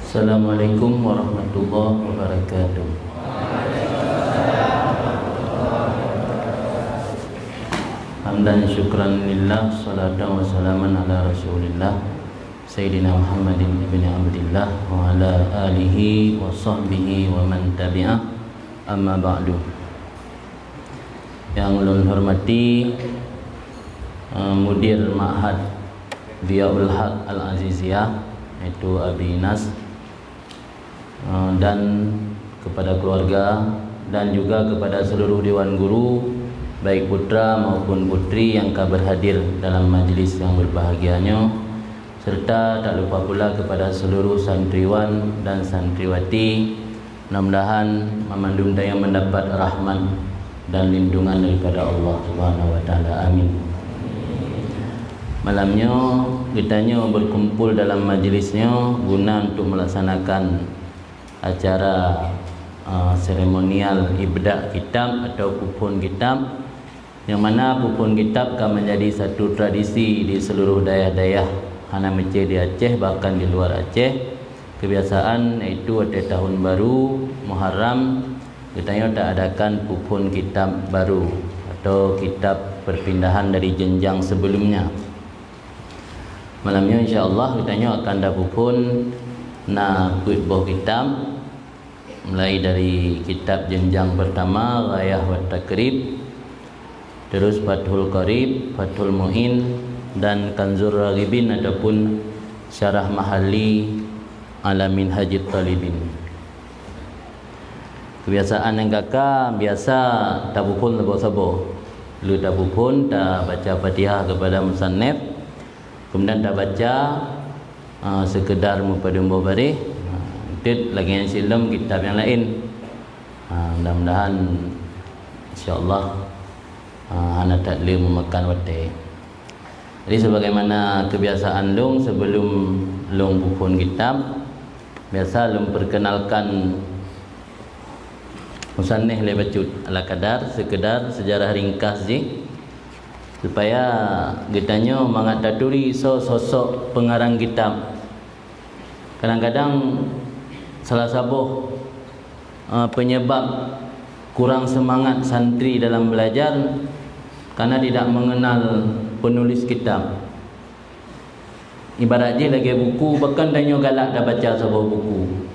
Assalamualaikum warahmatullahi wabarakatuh. Hamdan syukran lillah, salatan wa salaman ala rasulillah Sayyidina Muhammadin ibn Abdillah wa ala alihi wa sahbihi wa man tabi'ah, amma ba'du. Yang ulun hormati Mudir Ma'had Ziaul Haq Al-Aziziyah, iaitu Abi Nas, dan kepada keluarga dan juga kepada seluruh Dewan Guru, baik putra maupun putri yang berhadir dalam majlis yang berbahagianya, serta tak lupa pula kepada seluruh santriwan dan santriwati. Mudah-mudahan memandung daya mendapat rahmat dan lindungan daripada Allah Subhanahu wa taala. Amin. Malamnya kitanya berkumpul dalam majlisnya guna untuk melaksanakan acara seremonial ibda' kitab atau pupun kitab, yang mana pupun kitab akan menjadi satu tradisi di seluruh daerah-daerah Hana Mece di Aceh, bahkan di luar Aceh. Kebiasaan iaitu pada tahun baru Muharram kita tak adakan pupun kitab baru atau kitab perpindahan dari jenjang sebelumnya. Malamnya insya-Allah kita akan dah pupun buah kitab, mulai dari kitab jenjang pertama Ghayah wa Takrib, terus Fathul Qarib, Fathul Mu'in, dan Kanzur Raghibin ataupun Syarah Mahalli ala Minhajit Talibin. Kebiasaan yang kakak biasa tabupun lebo-sebo. Lu tabupun tak baca Fatihah kepada musannif, kemudian tak baca sekedar mupadumbo barih, itu lagi yang silem kitab yang lain. Mudah-mudahan insya-Allah anak tak boleh memakan waktu. Jadi sebagaimana kebiasaan long sebelum long pupun kitab, biasa long perkenalkan musannif le bacut ala kadar sekedar sejarah ringkas je, supaya kitanya mengataturi sosok pengarang kitab. Kadang-kadang salah satu penyebab kurang semangat santri dalam belajar karena tidak mengenal penulis kitab. Ibarat je lagi buku, bahkan danyo galak dah baca sebuah buku,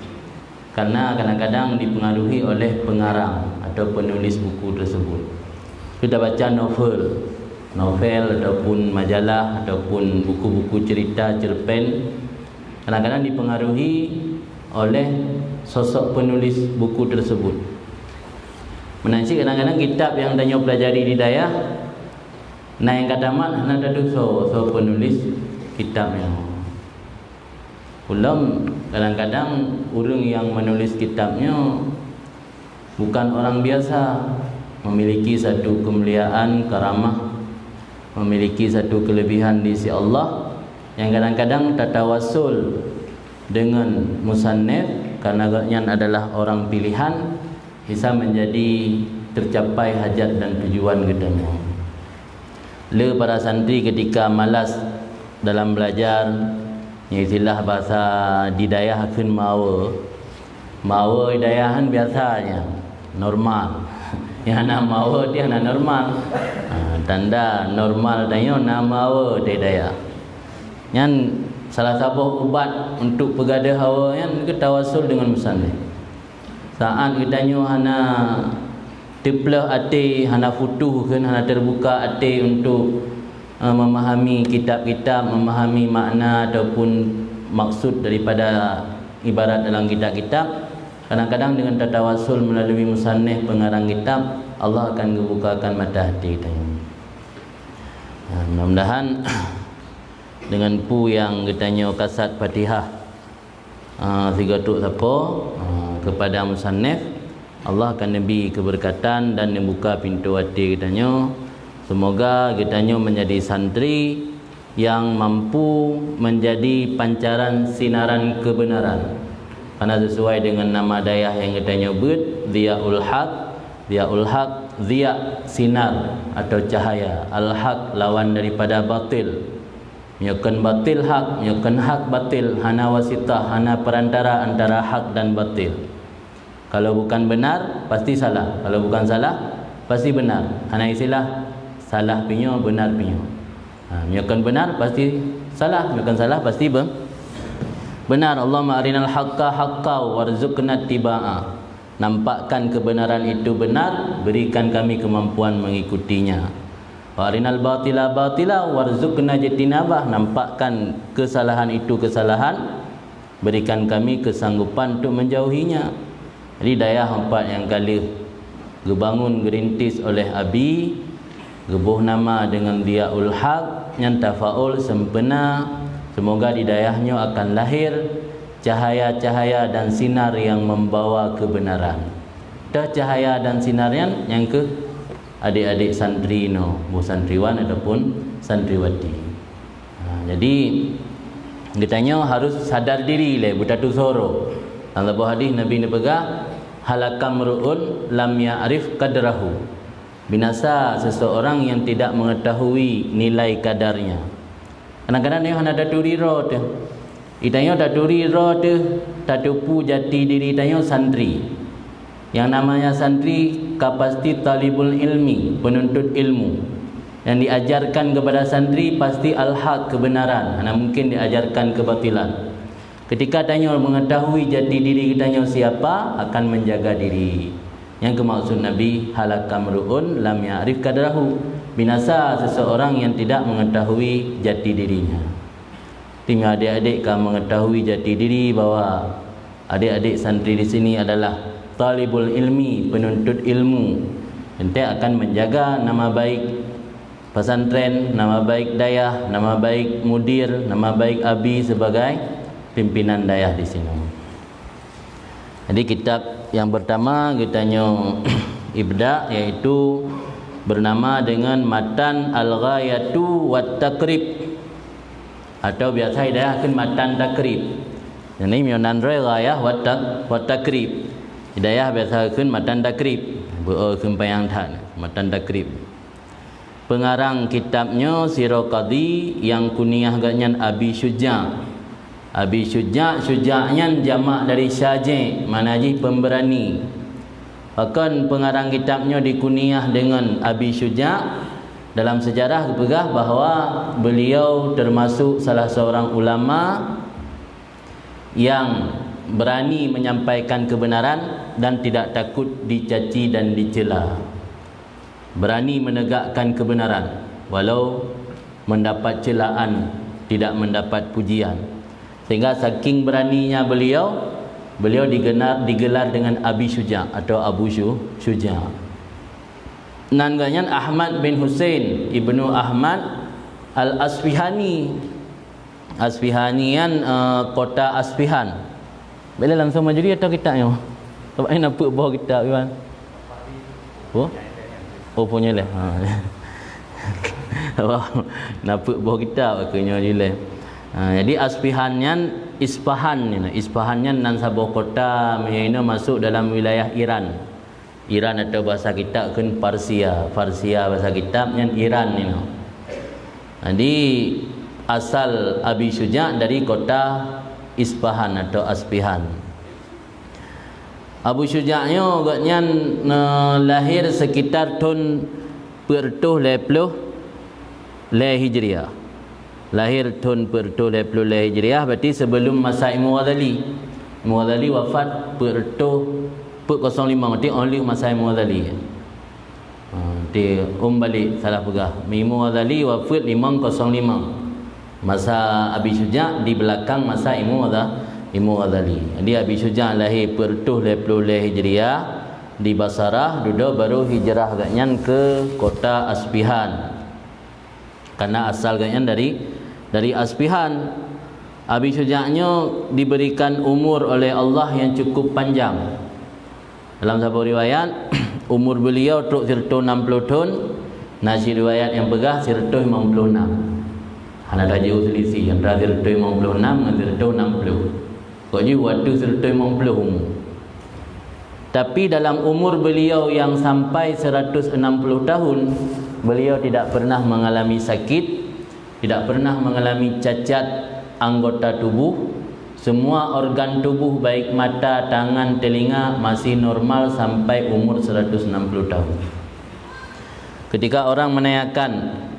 karena kadang-kadang dipengaruhi oleh pengarang atau penulis buku tersebut. Kita baca novel ataupun majalah ataupun buku-buku cerita, cerpen, kadang-kadang dipengaruhi oleh sosok penulis buku tersebut. Menansi kadang-kadang kitab yang danyo pelajari di daya yang katamat ada dosa penulis kitabnya. Ulam kadang-kadang orang yang menulis kitabnya bukan orang biasa, memiliki satu kemuliaan, karamah, memiliki satu kelebihan di sisi Allah, yang kadang-kadang tatawasul dengan musannif karena agaknya adalah orang pilihan, bisa menjadi tercapai hajat dan tujuan kitanya. Le para santri ketika malas dalam belajar, istilah bahasa di daya akan mawa dayahan biasanya normal. Yang nak mawa dia nak normal. Tanda normal dayo nak mawa dia daya. Yang salah satu ubat untuk pegadah hawa yang ketawasul dengan musannif. Saat kitanya hana teplah hati, hana futuh kan, hana terbuka hati untuk memahami kitab-kitab, memahami makna ataupun maksud daripada ibarat dalam kitab-kitab. Kadang-kadang dengan tatawasul melalui musannif pengarang kitab, Allah akan membukakan mata hati kita. Mudah-mudahan dengan pu yang kitanya kasat Fatihah tiga tuk siapa kepada musannif, Allah akan nabi keberkatan dan membuka pintu hati kitanya. Semoga kitanya menjadi santri yang mampu menjadi pancaran sinaran kebenaran, karena sesuai dengan nama dayah yang kitanya buat, Ziaul Haq. Ziaul Haq, Zia sinar atau cahaya, Al-Haq lawan daripada batil. Menyokon batil hak, menyokon hak batil, hana wasitah, hana perantara antara hak dan batil. Kalau bukan benar pasti salah, kalau bukan salah pasti benar. Hana istilah salah pinyo benar pinyo. Menyokon benar pasti salah, menyokon salah pasti benar. Allahumma arinal haqqa haqqa warzuqna tibaa. Nampakkan kebenaran itu benar, berikan kami kemampuan mengikutinya. Wa arinal batila batila warzuqna jatinabah. Nampakkan kesalahan itu kesalahan, berikan kami kesanggupan untuk menjauhinya. Jadi dayah empat yang kali gebangun gerintis oleh Abi, gebuh nama dengan Diaul Haq, yang tafaul sempena. Semoga di dayahnya akan lahir cahaya-cahaya dan sinar yang membawa kebenaran. Dah cahaya dan sinarnya yang ke adik-adik santri no, bu santriwan ataupun santriwati. Jadi ditanya harus sadar diri le butatu soro. Dalam sebuah hadis Nabi nebega halakam ru'un lam ya'rif qadrahu. Binasa seseorang yang tidak mengetahui nilai kadarnya. Kadang-kadang dia hendak daturi ro tu. Itanya daturi ro tu tatupu jati diri itanya santri. Yang namanya santri kapasti talibul ilmi, penuntut ilmu. Yang diajarkan kepada santri pasti al-haq, kebenaran. Mana mungkin diajarkan kebatilan. Ketika tanya mengetahui jati diri kitanya siapa, akan menjaga diri. Yang kemaksud Nabi halakam ru'un lam ya'rif qadrahu. Binasa seseorang yang tidak mengetahui jati dirinya. Tinggal adik-adik kan mengetahui jati diri bahwa adik-adik santri di sini adalah talibul ilmi, penuntut ilmu. Nanti akan menjaga nama baik pesantren, nama baik dayah, nama baik mudir, nama baik Abi sebagai pimpinan dayah di sini. Jadi kitab yang pertama kitanya Ibda, iaitu bernama dengan Matan Al-Ghayatu wat Takrib, atau biasa dayah kan Matan Takrib. Jadi mionan ghayah wat Takrib. Hidayah biasa kun matan takrib, beokun payang tan matan takrib. Pengarang kitabnya Sirah Qadhi yang kuniah ganyan Abi Syuja'. Abi Syuja', Syuja'nya jamak dari Syaj', manaji pemberani. Bahkan pengarang kitabnya dikuniah dengan Abi Syuja'. Dalam sejarah bergah bahawa beliau termasuk salah seorang ulama yang berani menyampaikan kebenaran dan tidak takut dicaci dan dicela. Berani menegakkan kebenaran walau mendapat celaan, tidak mendapat pujian. Sehingga saking beraninya beliau digelar dengan Abi Syuja' atau Abu Syuja'. Nangannya Ahmad bin Husain Ibnu Ahmad Al-Asfihani. Asfihanian kota Asfihan. Bila langsung majuri atau kitabnya? Sebab ini nampak bawah kitab Iwan. Oh punya lah. Nampak bawah kitab akhirnya jileh. Jadi Isfahannya nan sabuh kota ini masuk dalam wilayah Iran. Iran atau bahasa kitab kan Parsia bahasa kitabnya Iran ini. Jadi asal Abi Syuja' dari kota Isfahan atau Asfihan. Abu Syuja'nya agaknya lahir sekitar tahun 40 Hijriah. Lahir tahun 40 Hijriah, berarti sebelum masa Imam Ghazali. Imam Ghazali wafat 4005, berarti only masa Imam Ghazali. Nanti balik salah pegah. Imam Ghazali wafat 505. Masa Abi Syuja' di belakang masa Imam Ghazali. Jadi Abi Syuja' lahir 40 Hijriah di Basrah, duduk baru hijrah agaknya ke kota Asfihan. Karena asal agaknya dari Asfihan. Abi Syuja'nya diberikan umur oleh Allah yang cukup panjang. Dalam sebuah riwayat umur beliau truk sirto 60 tahun. Nasi riwayat yang pegah sirto 56. Hana dah jauh selisih antara sirto 56 dengan sirto 60. Koknya waktu sirto 50. Tapi dalam umur beliau yang sampai 160 tahun, beliau tidak pernah mengalami sakit, tidak pernah mengalami cacat anggota tubuh. Semua organ tubuh baik mata, tangan, telinga masih normal sampai umur 160 tahun. Ketika orang menanyakan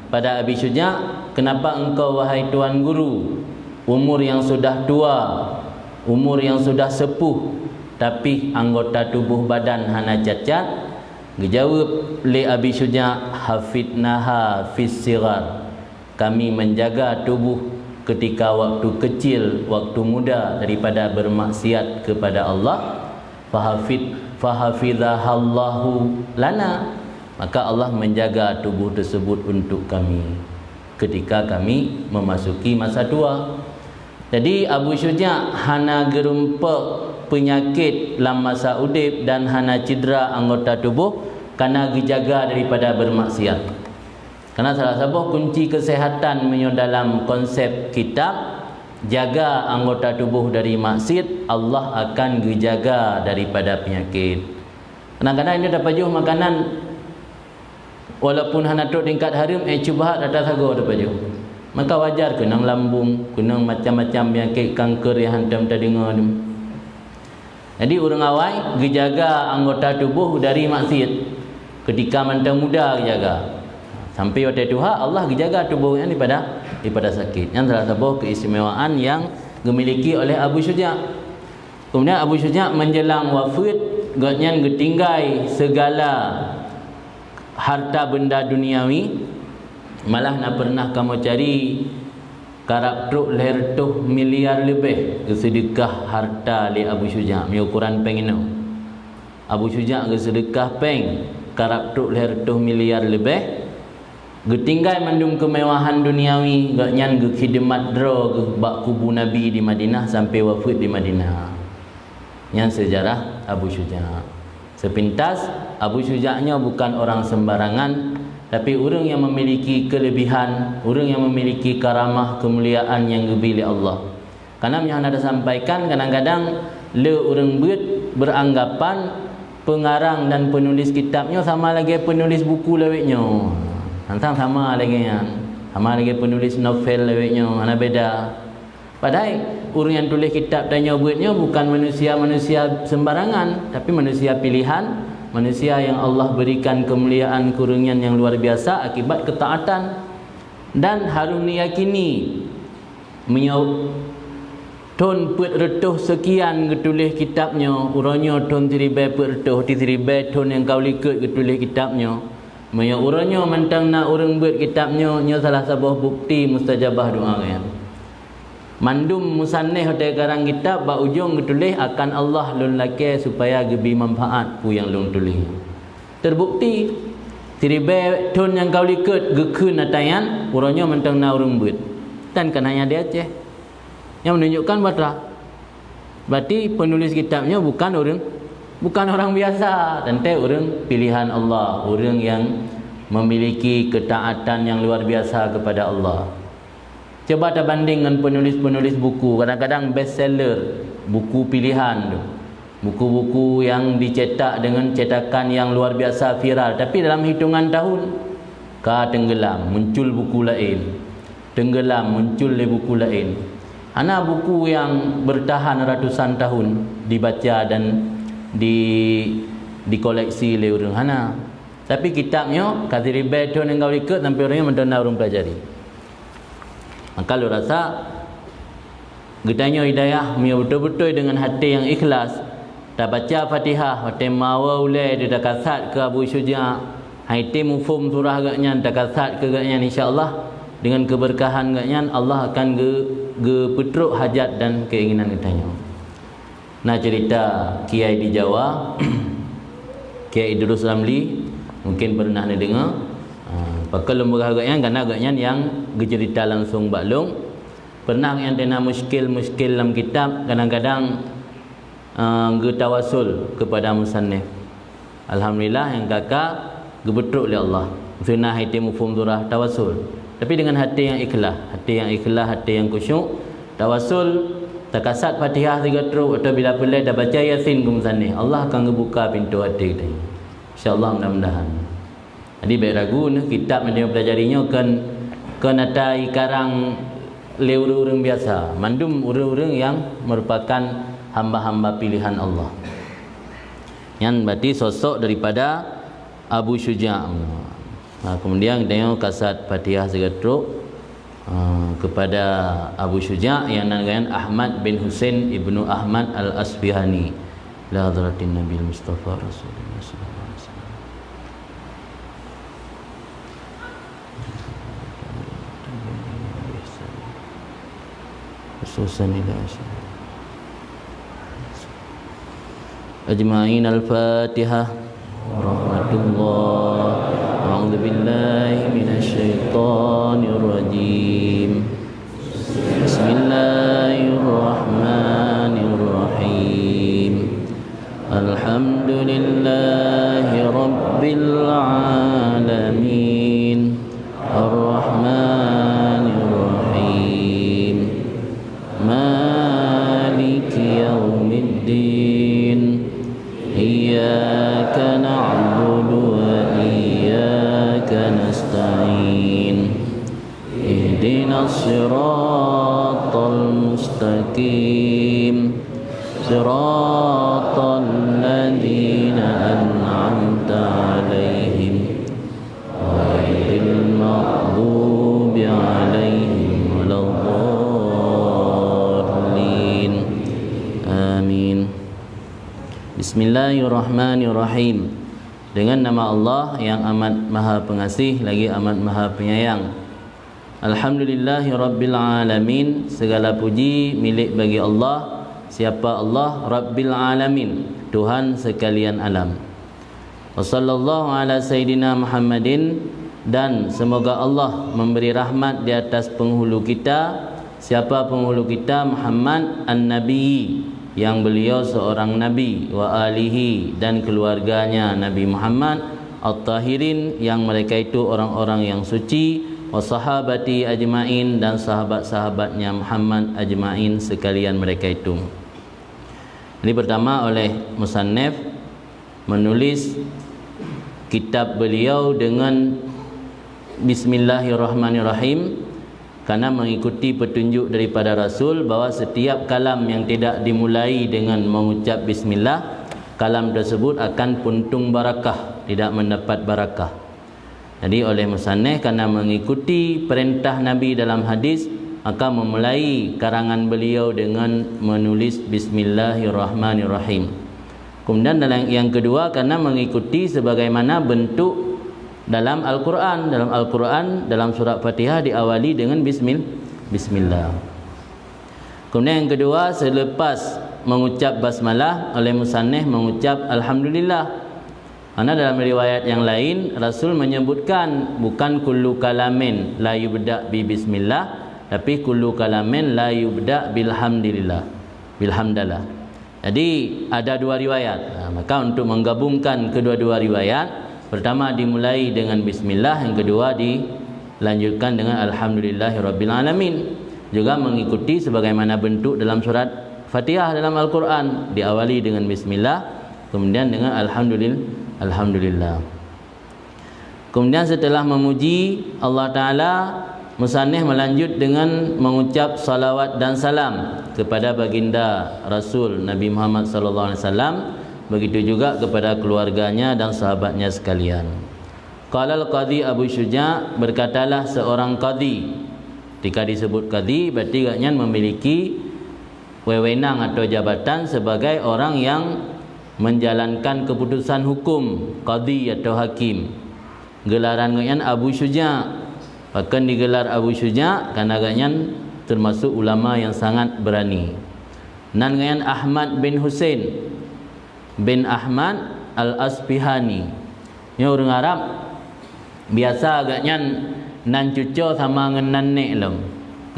pada Abi Syuja', kenapa engkau wahai tuan guru, umur yang sudah tua, umur yang sudah sepuh, tapi anggota tubuh badan hana cacat? Dijawab oleh Abi Syuja', hafidnaha fis sigar, kami menjaga tubuh ketika waktu kecil, waktu muda daripada bermaksiat kepada Allah. Fahafizahallahu lana, maka Allah menjaga tubuh tersebut untuk kami ketika kami memasuki masa tua. Jadi Abu Syuja' hana gerumpa penyakit dalam masa udip dan hana cedera anggota tubuh kerana dijaga daripada bermaksiat. Karena salah satu kunci kesehatan dalam konsep kitab, jaga anggota tubuh dari maksiat, Allah akan dijaga daripada penyakit. Kadang-kadang ini dapat jauh makanan walaupun hana tok tingkat haram, cuba datang sago dapat jauh. Maka wajar kena lambung, kena macam-macam penyakit kanker yang hantam tadi dengar. Jadi orang awai dijaga anggota tubuh dari maksiat ketika manta muda dijaga. Sampai waktu Tuhan Allah dijaga tubuhnya daripada sakit. Yang salah satu keistimewaan yang dimiliki oleh Abu Syuja'. Kemudian Abu Syuja' menjelang wafat, gotnya getinggai segala harta benda duniawi. Malah nak pernah kamu cari karab truk leher tuh miliar lebih kesedekah harta li Abu Syuja'. Mi ukuran pengino. Abu Syuja' kesedekah peng karab truk leher tuh miliar lebih. Getinggai mandum kemewahan duniawi, gaknyan ge khidmat dro ge bak kubu Nabi di Madinah sampai wafat di Madinah. Yang sejarah Abu Syuja'. Sepintas Abu Syuja'nya bukan orang sembarangan, tapi orang yang memiliki kelebihan, orang yang memiliki karamah, kemuliaan yang diberi Allah. Karena yang ada sampaikan kadang-kadang le orang beranggapan pengarang dan penulis kitabnya sama lagi penulis buku leweknya. Antang sama lagi kan, sama lagi penulis novel leweknya, mana beda. Padahal orang yang tulis kitab dan nyobutnya bukan manusia-manusia sembarangan, tapi manusia pilihan, manusia yang Allah berikan kemuliaan kurniaan yang luar biasa akibat ketaatan. Dan harus diyakini ton put retuh sekian getulis kitabnya, uranya ton 1000 put retuh, 1000 ton yang kau likut getulis kitabnya. Maya uranya mentang nak orang buat kitabnya, nya salah sebuah bukti mustajabah doa kan. Mandum musannif hotel garang kitab ba ujung getulis akan Allah lun lake supaya gebi manfaat pu yang lun tulis. Terbukti 1000 ton yang kau likut gekun atayan, uranya mentang nak orang buat. Dan kan hanya dia Aceh. Yang menunjukkan berarti penulis kitabnya bukan orang biasa, tentu orang pilihan Allah, orang yang memiliki ketaatan yang luar biasa kepada Allah. Coba kita banding dengan penulis-penulis buku, kadang-kadang bestseller, buku pilihan tu. Buku-buku yang dicetak dengan cetakan yang luar biasa viral, tapi dalam hitungan tahun tenggelam, muncul buku lain. Tenggelam, muncul buku lain. Ana buku yang bertahan ratusan tahun dibaca dan dikoleksi oleh orang hana. Tapi kitabnya kathiri beton yang kau ikut sampai orangnya mendana orang pelajari. Maka lu rasa getanya hidayah mia betul-betul dengan hati yang ikhlas. Dah baca Fatihah, hati mawa ulai dia dah kasat ke Abu Syuja'. Hati mufum surah agaknya dah kasat ke agaknya, insya-Allah dengan keberkahan agaknya Allah akan petruk hajat dan keinginan getanya. Nah cerita kiai di Jawa, Kiai Idrus Ramli, mungkin pernah dengar. Pakal lembaga agaknya karena agaknya yang cerita langsung baklung. Pernah yang tena muskil dalam kitab, kadang-kadang tawasul kepada musannif. Alhamdulillah yang kakak gebetruk oleh Allah. Sunnah hati mufhum surah tawasul. Tapi dengan hati yang ikhlas, hati yang khusyuk, tawasul takasat Fatihah 3 teruk atau bila pelai dah baca Yasin ke musannif, Allah akan membuka pintu hati kita. Insya-Allah mudah-mudahan. Jadi baik ragu kitab yang dia pelajarinya kan maka natai karang le urang biasa, mandum urang yang merupakan hamba-hamba pilihan Allah. Yang berarti sosok daripada Abu Syuja'. Kemudian tengok kasat Fatihah segatruk kepada Abu Syuja' yang namanya Ahmad bin Husain ibnu Ahmad al-Asbihani la hadratin Nabi Mustafa Rasulullah sallallahu alaihi wasallam. Khususan ila ajma'in al-Fatihah. Rahmatullah. A'udzu billahi minasy syaithanir rajim. Bismillahirrahmanirrahim. Alhamdulillahi rabbil alamin. Ar-Rahmanir Rahim. Maliki yaumiddin. Iyyaka na'budu wa iyyaka nasta'in. Ihdinas siratal mustaqim. Siratal ladzina an'amta 'alaihim ghairil maghdubi 'alaihim waladdallin. Amin. Bismillahirrahmanirrahim. Dengan nama Allah yang amat maha pengasih lagi amat maha penyayang. Alhamdulillahi rabbil alamin. Segala puji milik bagi Allah. Siapa Allah? Rabbil alamin, Tuhan sekalian alam. Wa sallallahu ala sayyidina Muhammadin. Dan semoga Allah memberi rahmat di atas penghulu kita. Siapa penghulu kita? Muhammad an-Nabi, yang beliau seorang Nabi. Wa alihi, dan keluarganya Nabi Muhammad at-tahirin, yang mereka itu orang-orang yang suci. Wa sahabati ajma'in, dan sahabat-sahabatnya Muhammad ajma'in sekalian mereka itu. Ini pertama oleh musannif menulis kitab beliau dengan Bismillahirrahmanirrahim, karena mengikuti petunjuk daripada Rasul bahawa setiap kalam yang tidak dimulai dengan mengucap bismillah, kalam tersebut akan puntung barakah, tidak mendapat barakah. Jadi oleh musannif karena mengikuti perintah Nabi dalam hadis, maka memulai karangan beliau dengan menulis Bismillahirrahmanirrahim. Kemudian dalam yang kedua karena mengikuti sebagaimana bentuk dalam Al-Quran. Dalam Al-Quran, dalam surat Fatihah diawali dengan Bismillah. Kemudian yang kedua, selepas mengucap basmalah, oleh musannif mengucap Alhamdulillah. Karena dalam riwayat yang lain Rasul menyebutkan bukan kullu kalamin la yubda' bi bismillah, tapi kullu kalamin la yubda' bilhamdulillah, bilhamdalah. Jadi ada dua riwayat. Maka untuk menggabungkan kedua-dua riwayat, pertama dimulai dengan bismillah, yang kedua dilanjutkan dengan alhamdulillahirabbil alamin. Juga mengikuti sebagaimana bentuk dalam surat Fatihah dalam Al-Quran, diawali dengan bismillah, kemudian dengan alhamdulillah. Kemudian setelah memuji Allah Ta'ala, musannif melanjut dengan mengucap salawat dan salam kepada baginda Rasul Nabi Muhammad sallallahu alaihi wasallam, begitu juga kepada keluarganya dan sahabatnya sekalian. Qala al-qadhi Abu Syuja', berkatalah seorang qadhi. Ketika disebut qadhi berarti agaknya memiliki wewenang atau jabatan sebagai orang yang menjalankan keputusan hukum, qadhi atau hakim. Gelaran agaknya Abu Syuja'. Bahkan digelar Abu Syuja' karena agaknya termasuk ulama yang sangat berani. Dan dengan Ahmad bin Husain bin Ahmad al-Asbihani. Ini orang Arab biasa agaknya nan cucu sama dengan nek lem.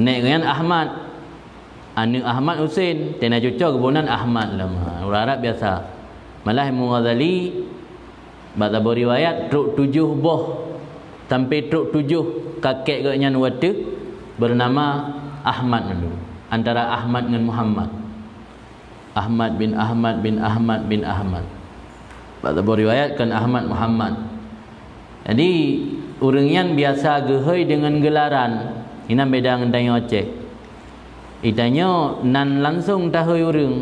Nek dengan Ahmad, anak Ahmad Husain, tena cucu kebunan Ahmad lem. Orang Arab biasa. Malah Imam Ghazali bata riwayat truk 7 boh sampai truk 7 kakek agaknya waktu bernama Ahmad dulu. Antara Ahmad dengan Muhammad. Ahmad bin Ahmad bin Ahmad bin Ahmad. Bata riwayatkan Ahmad Muhammad. Jadi urang yang biasa gehoi dengan gelaran. Ina beda dengan tanya Aceh. Itanya nan langsung tahoi urang.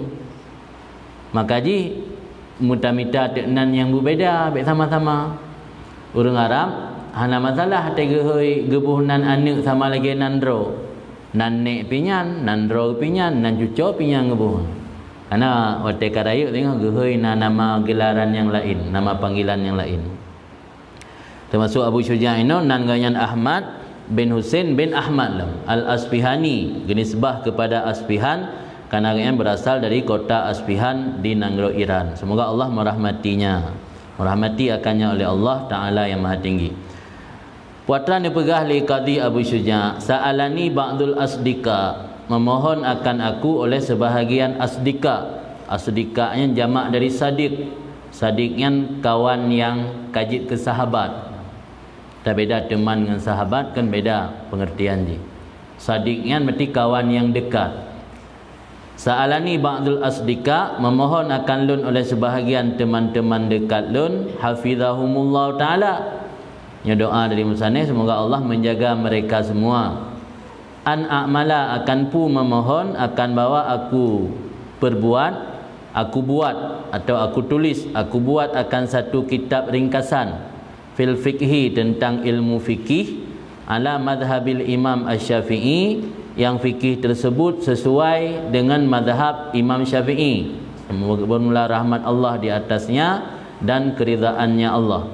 Maka ji mutamita nan yang berbeda, sama-sama. Urang Arab hana masalah te gehoi gebuh nan aneuk sama lagi nan ro. Nan nek pinyan, nan ro pinyan, nan cuco pinyan gebuh. Karena wate karayu tengok gehoi nama gelaran yang lain, nama panggilan yang lain. Termasuk Abu Syuja' ini nan ganyan Ahmad bin Husain bin Ahmad Al-Asfihani, genisbah kepada Asfihan karena yang berasal dari kota Asfihan di Nanggro Iran. Semoga Allah merahmatinya, merahmati akannya oleh Allah Ta'ala yang maha tinggi. Putra dipegah li Qadhi Abu Syuja', sa'alani ba'dul asdika, memohon akan aku oleh sebahagian asdika. Asdikanya jamak dari sadiq. Sadiqnya kawan yang kajit ke sahabat. Tak beda teman dengan sahabat kan beda pengertian je. Sadiqnya berarti kawan yang dekat. Sa'alani ba'dul asdika, memohon akan lun oleh sebahagian teman-teman dekat lun, hafizahumullah ta'ala. Ini doa dari musannif, semoga Allah menjaga mereka semua. An a'mala, akan pu memohon akan bawa aku perbuat, aku buat atau aku tulis, aku buat akan satu kitab ringkasan fil fiqhi, tentang ilmu fikih, ala madhabil Imam Asy-Syafi'i, yang fikih tersebut sesuai dengan madhab Imam Syafi'i, bermula rahmat Allah di atasnya dan keridaannya Allah.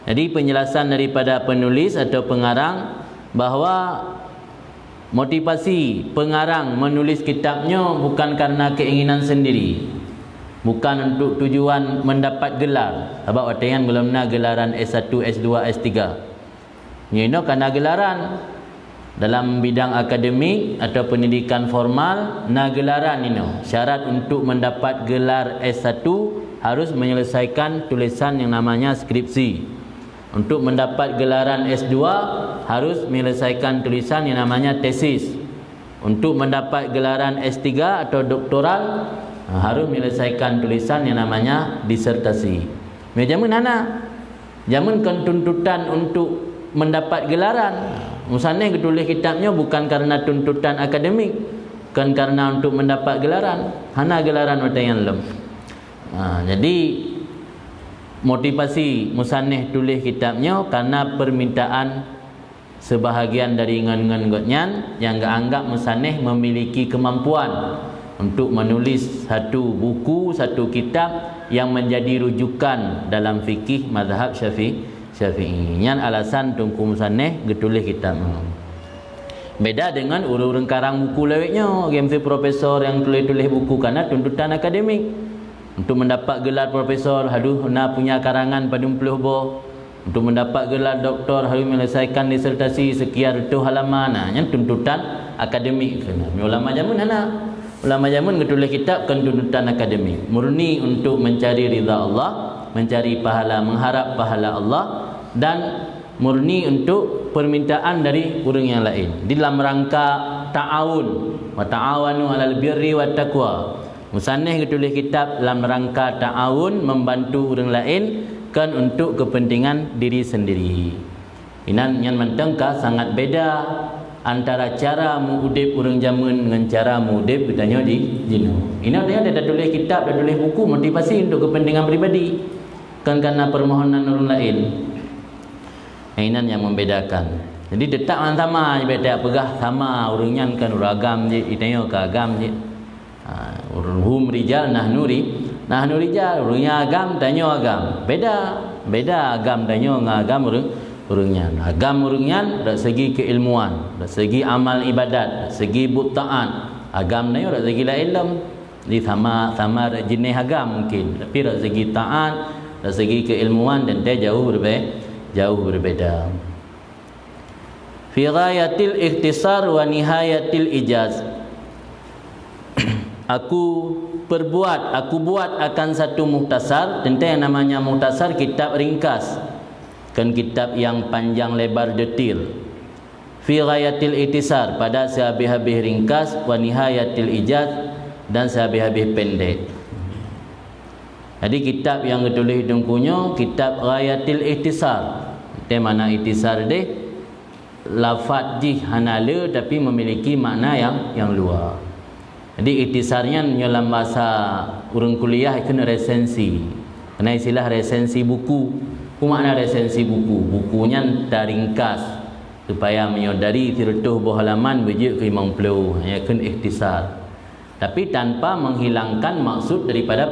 Jadi penjelasan daripada penulis atau pengarang bahawa motivasi pengarang menulis kitabnya bukan karena keinginan sendiri, bukan untuk tujuan mendapat gelar. Sebab watayan belum nak gelaran S1, S2, S3. Ini karena gelaran dalam bidang akademik atau pendidikan formal, nak gelaran ini. Syarat untuk mendapat gelar S1 harus menyelesaikan tulisan yang namanya skripsi. Untuk mendapat gelaran S2 harus menyelesaikan tulisan yang namanya tesis. Untuk mendapat gelaran S3 atau doktoral harus menyelesaikan tulisan yang namanya disertasi. Jamun hana, jamun kan tuntutan untuk mendapat gelaran. Musannif tulis kitabnya bukan karena tuntutan akademik, kan karena untuk mendapat gelaran. Hana gelaran wata yang lem. Jadi motivasi musannif tulis kitabnya karena permintaan sebahagian dari ngan-ngan yang anggap musannif memiliki kemampuan untuk menulis satu buku, satu kitab yang menjadi rujukan dalam fikih mazhab Syafi'i. Yang alasan tungku musannif getulis kitab. Beda dengan urang-urang karang buku leweknya, gemsi profesor yang tulis-tulis buku karena tuntutan akademik. Untuk mendapat gelar profesor harus nak punya karangan pada 40 buah. Untuk mendapat gelar doktor harus menyelesaikan disertasi sekian ratus halaman. Yang tuntutan akademik. Ulama zaman mana? Ulama zaman tulis kitab kan tuntutan akademik, murni untuk mencari ridha Allah, mencari pahala, mengharap pahala Allah, dan murni untuk permintaan dari orang yang lain di dalam rangka ta'awun, wa ta'awanu 'alal birri wat taqwa. Musannif tulis kitab dalam rangka ta'awun, membantu orang lain kan untuk kepentingan diri sendiri. Inan yang mentengkah sangat beda antara cara mengudip orang zaman dengan cara mengudip katanya di jino. Ini dia dah tulis kitab, dah tulis buku motivasi untuk kepentingan pribadi, kan karena permohonan orang lain. Ini yang membedakan. Jadi detak sama, beda pegah sama orangnya kan uragam je, itanya ke agam je. Hum rijal nahnu rijal, orangnya agam tanya agam. Beda agam tanya ngagam orangnya. Agam orangnya dari segi keilmuan, dari segi amal ibadat, dari segi butaan. Agam tanya dari segi ilmu. Jadi sama jenis agam mungkin, tapi dari segi taat, dari segi keilmuan dan dia jauh berbeda. Fi ghayatil ikhtisar wa nihayatil ijaz. Aku buat akan satu muhtasar, tentang yang namanya muhtasar kitab ringkas, kan kitab yang panjang lebar detil. Fi ghayatil ikhtisar, pada sehabis-habis ringkas, wa nihayatil ijaz, dan sehabis-habis pendek. Jadi kitab yang ditulis dengkunya kitab ghayatil ikhtisar, Dia mana itisar dia lafaz jih hanala tapi memiliki makna yang luar. Jadi itisarnya dalam bahasa urang kuliah kena resensi. Kena istilah resensi buku. Apa makna resensi buku? Bukunya ringkas supaya menyodari 30 buah halaman berjik ke 50. Ya kena ikhtisar. Tapi tanpa menghilangkan maksud daripada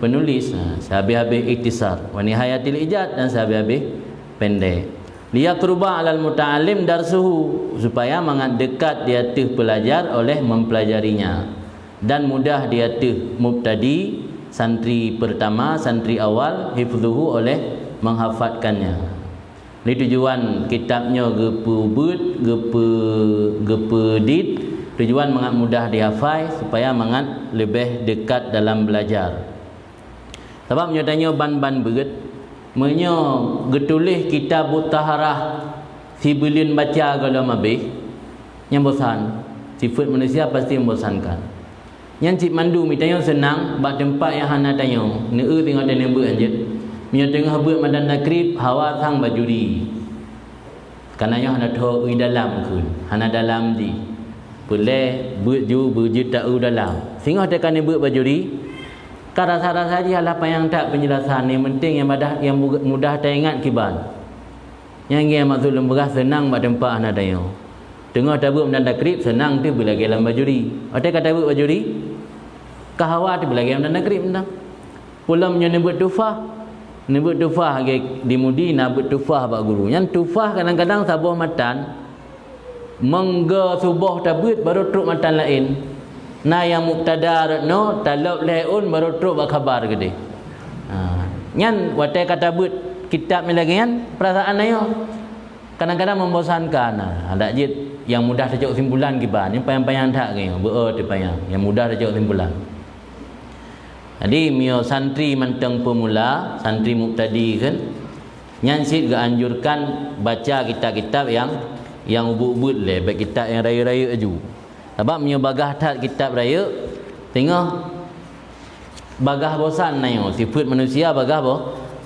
penulis. Sehabis-habis ikhtisar. Wa nihayatil ijad dan sehabis-habis pendek. Liyaqruba 'alal muta'allim darsuhu, supaya sangat dekat di atas pelajar oleh mempelajarinya dan mudah di atas mubtadi, santri pertama, santri awal, hifzuhu, oleh menghafadkannya. Ini tujuan kitabnya gepebut, gepedit, tujuan sangat mudah dihafal supaya sangat lebih dekat dalam belajar. Sebab nyatanya ban-ban berat menyo getulis kitab taharah sibilin baca kalau mabih yang bosan. Sifat manusia pasti membosankan. Yang cik mandu mitanya senang bak tempat yang hana tanya neu tengok dan nembe anjet mio tengah beut madan nakrib hawa sang bajuri kananya hana tho ui dalam kun hana dalam di boleh beut ju berjut tak u dalam sehingga tekan beut bajuri kan rasa-rasa saja lah yang tak penjelasan. Yang penting yang mudah teringat kiban. Yang maksud lembaga senang pada tempat anak dayo. Tengah tabuk dan takrib senang tu bila dalam bajuri. Ada kata tabuk bajuri kahawa tu bila dalam takrib tentang. Pulang menyebut tufah. Nyebut tufah dimudi nak buat tufah bak guru. Yang tufah kadang-kadang sabuh matan mengga subuh tabut baru truk matan lain. Na yang muqtada no talab leun baru truk khabar gede. Nyan watai kata but kitab ni lagi kan perasaan ayo. Kadang-kadang membosankan. Ada jit yang mudah tercok simpulan kiban, yang payang-payang tak ke beut payang. Yang mudah tercok simpulan. Jadi mio santri menteng pemula, santri muqtadi kan. Nyan sit anjurkan baca kitab-kitab yang ubud-ubud le, baik kitab yang raya-raya aju. Sebab punya bagah tat kitab raya tengah bagah bosan nayo sifat manusia bagah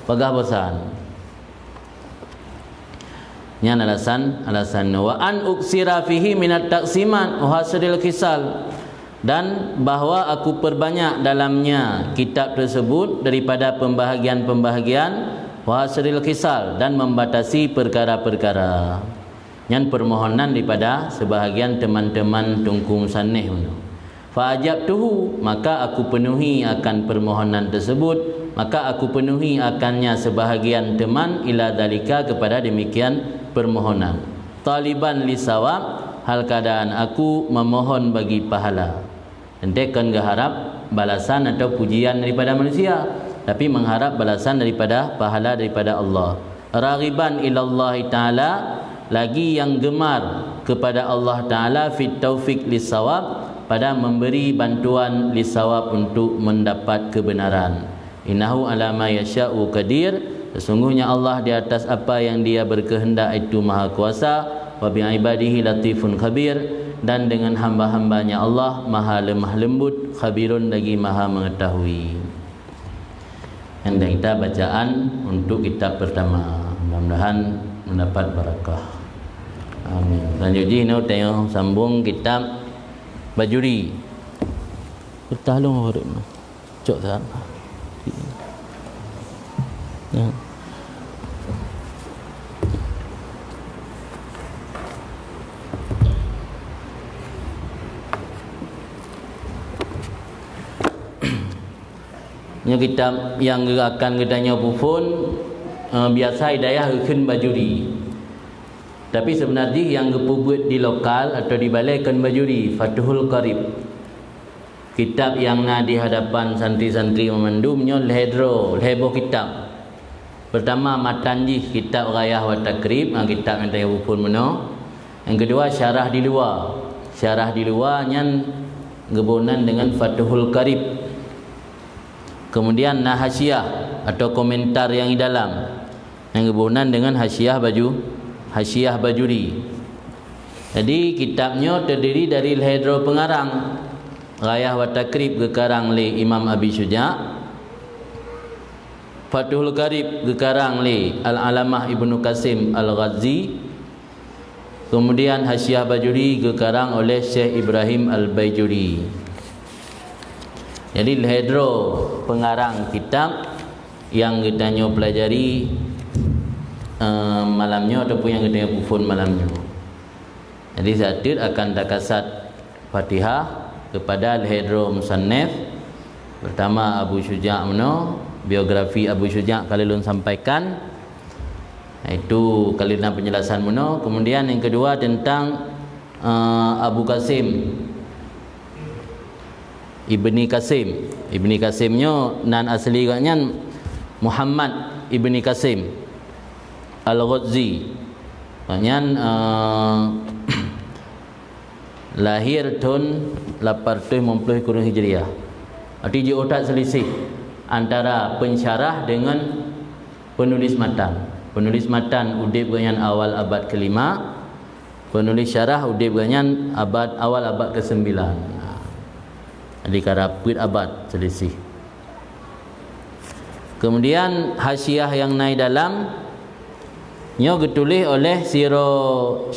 bosan. Yang alasan wa an uksira fihi minat taqsiman wa hasril kisal, dan bahawa aku perbanyak dalamnya kitab tersebut daripada pembahagian-pembahagian wa hasril kisal, dan membatasi perkara-perkara. Yang permohonan daripada sebahagian teman-teman tungku musannif itu. Fa ajabtuhu, maka aku penuhi akan permohonan tersebut, maka aku penuhi akannya sebahagian teman ila dalika, kepada demikian permohonan. Taliban li sawab, hal keadaan aku memohon bagi pahala. Hentekan harap balasan atau pujian daripada manusia, tapi mengharap balasan daripada pahala daripada Allah. Raghiban ilallah ta'ala, lagi yang gemar kepada Allah Ta'ala fit taufiq lisawab, pada memberi bantuan lisawab untuk mendapat kebenaran. Innahu ala ma yasha'u qadir, sesungguhnya Allah di atas apa yang dia berkehendak itu maha kuasa. Wa bi ibadihi latifun khabir, dan dengan hamba-hambanya Allah maha lemah lembut, khabirun lagi maha mengetahui. Yang kita bacaan untuk kitab pertama, mudah-mudahan mendapat barakah. Amin. Selanjutnya kita tengok sambung kitab Bajuri. Bertahlung huruf. Cok tak? Ya. Ini kitab yang akan kita nyoba pun biasa hidayah hukun Bajuri. Tapi sebenarnya yang dibuat di lokal atau di balai kan Bajuri, Fathul Qarib. Kitab yang na di hadapan santri-santri memandumnya lehedro, leheboh kitab. Pertama Matanjih, kitab Ghayah wa Takrib, kitab yang saya pun meno. Yang kedua Syarah di luar. Syarah di luar yang gabungan dengan Fathul Qarib. Kemudian Nahasyiah atau komentar yang di dalam, yang gabungan dengan Hasyiah Bajuri. Jadi kitabnya terdiri dari lehedro pengarang. Ghayah wa Takrib gekarang oleh Imam Abi Syuja'. Fathul Qarib gekarang li Al-Alamah Ibnu Qasim Al-Ghazi. Kemudian Hasyiah Bajuri gekarang oleh Syekh Ibrahim Al-Baijuri. Jadi Hedro pengarang kitab yang kita pelajari malamnya ataupun yang kita pufun malamnya. Jadi saya akan takasat Fatihah kepada Al-Hedro Musannif. Pertama Abu Syuja' mano, biografi Abu Syuja' kali lun sampaikan, itu kali dalam penjelasan mano. Kemudian yang kedua tentang Abu Qasim Ibni Qasim. Ibni Qasimnya nan asli katnya Muhammad Ibni Qasim Al-Ghazi. Katnya lahir tahun 890 Kurun Hijriah. Arti dia otak selisih antara pensyarah dengan penulis matan. Penulis matan udip ganyan awal abad ke-5, penulis syarah udip ganyan awal abad ke-9. Jadi karapit abad selisih. Kemudian hasiah yang naik dalam nyo ditulis oleh siro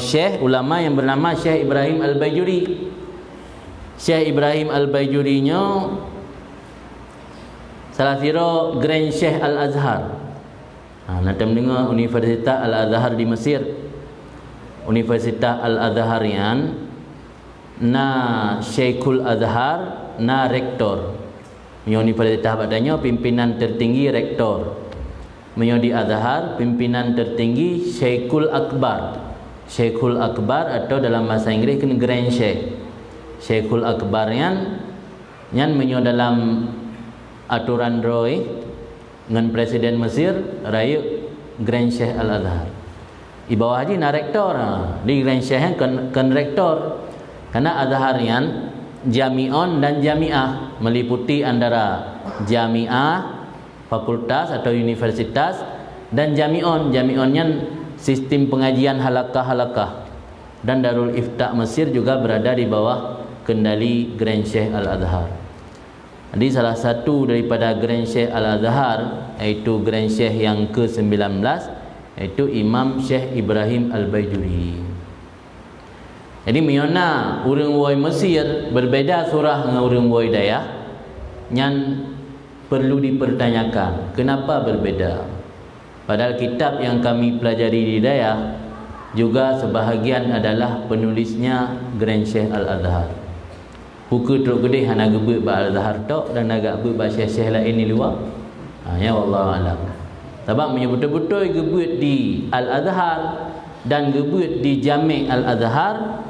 syekh ulama yang bernama Syekh Ibrahim Al-Baijuri. Syekh Ibrahim Al-Baijuri nyo salah siro Grand Syekh Al-Azhar. Nanti mendengar Universitas Al-Azhar di Mesir. Universitas Al-Azharian na Syekhul Azhar na rektor. Universitas badannya pimpinan tertinggi rektor. Di Azhar pimpinan tertinggi Syekhul Akbar. Syekhul Akbar atau dalam bahasa Inggeris kan Grand Sheikh. Syekhul Akbar yang dalam aturan Roy dengan Presiden Mesir raya Grand Sheikh Al-Azhar. Di bawah dia na rektor. Di Grand Sheikh kan rektor. Karena Azharian jami'on dan jami'ah meliputi antara jami'ah fakultas atau universitas dan jami'on. Jami'onnya sistem pengajian halakah-halakah. Dan Darul Ifta Mesir juga berada di bawah kendali Grand Sheikh Al-Azhar. Jadi salah satu daripada Grand Sheikh Al-Azhar, iaitu Grand Sheikh yang ke-19, iaitu Imam Syekh Ibrahim Al-Baijuri. Jadi miona urang woi Mesir berbeza surah dengan urang woi Dayah, yang perlu dipertanyakan kenapa berbeza. Padahal kitab yang kami pelajari di Dayah juga sebahagian adalah penulisnya Grand Sheikh Al-Azhar. Buku teruk gede hana gebut ba Al-Azhar tok dan agak gebut ba syekh-syekh lain di luar. Ya wallahu alam. Sebab betul-betul gebut di Al-Azhar dan gebut di Jami' Al-Azhar,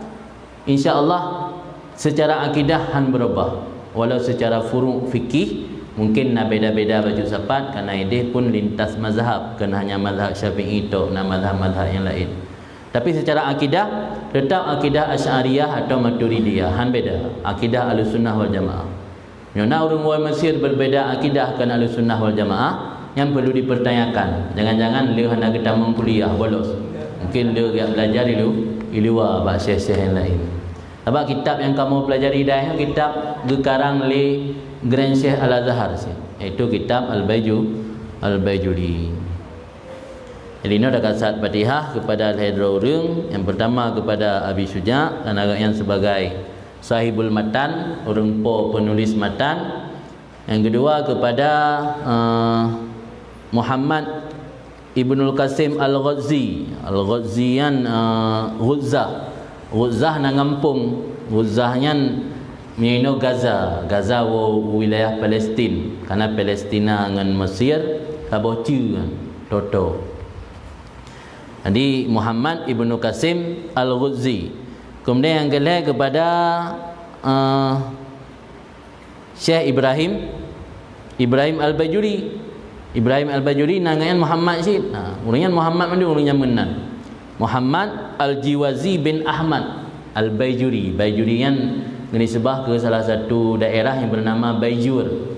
insya-Allah secara akidah han berubah. Walau secara furu' fikih mungkin nak beda-beda baju sapat kerana ideh pun lintas mazhab, kan hanya mazhab Syafi'i tok dan mazhab-mazhab yang lain. Tapi secara akidah tetap akidah Asy'ariyah atau Maturidiyah, han beda. Akidah Ahlussunnah wal Jamaah. Nyona orang wal Mesir berbeza akidah kan Ahlussunnah wal Jamaah yang perlu dipertanyakan. Jangan-jangan dia hendak kita mengkuliah bolos. Mungkin dia belajar dulu di luar bab syekh-syekh yang lain. Sebab kitab yang kamu pelajari dah kitab gekarang le Grand Syekh Al-Azhar, iaitu kitab Al-Baijuri. Jadi ini dah kasat Fatihah kepada Al-Hedra Urang. Yang pertama kepada Abi Syuja' dan yang sebagai sahibul matan, orang po penulis matan. Yang kedua kepada Muhammad Ibnul Qasim Al-Ghazi. Al-Ghazian Ghuzzah. Ghuzzah na ngampung. Ghuzzahnya menino Gaza. Gaza wilayah Palestin. Karena Palestina dengan Mesir kaboci kan. Toto. Jadi Muhammad Ibnu Qasim Al-Ghazi. Kemudian yang kedua kepada Syekh Ibrahim Al-Baijuri. Ibrahim Al-Baijuri nangan Muhammad Syed. Orangnya Muhammad mana orangnya menan. Muhammad Al-Jiwazi bin Ahmad Al-Baijuri. Baijuri yang disebah ke salah satu daerah yang bernama Baijur.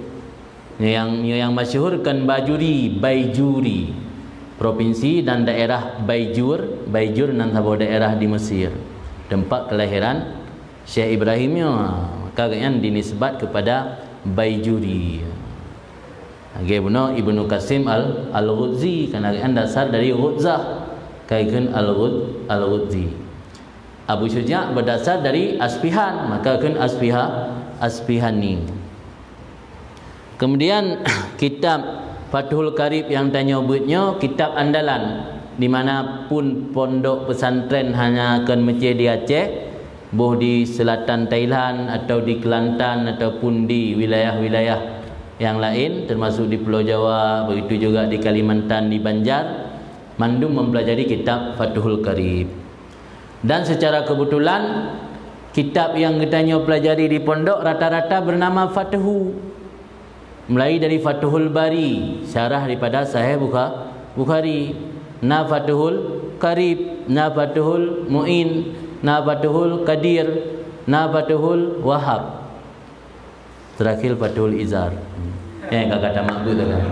Yang masyhur kan Baijuri. Provinsi dan daerah Baijur dan sebuah daerah di Mesir, tempat kelahiran Syekh Ibrahimnya, maka yang dinisbat kepada Baijuri. Age benar Ibnu Qasim al-Ghuzzi kan dasar dari Ghuzzah kaitkan al-Ghuzzi. Abu Syuja' berdasar dari Asfihan, maka kan Asfihani. Kemudian kitab Fathul Qarib yang tanya buatnya kitab andalan di mana pun pondok pesantren hanya akan masjid di Aceh, boh di selatan Thailand atau di Kelantan ataupun di wilayah-wilayah yang lain termasuk di Pulau Jawa, begitu juga di Kalimantan, di Banjar, mandum mempelajari kitab Fathul Qarib. Dan secara kebetulan kitab yang kita pelajari di pondok rata-rata bernama Fathu, mulai dari Fathul Bari, syarah daripada Sahih Bukhari, na Fathul Qarib, na Fathul Mu'in, na Fathul Qadir, na Fathul Wahab, terakhir Fathul Izar. Yang kata makbul tu kan.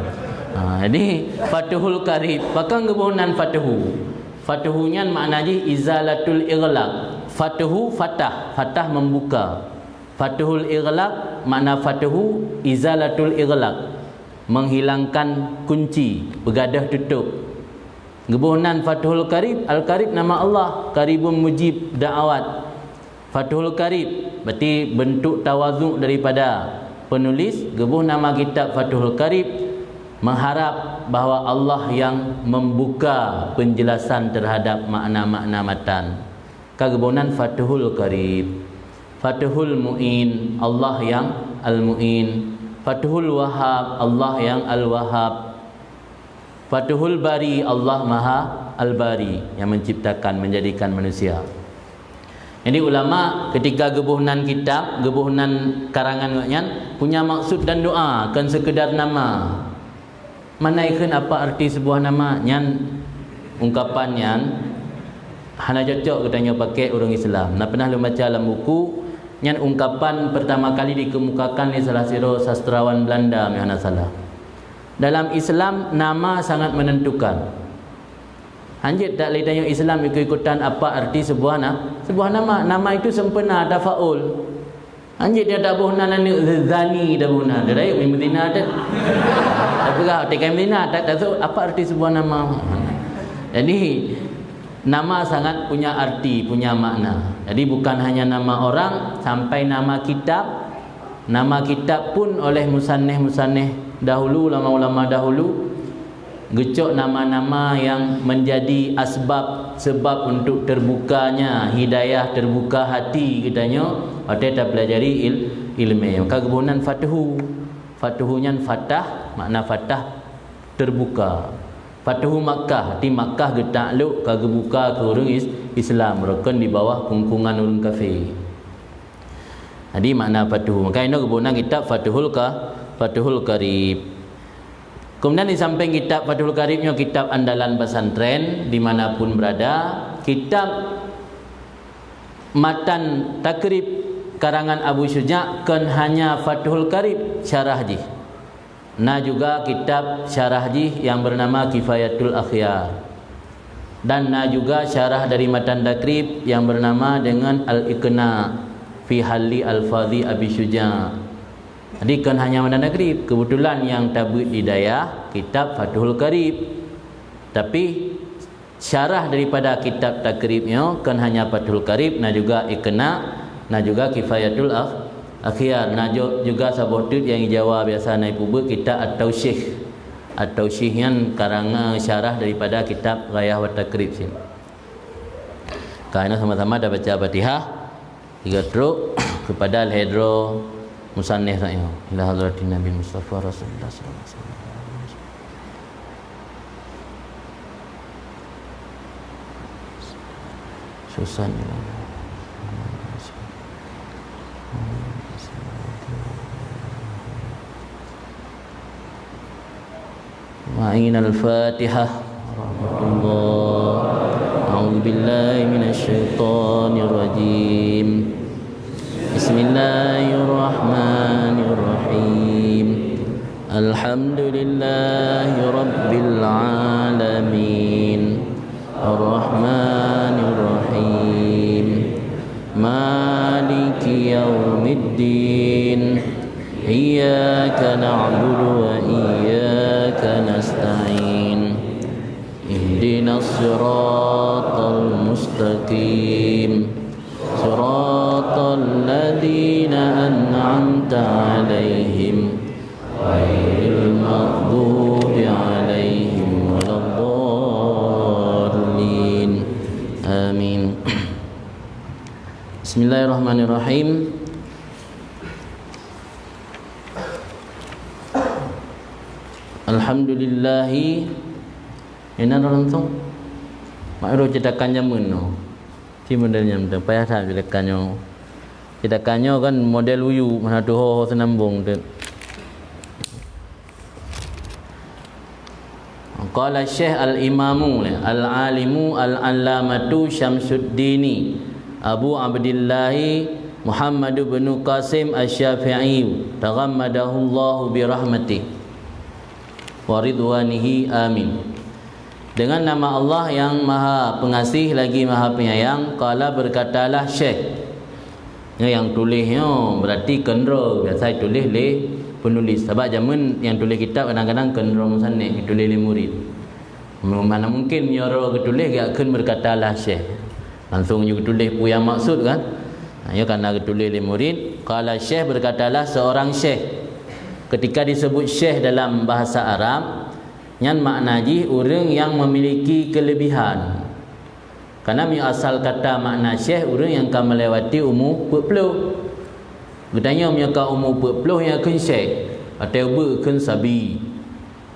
Jadi Fathul Qarib, pakang kebunan Fathu. Fathunya maknanya izalatul ighlaq. Fathu fatah, fatah membuka. Fathul ighlaq makna Fathu izalatul ighlaq, menghilangkan kunci, begadah tutup. Gebunan Fathul Qarib, Al-Qarib nama Allah, Qaribun mujib da'awat. Fathul Qarib berarti bentuk tawaduk daripada penulis. Gebuh nama kitab Fathul Qarib mengharap bahawa Allah yang membuka penjelasan terhadap makna-makna matan. Kegebunan Fathul Qarib. Fathul Mu'in, Allah yang Al-Mu'in. Fathul Wahab, Allah yang Al-Wahab. Fathul Bari, Allah Maha Al-Bari, yang menciptakan, menjadikan manusia. Jadi ulama ketika gebuhnan kitab, gebuhnan karangan punya maksud dan doa, kan sekedar nama. Mana ikan apa arti sebuah nama? Nyan ungkapan nyan hana cocok katanya pakai orang Islam. Nah pernah lu baca dalam buku nyan ungkapan pertama kali dikemukakan di salah satu sastrawan Belanda, mana salah. Dalam Islam nama sangat menentukan. Anjir tak boleh tanya Islam ikut-ikutan apa arti sebuah nama. Nama itu sempurna, tafaul. Anjir dia tak boleh nana zani dah boleh. Dia dah Medina ada. Tapi kalau tekan Medina tak tahu apa arti sebuah nama. Jadi nama sangat punya arti, punya makna. Jadi bukan hanya nama orang, sampai nama kitab. Nama kitab pun oleh musannif-musannif dahulu, ulama-ulama dahulu gecok nama-nama yang menjadi sebab untuk terbukanya hidayah, terbuka hati kitanya waktu kita pelajari ilmu. Maka kebunan Fathunya fatah, makna fatah terbuka. Fathu Makkah, di Makkah getakluk kagak buka ke orang Islam, mereka di bawah kungkungan orang kafir. Jadi makna Fathu. Maka ini kebunan kitab Fathul Qarib. Kemudian di samping kitab Fathul Qaribnya kitab andalan pesantren dimanapun berada. Kitab matan takrib karangan Abu Syuja' kan hanya Fathul Qarib syarah ji. Nah juga kitab syarah ji yang bernama Kifayatul Akhyar. Dan nah juga syarah dari matan takrib yang bernama dengan Al-Iqna fi Halli Al-Fadhi Abi Syuja'. Jadi kan hanya matan takrib. Kebetulan yang tabut hidayah kitab Fathul Qarib. Tapi syarah daripada kitab takribnya kan hanya Fathul Qarib, nah juga Iqna, nah juga Kifayatul Akhyar, nah juga sabotut yang Jawa biasa naik pubut kitab At-Tausyih. At-Tausyih yang karangan syarah daripada kitab Ghayah wa Takrib sini. Karena sama-sama dah baca Fatihah 3 truk kepada Al-Hidro musannif saya ila hadratin Nabi Mustafa Rasulullah sallallahu alaihi wasallam. Susan ma'in al-Fatihah. A'udzu billahi minasy syaithanir rajim. Bismillahirrahmanirrahim. Alhamdulillahi rabbil alamin. Ar-Rahmanir Rahim. Maliki yaumiddin. Iyyaka na'budu wa iyyaka siratal mustaqim siratal ladzina an'amta 'alaihim ghairil maghdubi 'alaihim waladdallin. Amin. Bismillahirrahmanirrahim. Alhamdulillahi ina langsung makro cetakan jamun no ti modelnya mendang payah tak cetakannya kan model uyu mana tu ho senambung tu. Qala Syekh al-Imamu al-Alimu al-Allamatu Syamsuddini Abu Abdillah Muhammad bin Qasim Asy-Syafi'i taghammadahullahu bi rahmatih wa ridwanihi amin. Dengan nama Allah yang Maha Pengasih lagi Maha Penyayang. Qala berkatalah Syekh. Yang tulisnya berarti kendra, biasa tulis le penulis. Sebab zaman yang tulis kitab kadang-kadang kendra musannik, tulis le murid. Mana mungkin nyoro ketulis gak akan berkatalah Syekh. Langsung juga tulis pu yang maksud kan. Ya karena ketulis le murid. Qala Syekh berkatalah seorang syekh. Ketika disebut syekh dalam bahasa Arab, yang makna ji orang yang memiliki kelebihan. Karena asal kata makna syekh orang yang akan melewati umur 40. Katanya mereka umur 40 yang akan syekh atau akan sabi.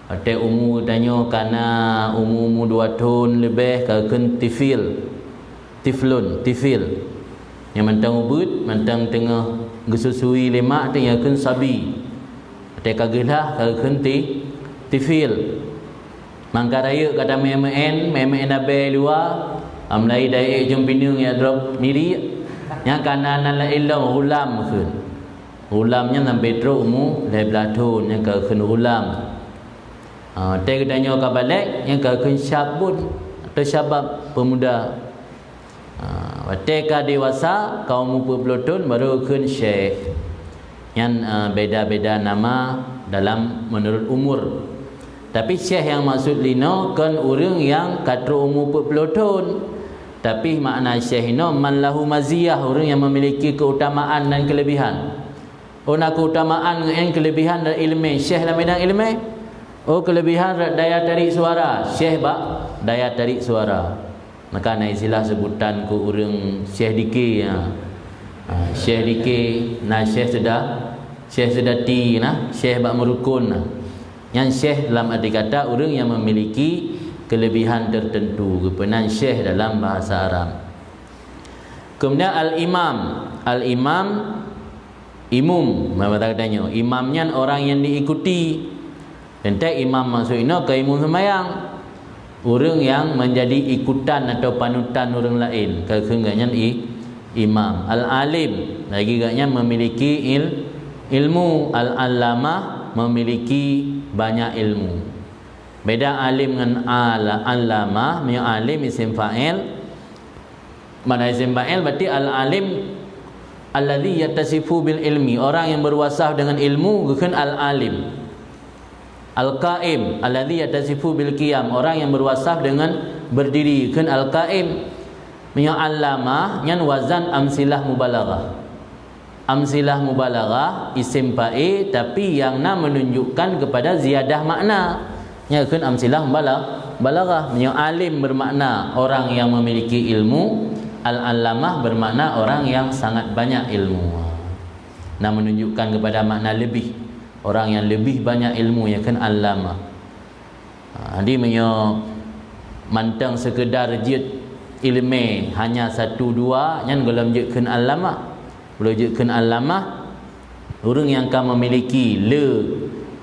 Atau umur tanya karena umur 2 tahun lebih akan tifil. Yang mentang ubud, mentang tengah gesusui lemak tu yang akan sabi. Atau kagelah akan tifil. Mangka raya kata memen abe luar amlai dai jumpinung ya drop miri yang kanan la ilmu ulam kun ulamnya sampai terus umur 12 tahun yang ke ulam te katanya ka balik yang ke syabun atau syabab pemuda te ka dewasa kaum umur 20 tahun baru kun syekh yang beda-beda nama dalam menurut umur. Tapi syekh yang maksud lino kan orang yang kata umur 40 tahun. Tapi makna syekh ino man lahu maziyah, orang yang memiliki keutamaan dan kelebihan. Ona keutamaan dan kelebihan dan ilmu syekh dalam bidang ilmu. Oh kelebihan daya tarik suara, syekh ba daya tarik suara. Maka ada istilah sebutan ke orang syekh dikir ya. Syekh dikir nah syekh sedati nah syekh ba merukun nah. Yang syekh dalam arti kata orang yang memiliki kelebihan tertentu, kepenan syekh dalam bahasa Arab. Kemudian al-imam imum katanya imamnya orang yang diikuti. Dan imam maksudnya ke imam sembahyang, orang yang menjadi ikutan atau panutan orang lain. Kekenggannya imam. Al-alim lagi gaknya memiliki ilmu. Al-allamah memiliki banyak ilmu. Beda alim dengan al-allamah. Alim isim fa'il. Mana isim fa'il berarti al-alim alladhi yattasifu bil ilmi, orang yang berwasaf dengan ilmu bukan al-alim. Al-qaim alladhi yattasifu bil qiyam, orang yang berwasaf dengan berdiri bukan al-qaim. Al-allamah yang wazan amsilah mubalaghah. Amsilah mubalaghah isim fa'il tapi yang menunjukkan kepada ziyadah makna. Ya kan amsilah mubalaghah. Alim bermakna orang yang memiliki ilmu, al-allamah bermakna orang yang sangat banyak ilmu. Menunjukkan kepada makna lebih. Orang yang lebih banyak ilmu ya kan allamah. Jadi mantang sekedar jid ilmu hanya 1 2 yang dalam jidkan allamah. Boleh jidkan allamah orang yang akan memiliki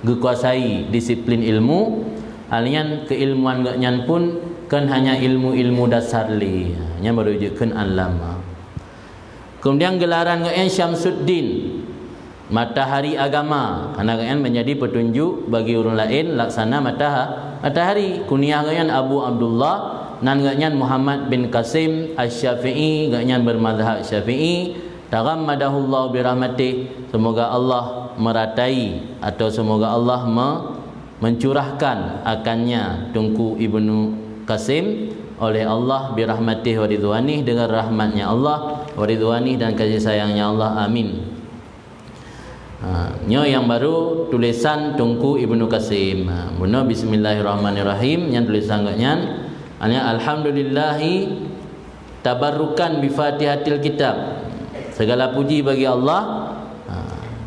kuasai disiplin ilmu, alian keilmuan gaknyan pun kan hanya ilmu-ilmu dasar li. Yang baru jidkan allamah. Kemudian gelaran gaknyan Syamsuddin, matahari agama, karena gaknyan menjadi petunjuk bagi orang lain laksana matahari. Kunyah gaknyan Abu Abdullah, nan gaknyan Muhammad bin Qasim Asy-Syafi'i, gaknyan bermazhab Syafi'i. Taghammadahullahu birahmatih, semoga Allah meratai atau semoga Allah mencurahkan akannya Tunku Ibnu Qasim oleh Allah birahmatih wa ridwanih, dengan rahmatnya Allah, wa ridwanih dan kasih sayangnya Allah. Amin. Nyo yang baru tulisan Tunku Ibnu Qasim. Buno bismillahirrahmanirrahim, yang tulisan gaknyan alhamdulillahi tabarrukan bi Fatihatil Kitab. Segala puji bagi Allah.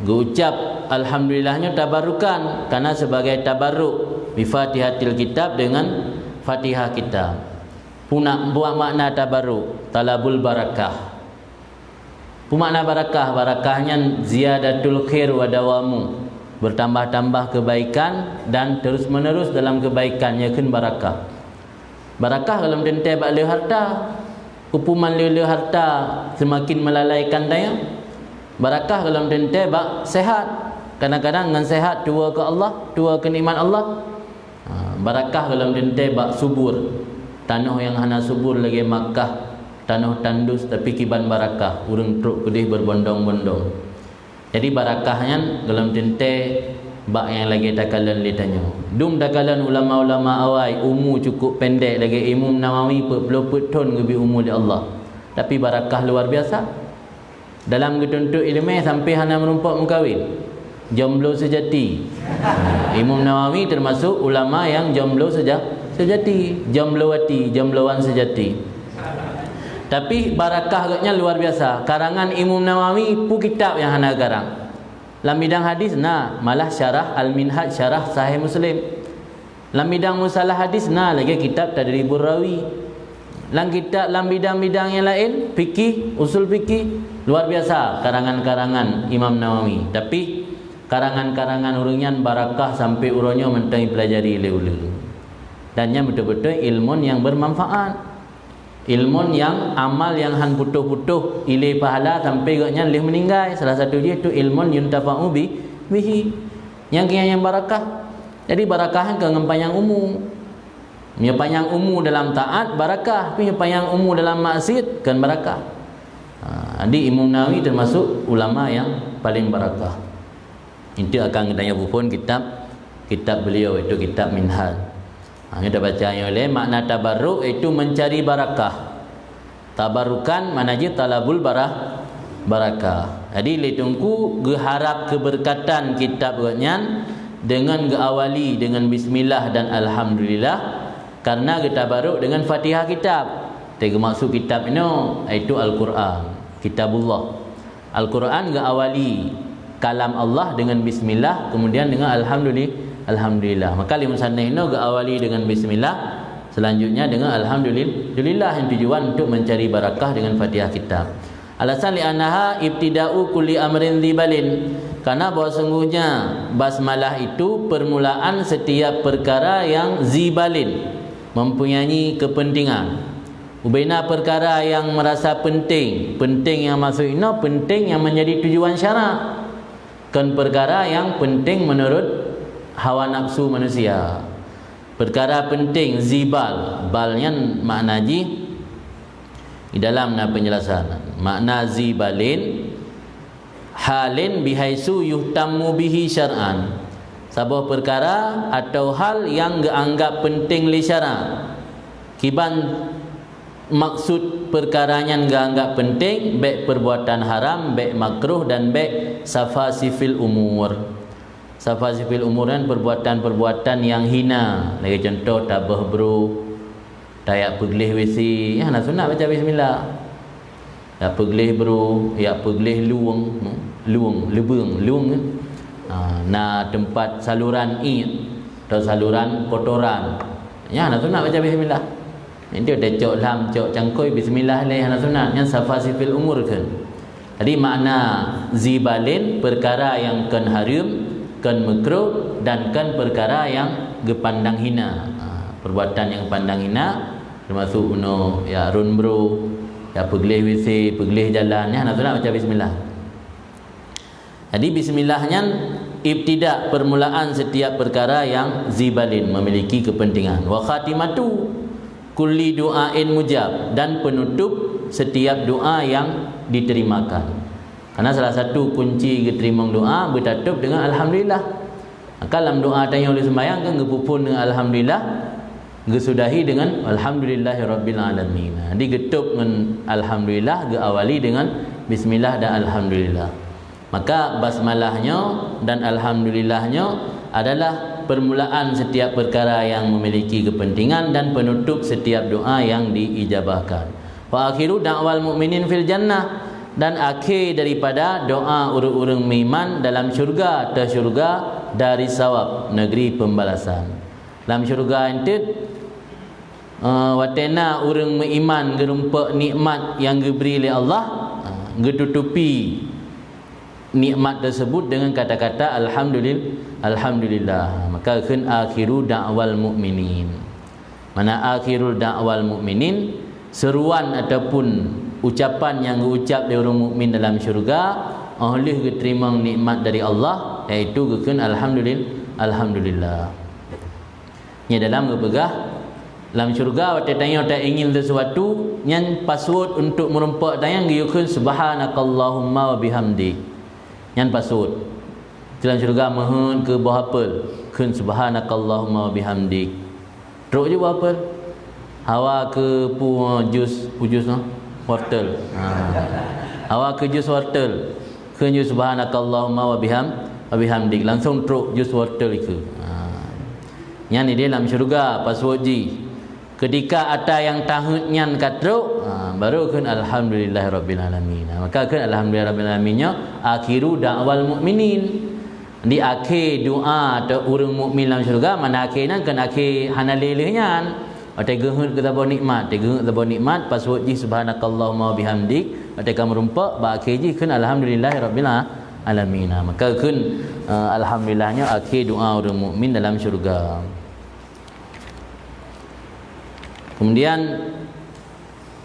Guucap alhamdulillahnya tabarrukan karena sebagai tabarruk bi Fatihatil Kitab, dengan Fatihah kitab. Buat makna tabarruk talabul barakah. Makna barakah, barakahnya ziyadatul khair wa dawamu, bertambah-tambah kebaikan dan terus menerus dalam kebaikan, yakin barakah. Barakah dalam tentai bak le harta, kupuman le harta semakin melalaikan daya. Barakah dalam tentai bak sehat, kadang-kadang dengan sehat tua ke Allah, tua ke nikmat Allah. Barakah dalam tentai bak subur, tanah yang hana subur lagi Makkah, tanah tandus tapi kiban barakah, urang truk kedih berbondong-bondong. Jadi barakahnya dalam tentai bak yang lagi takalan ditanya. Dum takalan ulama-ulama awai umur cukup pendek lagi, Imam Nawawi 40 tahun lebih umur di Allah. Tapi barakah luar biasa. Dalam ketuntut ilmu sampai hana merumpak mengkawin. Jomblo sejati. Imam Nawawi termasuk ulama yang jomblo sejati, jomblowati, jombloan sejati. Tapi barakah agaknya luar biasa. Karangan Imam Nawawi pu kitab yang hana garang. Dalam bidang hadis malah syarah Al-Minhaj, syarah Sahih Muslim. Dalam bidang musalah hadis lagi kitab Tadribur Rawi. Dalam bidang-bidang yang lain, fikih, usul fikih, luar biasa karangan-karangan Imam Nawawi. Tapi karangan-karangan urangnya barakah sampai urangnya mentai pelajari le-ule. Dan yang betul-betul ilmu yang bermanfaat. Ilmu yang amal yang han putuh-putuh ilai pahala sampai gaknya leh meninggal. Salah satu dia itu ilmu yuntafa'u bihi, yang barakah. Jadi barakah ke panjang umur. Punya panjang umur dalam taat barakah, punya panjang umur dalam maksiat kan barakah. Jadi Imam Nawawi termasuk ulama yang paling barakah. Itu akan kita pun kitab beliau, itu kitab Minhaj. Kita baca yang oleh makna tabarruk itu mencari barakah. Tabarrukan mana je talabul barakah. Jadi letungku geharap keberkatan kitab gaknyan dengan geawali dengan bismillah dan alhamdulillah, karena getabaruk dengan Fatihah kitab. Tega maksud kitab ini itu Al-Quran, kitabullah. Al-Quran geawali kalam Allah dengan bismillah, kemudian dengan alhamdulillah. Maka lima sanah ini awali dengan bismillah, selanjutnya dengan alhamdulillah, yang tujuan untuk mencari barakah dengan Fatihah kitab. Alasan li'annaha ibtida'u kulli amrin dzibalin, karena bahawa sungguhnya basmalah itu permulaan setiap perkara yang zibalin, mempunyai kepentingan. Ubaina perkara yang merasa penting yang masuk ini penting yang menjadi tujuan syarak, kan perkara yang penting menurut hawa nafsu manusia. Perkara penting zibal, balnya makna ji di dalam penjelasan. Makna zibalin halin bihaisu yuhtammu bihi syar'an, sebuah perkara atau hal yang dianggap penting li syara'. Kiban maksud perkaranya dianggap penting, baik perbuatan haram, baik makruh dan baik safasifil umur. Safasifil umuran perbuatan-perbuatan yang hina. Lagi contoh tabah bro, tayak peglih WC, ya nak sunat baca bismillah. Ya peglih bro, ya peglih luang kan. Nah tempat saluran atau saluran kotoran, ya nak sunat baca bismillah. Itu ada cok lam, cok cangkoi bismillah leh nak sunat, yang safasifil umur kan. Jadi makna zibalin perkara yang kan haram, kan makruh, dan kan perkara yang gepandang hina. Perbuatan yang pandang hina termasuk ya run bro, ya peglih WC, peglih jalan, ya nak baca bismillah. Jadi bismillahnya ibtida, permulaan setiap perkara yang zibalin, memiliki kepentingan. Wa khatimatu kulli du'ain mujab, dan penutup setiap doa yang diterimakan. Karena salah satu kunci diterima doa bertutup dengan alhamdulillah. Maka dalam doa tanya oleh sembahyang kan gepupun dengan alhamdulillah. Gesudahi dengan alhamdulillahirabbil alamin. Digetup dengan alhamdulillah, geawali dengan bismillah dan alhamdulillah. Maka basmalahnya dan alhamdulillahnya adalah permulaan setiap perkara yang memiliki kepentingan dan penutup setiap doa yang diijabahkan. Wa akhiru da'wal mu'minin fil jannah, dan akhir daripada doa orang-orang beriman dalam syurga, tersyurga dari sawab, negeri pembalasan. Dalam syurga itu watena orang beriman gerumpa nikmat yang diberi oleh Allah, getutupi nikmat tersebut dengan kata-kata alhamdulillah. Maka kan akhiru da'wal mu'minin. Mana akhirul da'wal mu'minin, seruan ataupun ucapan yang diucap oleh orang mukmin dalam syurga oleh diterima nikmat dari Allah, iaitu kan alhamdulillah. Nya dalam berpegah dalam syurga waktu tanya tak ingin sesuatu yang password untuk merompak tayang giukun subhanakallahumma wa bihamdi. Yang password dalam syurga mohon ke bahapel kun subhanakallahumma wa bihamdi. Teruk je bahapel. Hawa ke jus no wortel. Hawa ke jus wortel. Kun subhanakallahumma wa bihamdi. Langsung teruk jus wortel itu. Yang ni dia dalam syurga password ji. Ketika ada yang tahunnya katruk, baru kan alhamdulillahirabbil alamin. Maka kan alhamdulillahirabbil alaminnya akhiru da'wal mu'minin. Di akhir doa atau orang mukmin dalam syurga, mana akhirnya kan akhir hanalilihnya. Atau gehut ke tabah nikmat, gehut tabah nikmat password ji subhanakallahumma wa bihamdik. Atau kamu rumpak ba akhir ji kan alhamdulillahirabbil alamin. Maka kan alhamdulillahnya akhir doa orang mukmin dalam syurga. Kemudian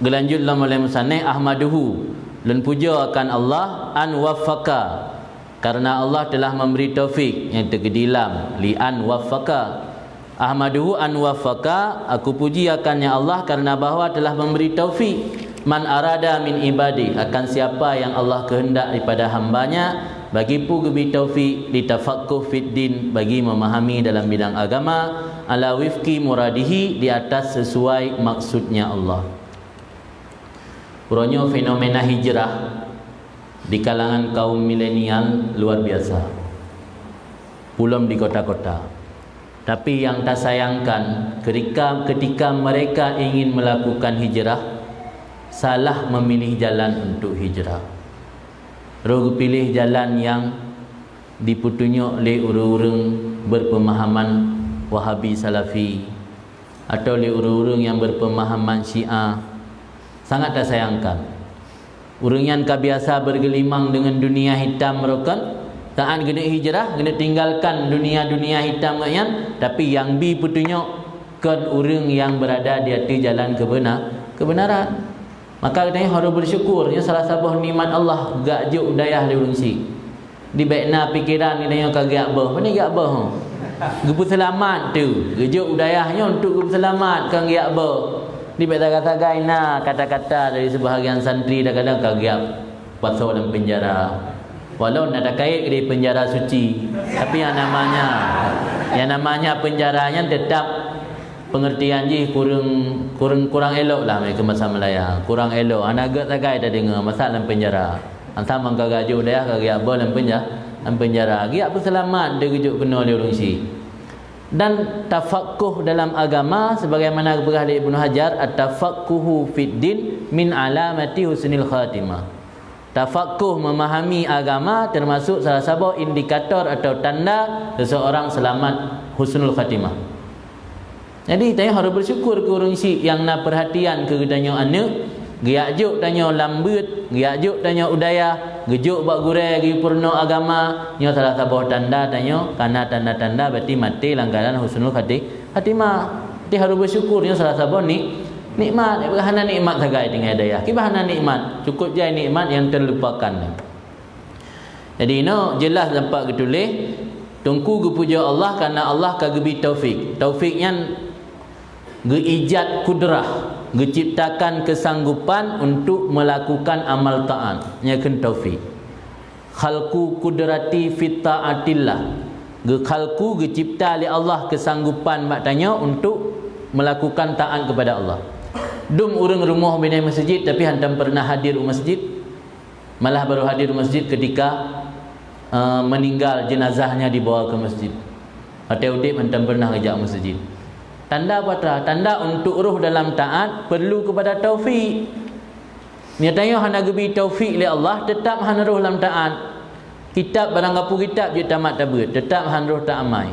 gelanjutlah oleh musannif ahmaduhu, dan puja akan Allah an waffaka, karena Allah telah memberi taufik, yang tergedilam li an waffaka. Ahmaduhu an waffaka, aku puji akannya Allah karena bahawa telah memberi taufik man arada min ibadi, akan siapa yang Allah kehendak daripada hambanya, bagi pu gebi taufik litafaqquh fid din, bagi memahami dalam bidang agama, ala wifqi muradihi, di atas sesuai maksudnya Allah. Puronyo fenomena hijrah di kalangan kaum milenial luar biasa. Belum di kota-kota. Tapi yang tak sayangkan, ketika mereka ingin melakukan hijrah, salah memilih jalan untuk hijrah. Roh pilih jalan yang dipetunjuk oleh orang-orang berpemahaman Wahabi Salafi atau oleh orang-orang yang berpemahaman Syiah. Sangat tak sayangkan. Orang yang biasa bergelimang dengan dunia hitam mereka, saat kena hijrah, kena tinggalkan dunia-dunia hitam kan, tapi yang petunjukkan orang yang berada di atas jalan kebenaran. Maka katanya harus bersyukur. Ini salah satu nikmat Allah gak juk dayah di urang si. Di baikna pikiran ni yang kagak bah. Mana gak bah? Gepu selamat tu. Gejuk dayahnya untuk gepu selamat kang gak bah. Di baik kata-kata ina kata-kata dari sebahagian santri kadang-kadang kagak pasal dalam penjara. Walau nak ada kait di penjara suci, tapi yang namanya penjaranya tetap pengertian je kurang elok lah mereka masa Melaya. Kurang elok. Anak agak tak kait dah dengar masa dalam penjara. Antara mangka gajuk dia kagak apa dalam penjara. Giap pun selamat dia gejuk kena oleh orang si. Dan tafaqquh dalam agama sebagaimana berkata Ibnu Hajar, at-tafaqquhu fid din min alamati husnil khatimah. Tafaqquh memahami agama termasuk salah satu indikator atau tanda seseorang selamat husnul khatimah. Jadi tanya harus bersyukur ke orang si yang nak perhatian ke gedanya anak, giajuk tanya lambut, giajuk tanya udaya, gejuk bak gurai gi purno agama, nya salah satu tanda tanya karena tanda-tanda berarti mati langgaran husnul khatimah. Jadi harus bersyukur nya salah satu nikmat, bahana nikmat sagai dengan hidayah. Ki bahana nikmat, cukup je nikmat yang terlupakan. Jadi no jelas nampak getuleh tungku gepuja Allah karena Allah kagebi taufik. Taufiknya geijat kudrah, geciptakan kesanggupan untuk melakukan amal taat, nyakeun taufik. Khalqu kudrati fit taatillah, ge khalqu gecipta oleh Allah kesanggupan maknanya untuk melakukan taat kepada Allah. Dum urang rumah binai masjid tapi hantam pernah hadir masjid, malah baru hadir masjid ketika meninggal jenazahnya dibawa ke masjid. Atau udip hantam pernah ngajak masjid. Tanda apa? Tanda untuk ruh dalam taat perlu kepada taufik. Nyatanya hana gebi taufik li Allah, tetap hana ruh dalam taat. Kitab barang apa kitab je tamat tabut, tetap hana ruh tak amai.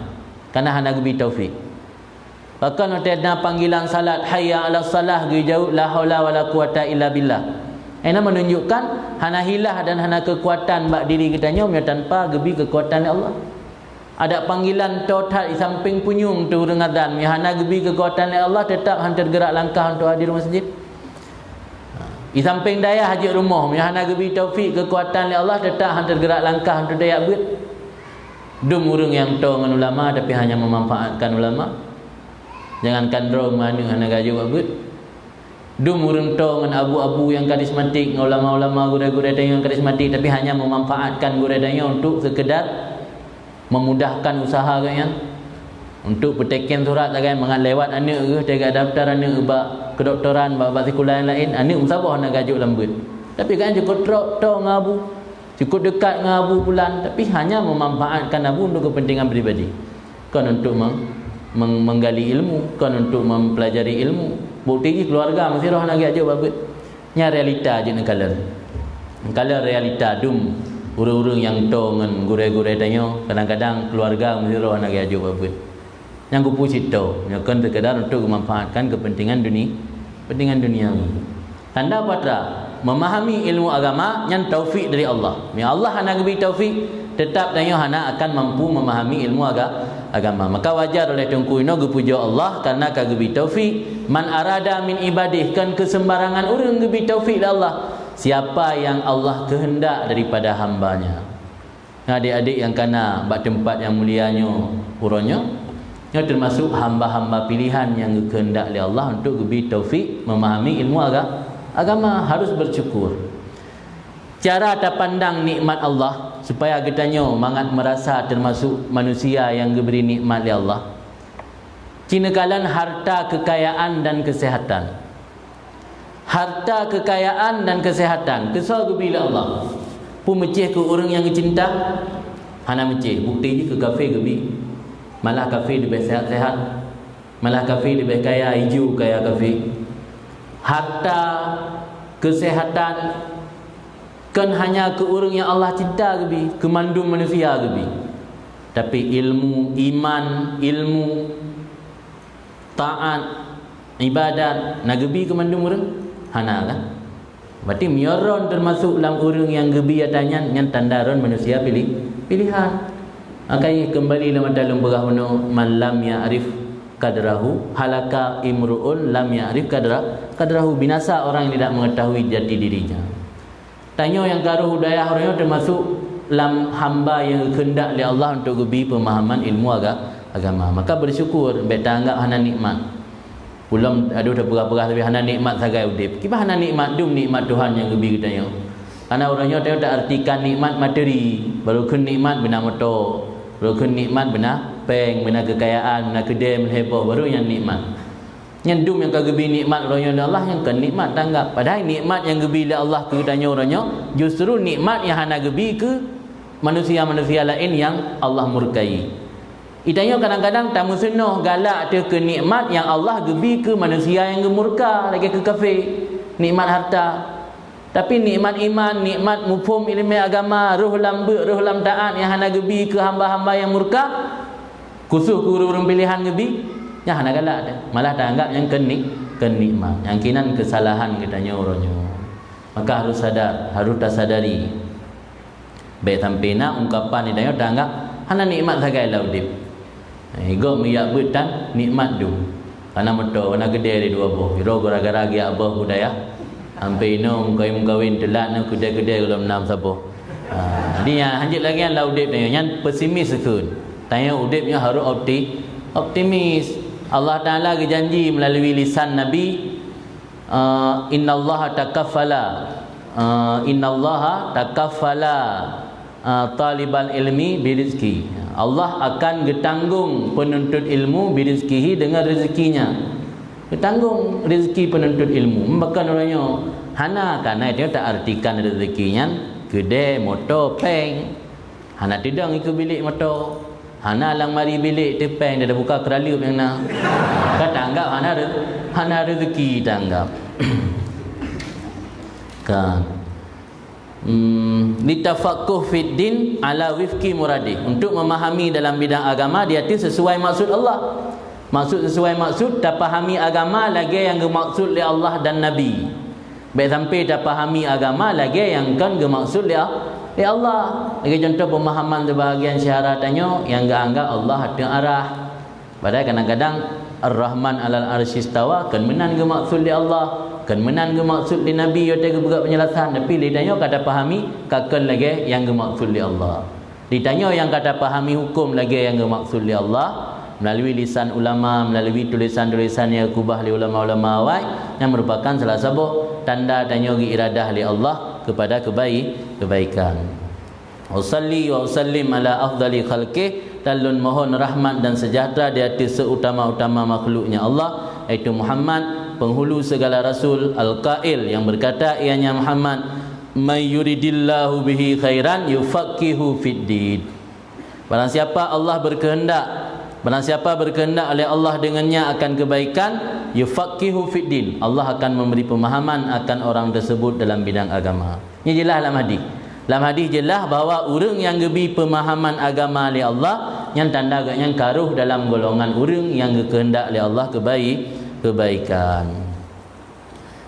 Karena hana gebi taufik. Bahkan ada panggilan salat hayya ala salah ge jauh la haula wala quwata illa billah. Ini menunjukkan hana hilah dan hana kekuatan bak diri kita nya tanpa gebi kekuatan Allah. Ada panggilan total di samping punyung tu urang adzan, hana gebi kekuatan Allah tetap hantar gerak langkah untuk hadir masjid. Di samping daya haji rumah, hana gebi taufik kekuatan Allah tetap hantar gerak langkah untuk daya buat. Dum urang yang tahu dengan ulama tapi hanya memanfaatkan ulama. Jangankan draw mana hana gaji buat. Dum urang tahu dengan abu-abu yang karismatik, ulama-ulama guru-guru yang karismatik tapi hanya memanfaatkan guru-gurunya untuk sekedar memudahkan usaha kan, untuk petekin surat kan, mengat lewat anak ke tegak daftar anak bak kedoktoran bak sekolah lain, anak musabah nak gajuk lembut. Tapi kan cukup tok ngabu, cukup dekat ngabu bulan, tapi hanya memanfaatkan abu untuk kepentingan pribadi. Kan untuk menggali ilmu, kan untuk mempelajari ilmu. Bukti keluarga mesti roh nak gajuk babut. Nya realita je nak kalah. Kalau realita dum urang-urang yang tahu dengan guru-guru tanya, kadang-kadang keluarga mesti roh nak gajuk babut. Yang kupu cerita, yang kan terkadar untuk memanfaatkan kepentingan dunia. Tanda apa? Memahami ilmu agama yang taufik dari Allah. Ya Allah hana bagi taufik, tetap tanya hana akan mampu memahami ilmu agama. Maka wajar oleh tungku ino gepuja Allah karena kagbi taufik. Man arada min ibadih, kan kesembarangan orang gebi taufik Allah. Siapa yang Allah kehendak daripada hambanya. Adik-adik yang kana bak tempat yang mulianya uranya, ia termasuk hamba-hamba pilihan yang kehendak oleh Allah untuk gebi taufik memahami ilmu agama. Harus bersyukur. Cara terpandang nikmat Allah supaya kitanya mangat merasa termasuk manusia yang diberi nikmat oleh Allah. Cinakalan harta, kekayaan dan kesehatan. Harta, kekayaan dan kesehatan kesal gebi oleh Allah. Pun mecih ke orang yang cinta, hana mecih. Bukti je ke kafe gebi. Malah kafe lebih sehat-sehat, malah kafe lebih kaya, hijau kaya kafe. Harta, kesehatan kan hanya ke orang yang Allah cinta gebi, kemandum manusia gebi. Tapi ilmu, iman, ilmu, taat, ibadat nak gebi kemandum orang hana kan. Berarti mioron termasuk dalam orang yang gebi atanya yang tandaron manusia pilihan. Akai kembali dalam berah man lam ya'rif kadrahu halaka imruun lam ya'rif kadrahu, binasa orang yang tidak mengetahui jati dirinya. Tanya yang garuh hudayah orangnya termasuk lam hamba yang kehendak oleh Allah untuk gebi pemahaman ilmu agama. Maka bersyukur beta anggap hana nikmat. Belum aduh dah berah-berah tapi hana nikmat sagai udip. Kipa hana nikmat dum nikmat Tuhan yang gebi kitanya. Karena orangnya tak artikan nikmat materi, baru kun nikmat benar motor, baru kun nikmat benar peng, benar kekayaan, benar kedai heboh, baru yang nikmat. Yang dum yang kagebi nikmat orangnya Allah yang kan nikmat tanggap. Padahal nikmat yang gebi oleh Allah ke tanya orangnya justru nikmat yang hana gebi ke manusia-manusia lain yang Allah murkai. Itanya kadang-kadang tamu sunnah galak dia ke nikmat yang Allah gebi ke manusia yang gemurka, lagi ke kafe, nikmat harta. Tapi nikmat iman, nikmat mufhum ilmu agama, ruh lambut, ruh lam taat yang hana gebi ke hamba-hamba yang murka, khusus ke urang pilihan gebi, yang hana galak dia. Malah tak anggap yang kenikmat, yang kinan kesalahan kitanya orangnya. Maka harus sadar, harus tersadari. Baik sampai nak ungkapan ni tak anggap hana nikmat sagai laudip. Ego miyak betan nikmat tu. Karena motor, karena gede di dua boh. Iro gara-gara dia abah budaya. Sampai no mungkawin telat no kedai-kedai kalau enam siapa. Dia hanjit lagi yang laudip ni yang pesimis sekun. Tanya udipnya harus optimis. Allah Taala berjanji melalui lisan Nabi, innallaha takaffala talibal ilmi birizki. Allah akan getanggung penuntut ilmu birizkihi dengan rezekinya. Tanggung rezeki penuntut ilmu. Bahkan orangnya hana karena dia tak artikan rezekinya kedai, motor, peng. Hana tidak ikut bilik motor. Hana lang mari bilik tepeng dia dah buka keralup yang nak. Kata anggap hana rezeki kita anggap. Kan. Litafaqquh fid din ala wifqi muradi. Untuk memahami dalam bidang agama dia tu sesuai maksud Allah. Maksud sesuai maksud, tak fahami agama lagi yang gemaksud oleh Allah dan Nabi. Baik sampai tak fahami agama lagi yang kan gemaksud oleh Allah. Lagi contoh pemahaman sebahagian syaratannya yang anggap Allah ada arah. Padahal kadang-kadang Ar-Rahman alal arsy istawa kan menan gemaksud oleh Allah, kan menan gemaksud oleh Nabi yo tega buat penjelasan, tapi lidahnya kata fahami kakal lagi yang gemaksud oleh Allah. Ditanya yang kata fahami hukum lagi yang gemaksud oleh Allah melalui lisan ulama, melalui tulisan-tulisan yang kubah oleh ulama-ulama awal yang merupakan salah satu tanda tanya iradah oleh Allah kepada kebaikan. Usalli wa usallim ala afdali khalqih, dan mohon rahmat dan sejahtera di atas seutama-utama makhluknya Allah, iaitu Muhammad, penghulu segala rasul, al-qail yang berkata ianya Muhammad, may yuridillahu bihi khairan yufaqihu fid din. Barang siapa Allah berkehendak, barang siapa berkehendak oleh Allah dengannya akan kebaikan, yufaqihu fid din, Allah akan memberi pemahaman akan orang tersebut dalam bidang agama. Ini jelas dalam hadis. Dalam hadis jelas bahawa orang yang gebi pemahaman agama oleh Allah yang tanda yang karuh dalam golongan orang yang kehendak oleh Allah kebaikan.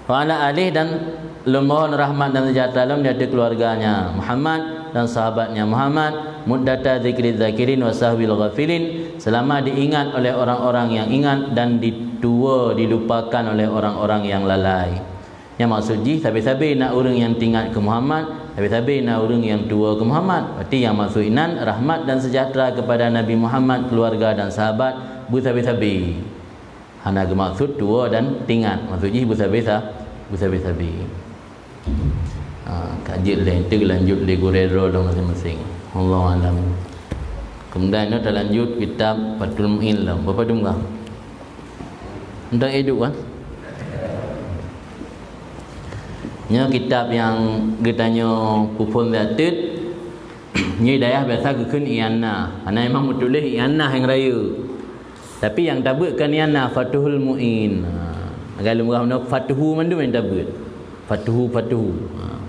Wa ala alih dan mohon rahmat dan sejahtera dalam di keluarganya Muhammad dan sahabatnya Muhammad, muddata zikri zakirin wa sahbil ghafilin, selama diingat oleh orang-orang yang ingat dan dilupakan oleh orang-orang yang lalai. Yang maksud sabi-sabi nak orang yang tinggal ke Muhammad, sabi-sabi nak orang yang tua ke Muhammad. Berarti yang maksud inan rahmat dan sejahtera kepada Nabi Muhammad, keluarga dan sahabat, bu sabi-sabi. Hana maksud tua dan tinggal. Maksud bu sabi-sabi. Kaji lain tu lanjut le gurero dong masing-masing. Allah alam. Kemudian kita lanjut kitab Fathul Mu'in lah. Berapa dum kah? Hendak hidup kan? Nya kitab yang ditanya pupun datit ni dayah biasa kekun iana. Ana memang tulis iana yang raya. Tapi yang tabutkan iana Fathul Mu'in. Kalau murah nak Fathu mandu yang tabut. Fathu.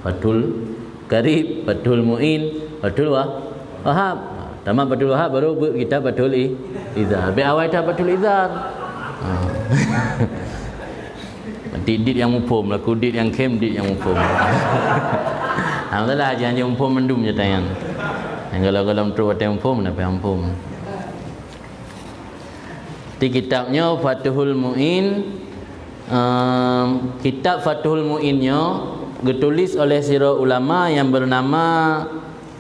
Fathul Qarib, Fathul Mu'in, Fathul Wahab. Tamat Fathul Wahab baru buat kitab Fathul Izar. Be awal dah Fathul Izar. Dit yang mumpum lah, dit yang kem, dit yang mumpum. Alhamdulillah jangan mumpum mendum je tayang. Yang kalau terus ada mumpum, apa mumpum. Di kitabnya Fathul Mu'in, kitab Fathul Mu'innya ditulis oleh seorang ulama yang bernama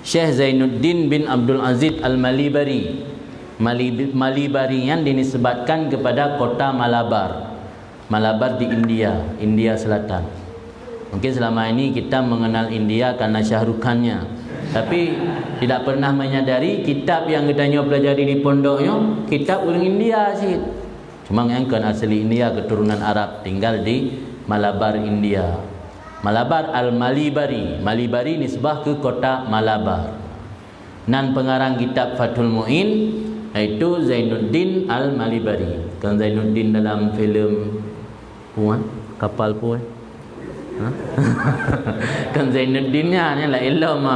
Syekh Zainuddin bin Abdul Aziz Al-Malibari. Malibari yang dinisbatkan kepada kota Malabar. Malabar di India Selatan. Mungkin selama ini kita mengenal India karena syahrukannya, tapi tidak pernah menyadari kitab yang kita pelajari di pondoknya kitab orang India sih. Cuma yang kan asli India, keturunan Arab, tinggal di Malabar, India. Malabar Al-Malibari. Malibari nisbah ke kota Malabar. Nan pengarang kitab Fathul Mu'in iaitu Zainuddin Al-Malibari. Kan Zainuddin dalam filem kapal pun. Kan Zainuddinnya ni lah ilham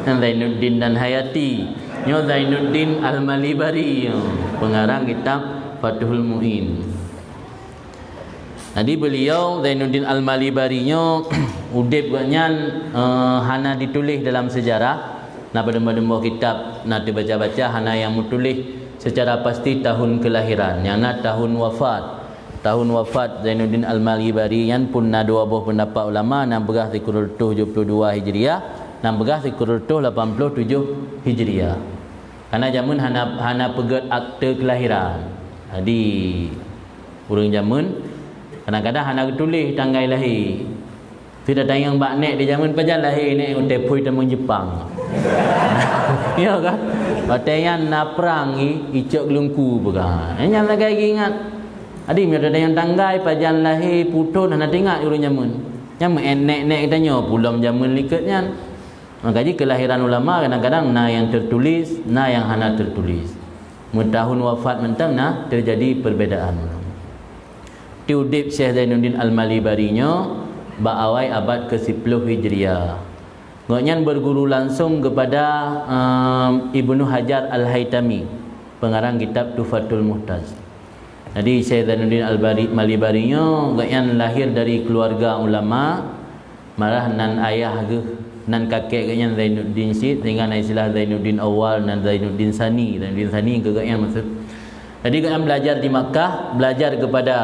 kan Zainuddin dan Hayati. Nyo Zainuddin Al-Malibari pengarang kitab Fathul Mu'in. Jadi beliau Zainuddin Al-Malibari nyo udip gaknya hana ditulis dalam sejarah. Nah pada kitab nak dibaca-baca hana yang tulis secara pasti tahun kelahiran, yang nak tahun wafat. Tahun wafat Zainuddin Al-Malibari yang pun na dua buah pendapat ulama, nan begah Zikrul Tuh 72 Hijriah, nan begah Zikrul Tuh 87 Hijriah. Karena zaman hana pegat akte kelahiran. Jadi urang zaman kadang-kadang hana tulis tanggal lahir. Tidak tayang bak nek di zaman pajan lahir nek utepui temung Jepang. Ya kan? Batayan na perang icok lungku began. Yang lagi ingat Adi ada yang tanggai pajan lahir putus dan tengok urang jamun. Yang enek-nek katanya pulang jamun likatnya. Makanya kelahiran ulama kadang-kadang na yang tertulis, na yang hana tertulis. Tahun wafat mentang nah terjadi perbezaan. Tiudip Syekh Zainuddin Al-Malibarinya ba'awai abad ke-10 Hijriah. Ngoknya berguru langsung kepada Ibnu Hajar Al-Haytami, pengarang kitab Tuhfatul Muhtaj. Jadi Syekh Zainuddin Al-Malibarinya ngoknya lahir dari keluarga ulama, malah nan ayah ke nan kakek katnya Zainuddin Syed dengan istilah Zainuddin Awal dan Zainuddin Sani. Zainuddin Sani ke katnya maksud. Jadi katnya belajar di Makkah, belajar kepada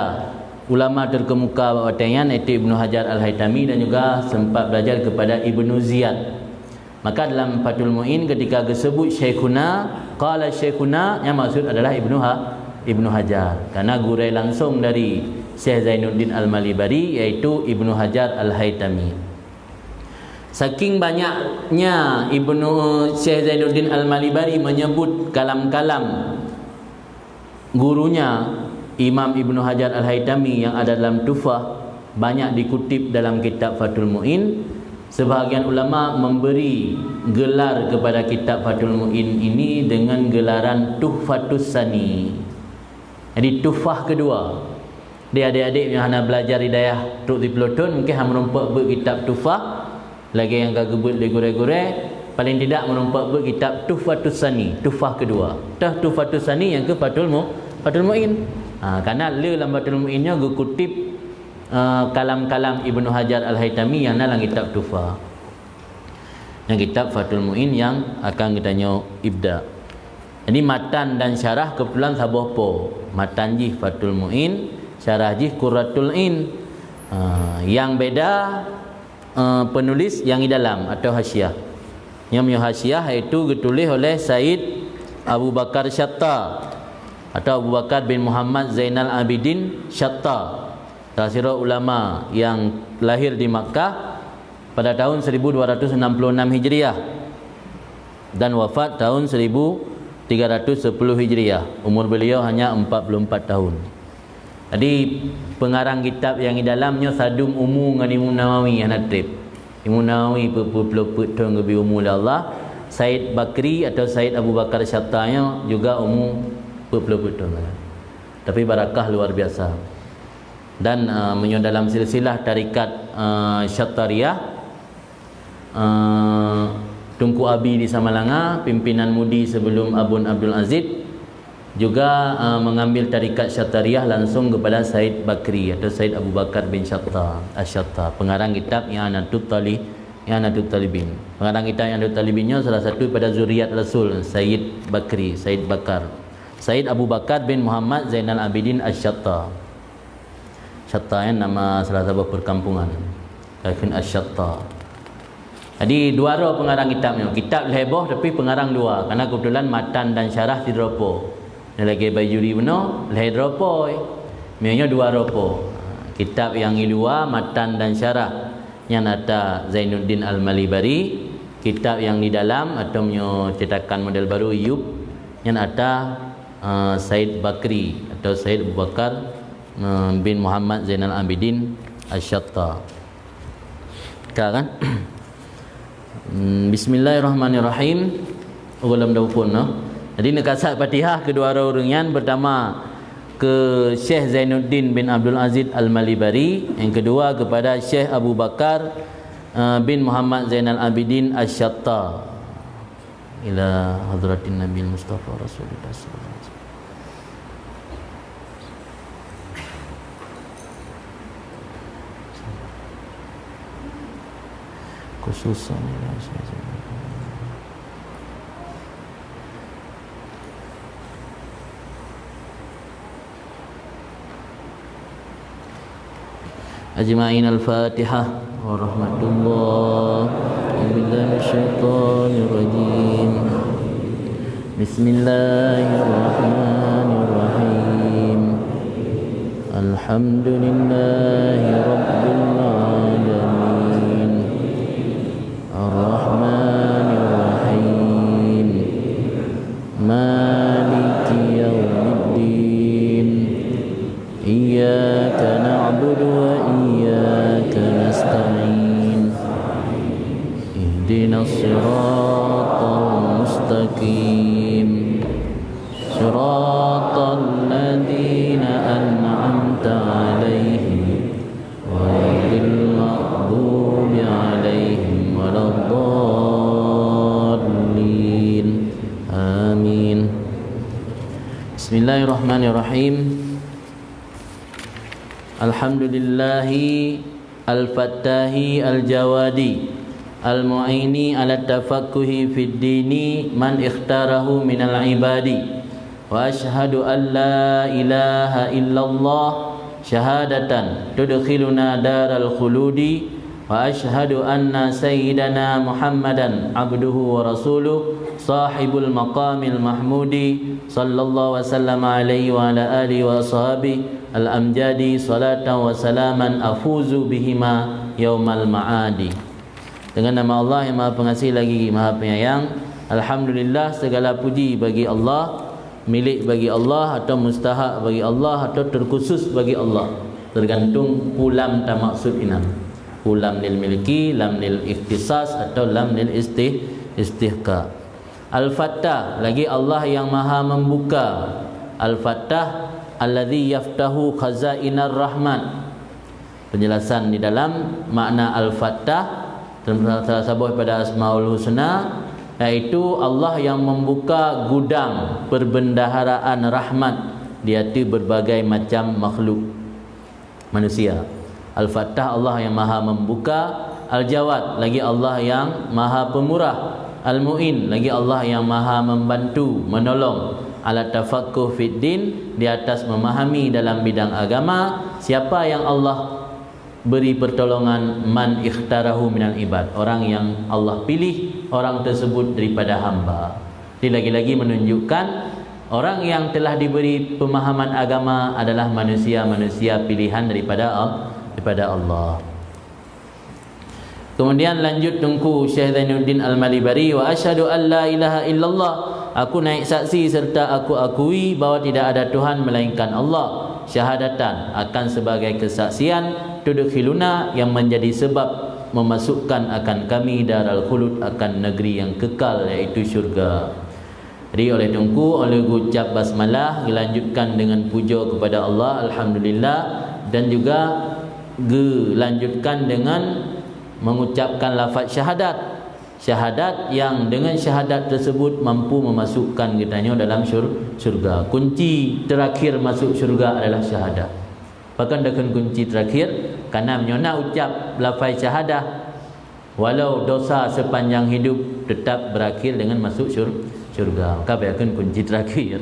ulama terkemuka wataian iaitu Ibnu Hajar Al-Haytami dan juga sempat belajar kepada Ibnu Ziyad. Maka dalam Fathul Mu'in ketika disebut Syekhuna, qala Syekhuna, yang maksud adalah Ibnu Hajar, karena gurai langsung dari Syekh Zainuddin Al-Malibari iaitu Ibnu Hajar Al-Haytami. Saking banyaknya Syekh Zainuddin Al-Malibari menyebut kalam-kalam gurunya Imam Ibnu Hajar Al-Haytami yang ada dalam Tuhfah, banyak dikutip dalam kitab Fathul Mu'in. Sebahagian ulama memberi gelar kepada kitab Fathul Mu'in ini dengan gelaran Tuhfatus Sani. Jadi Tuhfah kedua. Dia adik-adik yang hana belajar hidayah Tuk di Pelotun mungkin hanya merompak kitab Tuhfah. Lagi yang gagebut di gure-gure, paling tidak merompak kitab Tuhfatus Sani, Tuhfah kedua. Tuhfatus Sani yang ke Fathul Mu'in. Karena dalam Fathul Mu'innya kutip kalam-kalam Ibnu Hajar Al-Haytami yang dalam kitab Tuhfah. Yang kitab Fathul Mu'in yang akan kita ibda. Jadi matan dan syarah kebetulan sabah po. Matan jih Fathul Mu'in, syarah jih Qurratul Ain. Yang beda penulis yang di dalam atau hasyiah. Yang hasyiah itu ditulis oleh Said Abu Bakar Syatta atau Abu Bakar bin Muhammad Zainal Abidin Syatta, salah seorang ulama yang lahir di Makkah pada tahun 1266 Hijriah dan wafat tahun 1310 Hijriah. Umur beliau hanya 44 tahun. Jadi pengarang kitab yang di dalamnya Sadum Umu dengan Imam Nawawi yang natrib. Imam Nawawi peluput tahun lebih umur Allah. Said Bakri atau Said Abu Bakar Syattanya juga umur betul-betul. Tapi barakah luar biasa. Dan dalam silsilah tarikat Syattariyah, Tunku Abi di Samalanga, pimpinan mudi sebelum Abun Abdul Aziz, juga mengambil tarikat Syattariyah langsung kepada Said Bakri atau Said Abu Bakar bin Syatta Asy-Syatta, pengarang kitab I'anatul Talibin. Pengarang kitab I'anatul Talibinnya salah satu pada zuriat Rasul, Said Bakri, Said Bakar. Said Abu Bakar bin Muhammad Zainal Abidin Asy-Syatta. Syatta yang nama salah satu perkampungan. Kafin Asy-Syatta. Jadi dua orang pengarang kitabnya. Kitab heboh tapi pengarang dua. Karena kebetulan matan dan syarah tidak ropo. Dia lagi bajuri benar, lahir ropo. Mianya dua ropo. Kitab yang dua matan dan syarah yang ada Zainuddin Al-Malibari. Kitab yang di dalam atau cetakan model baru Yub yang ada Said Bakri atau Said Abu Bakar bin Muhammad Zainal Abidin Asy-Syatta. Kan? Bismillahirrahmanirrahim. Ulam daupun no. Jadi nekasat Fatihah kedua orang yang pertama ke Syekh Zainuddin bin Abdul Aziz Al-Malibari, yang kedua kepada Syekh Abu Bakar bin Muhammad Zainal Abidin Asy-Syatta. Ila hadratin Nabi Mustafa Rasulullah sallallahu alaihi wasallam. Khususan ajma'in al-Fatihah wa rahmatullah wa billahi minasyaitonir rajim. Bismillahirrahmanirrahim. Alhamdulillahi rabbil alamin. Ar-Rahmanir Rahim. Maliki yaumiddin. اهدنا الصراط المستقيم صراط الذين أنعمت عليهم غير المغضوب عليهم ولا الضالين آمين. Bismillahirrahmanirrahim. Alhamdulillahi al-fattahi al-jawadi al-mu'ini ala tafakkuhi fid dini man ikhtarahu minal ibadi. Wa ashhadu an la ilaha illallah syahadatan tudkhiluna daral khuludi. Wa ashhadu anna sayyidana Muhammadan abduhu wa rasuluh sahibul maqamil mahmudi sallallahu wasallam alaihi wa ala alihi wa ashabihi al-amjadi salatan wa salaman afuzu bihima yaumal ma'adi. Dengan nama Allah yang Maha Pengasih lagi Maha Penyayang. Alhamdulillah, segala puji bagi Allah, milik bagi Allah atau mustahak bagi Allah atau terkhusus bagi Allah, tergantung pulam tak maksud inam. Pulam lil milki, lam lil ikhtisas atau lam lil istihqa. Al-Fattah, lagi Allah yang Maha membuka. Al-Fattah alladzi yaftahu khazainar rahman. Penjelasan di dalam makna al-fattah tersabuh pada Asmaul Husna, iaitu Allah yang membuka gudang perbendaharaan rahmat di hati berbagai macam makhluk manusia. Al-Fattah, Allah yang Maha membuka. Al-Jawad, lagi Allah yang Maha pemurah. Al-Mu'in, lagi Allah yang Maha membantu, menolong. Ala tafaqquh fid din, di atas memahami dalam bidang agama. Siapa yang Allah beri pertolongan? Man ikhtarahu minal ibad, orang yang Allah pilih orang tersebut daripada hamba. Ini lagi-lagi menunjukkan orang yang telah diberi pemahaman agama adalah manusia-manusia pilihan daripada Allah. Kemudian lanjut Tunku Syekh Zainuddin Al-Malibari, wa asyhadu an la ilaha illallah, aku naik saksi serta aku akui bahawa tidak ada Tuhan melainkan Allah. Syahadatan, akan sebagai kesaksian. Tudkhiluna, yang menjadi sebab memasukkan akan kami daral khulud, akan negeri yang kekal, iaitu syurga. Jadi oleh Tunku, oleh ucap basmalah, dilanjutkan dengan puja kepada Allah, alhamdulillah, dan juga dilanjutkan dengan mengucapkan lafaz syahadat. Syahadat yang dengan syahadat tersebut mampu memasukkan kitanya dalam syurga. Kunci terakhir masuk syurga adalah syahadat. Bahkan dengan kunci terakhir, kerana menyona ucap lafaz syahadah, walau dosa sepanjang hidup tetap berakhir dengan masuk syurga. Maka bahkan kunci terakhir.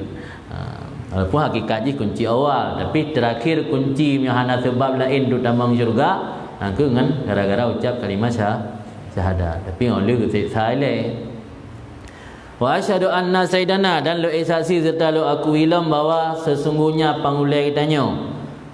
Walaupun hakikatnya kunci awal, tapi terakhir kunci hana sebab lain untuk tambang syurga. Aku kan gara-gara ucap kalimah syahadat. Tapi oleh kita salah. Wa asyhadu anna sayyidana, dan lu saksi serta lu aku ilam bahawa sesungguhnya pangulai kitanya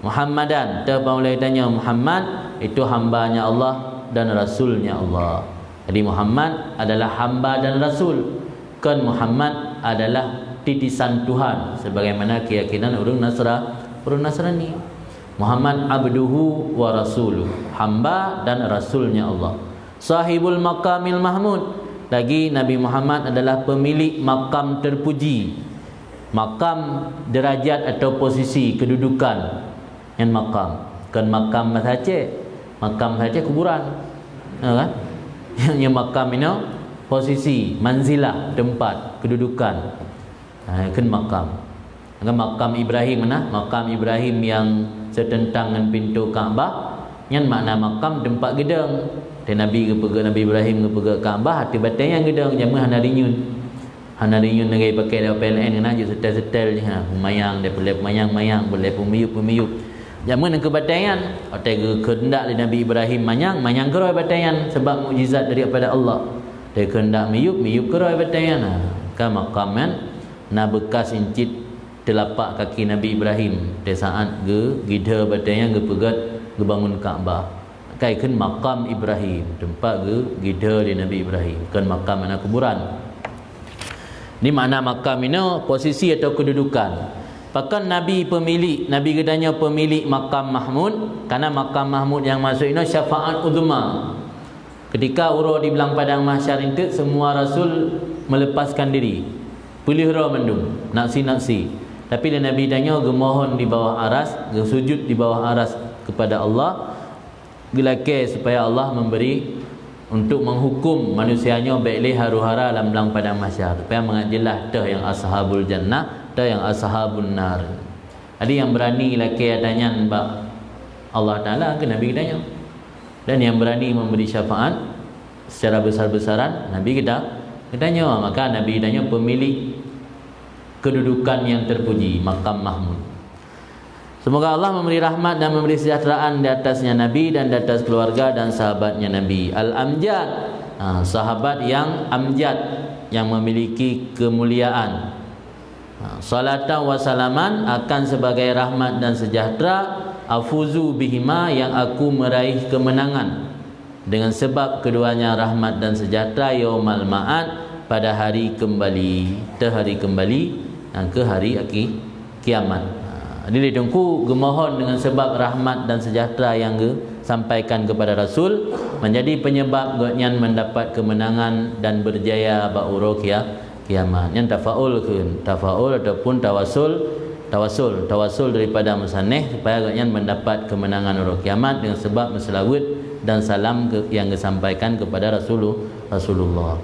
Muhammadan, pangulai kitanya Muhammad itu hambanya Allah dan rasulnya Allah. Jadi Muhammad adalah hamba dan rasul. Kan Muhammad adalah titisan Tuhan sebagaimana keyakinan orang Nasrani. Muhammad abduhu wa rasuluh, hamba dan rasulnya Allah. Sahibul maqamil mahmud, lagi Nabi Muhammad adalah pemilik makam terpuji. Makam derajat atau posisi kedudukan yang makam. Kan makam saja, makam saja kuburan, kan? Yang makam ini posisi, manzilah, tempat kedudukan. Kan makam. Kan makam Ibrahim mana? Makam Ibrahim yang setentang dengan pintu Kaabah, yang makna makam tempat gedang. Dan Nabi Ibrahim ke Kaabah, hati batai yang gedang jamu hanarinyun nangai pakai dah PLN kena je setel-setel je, mayang dia boleh mayang boleh pemiyup jamu nak ke bataian otai kehendak dari Nabi Ibrahim mayang keroi bataian sebab mukjizat daripada Allah. Dia kehendak miyup keroi bataian. Kan makam kan na bekas incit telapak kaki Nabi Ibrahim di saat gida bataian pegat bangun Kaabah. Kai kan makam Ibrahim, tempat gida di Nabi Ibrahim. Kan makam mana kuburan. Ni makna makam ini posisi atau kedudukan. Bahkan Nabi gedanya pemilik makam Mahmud, karena makam Mahmud yang masuk ini syafaat uzma. Ketika urut di belang padang mahsyar itu, semua rasul melepaskan diri, pelihara mendung, naksi-naksi. Tapi dia Nabi tanya gemohon di bawah aras, sujud di bawah aras kepada Allah, gelake supaya Allah memberi untuk menghukum manusianya baik haru-hara dalam belang padang mahsyar, supaya mengadillah dah yang ashabul jannah, dah yang ashabun nar. Ada yang berani laki tanya bab Allah Taala ke Nabi tanya, dan yang berani memberi syafaat secara besar-besaran Nabi kita tanya. Maka Nabi tanya pemilik kedudukan yang terpuji, maqam mahmud. Semoga Allah memberi rahmat dan memberi kesejahteraan di atasnya Nabi dan di atas keluarga dan sahabatnya Nabi. Al-Amjad, sahabat yang amjad, yang memiliki kemuliaan. Salatan wa salaman, akan sebagai rahmat dan sejahtera, afuzu bihima, yang aku meraih kemenangan dengan sebab keduanya rahmat dan sejahtera, yaumal ma'ad, pada hari kembali, ke hari kiamat. Jadi dengku gemohon dengan sebab rahmat dan sejahtera yang sampaikan kepada Rasul, menjadi penyebab gotnyan mendapat kemenangan dan berjaya ba'uro kiamat. Yang tafaul ataupun tawasul daripada musanneh supaya gotnyan mendapat kemenangan uro kiamat dengan sebab selawat dan salam yang disampaikan kepada Rasulullah.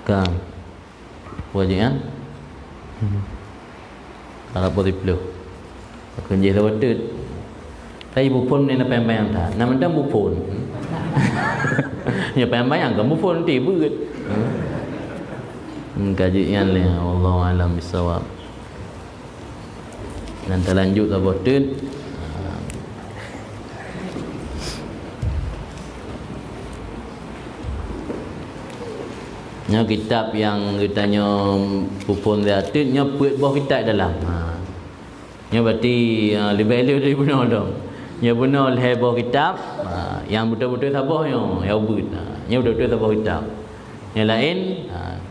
Kan wajian harap boleh peluk kunjih lewat tut tapi bupon ni nak bayang tak nama dah bupon ya bayang kan bupon ti beut kajian ni wallahu alam bisawab. Dan terlanjut lewat tut. Nya kitab yang ditanya pupun dia tu nya buat bawah kitab dalam. Nya berarti lebih elok dari benar dah. Nya benar le bawah kitab yang betul-betul sabahnya, ya ubud. Nya betul-betul sabah kitab. Yang lain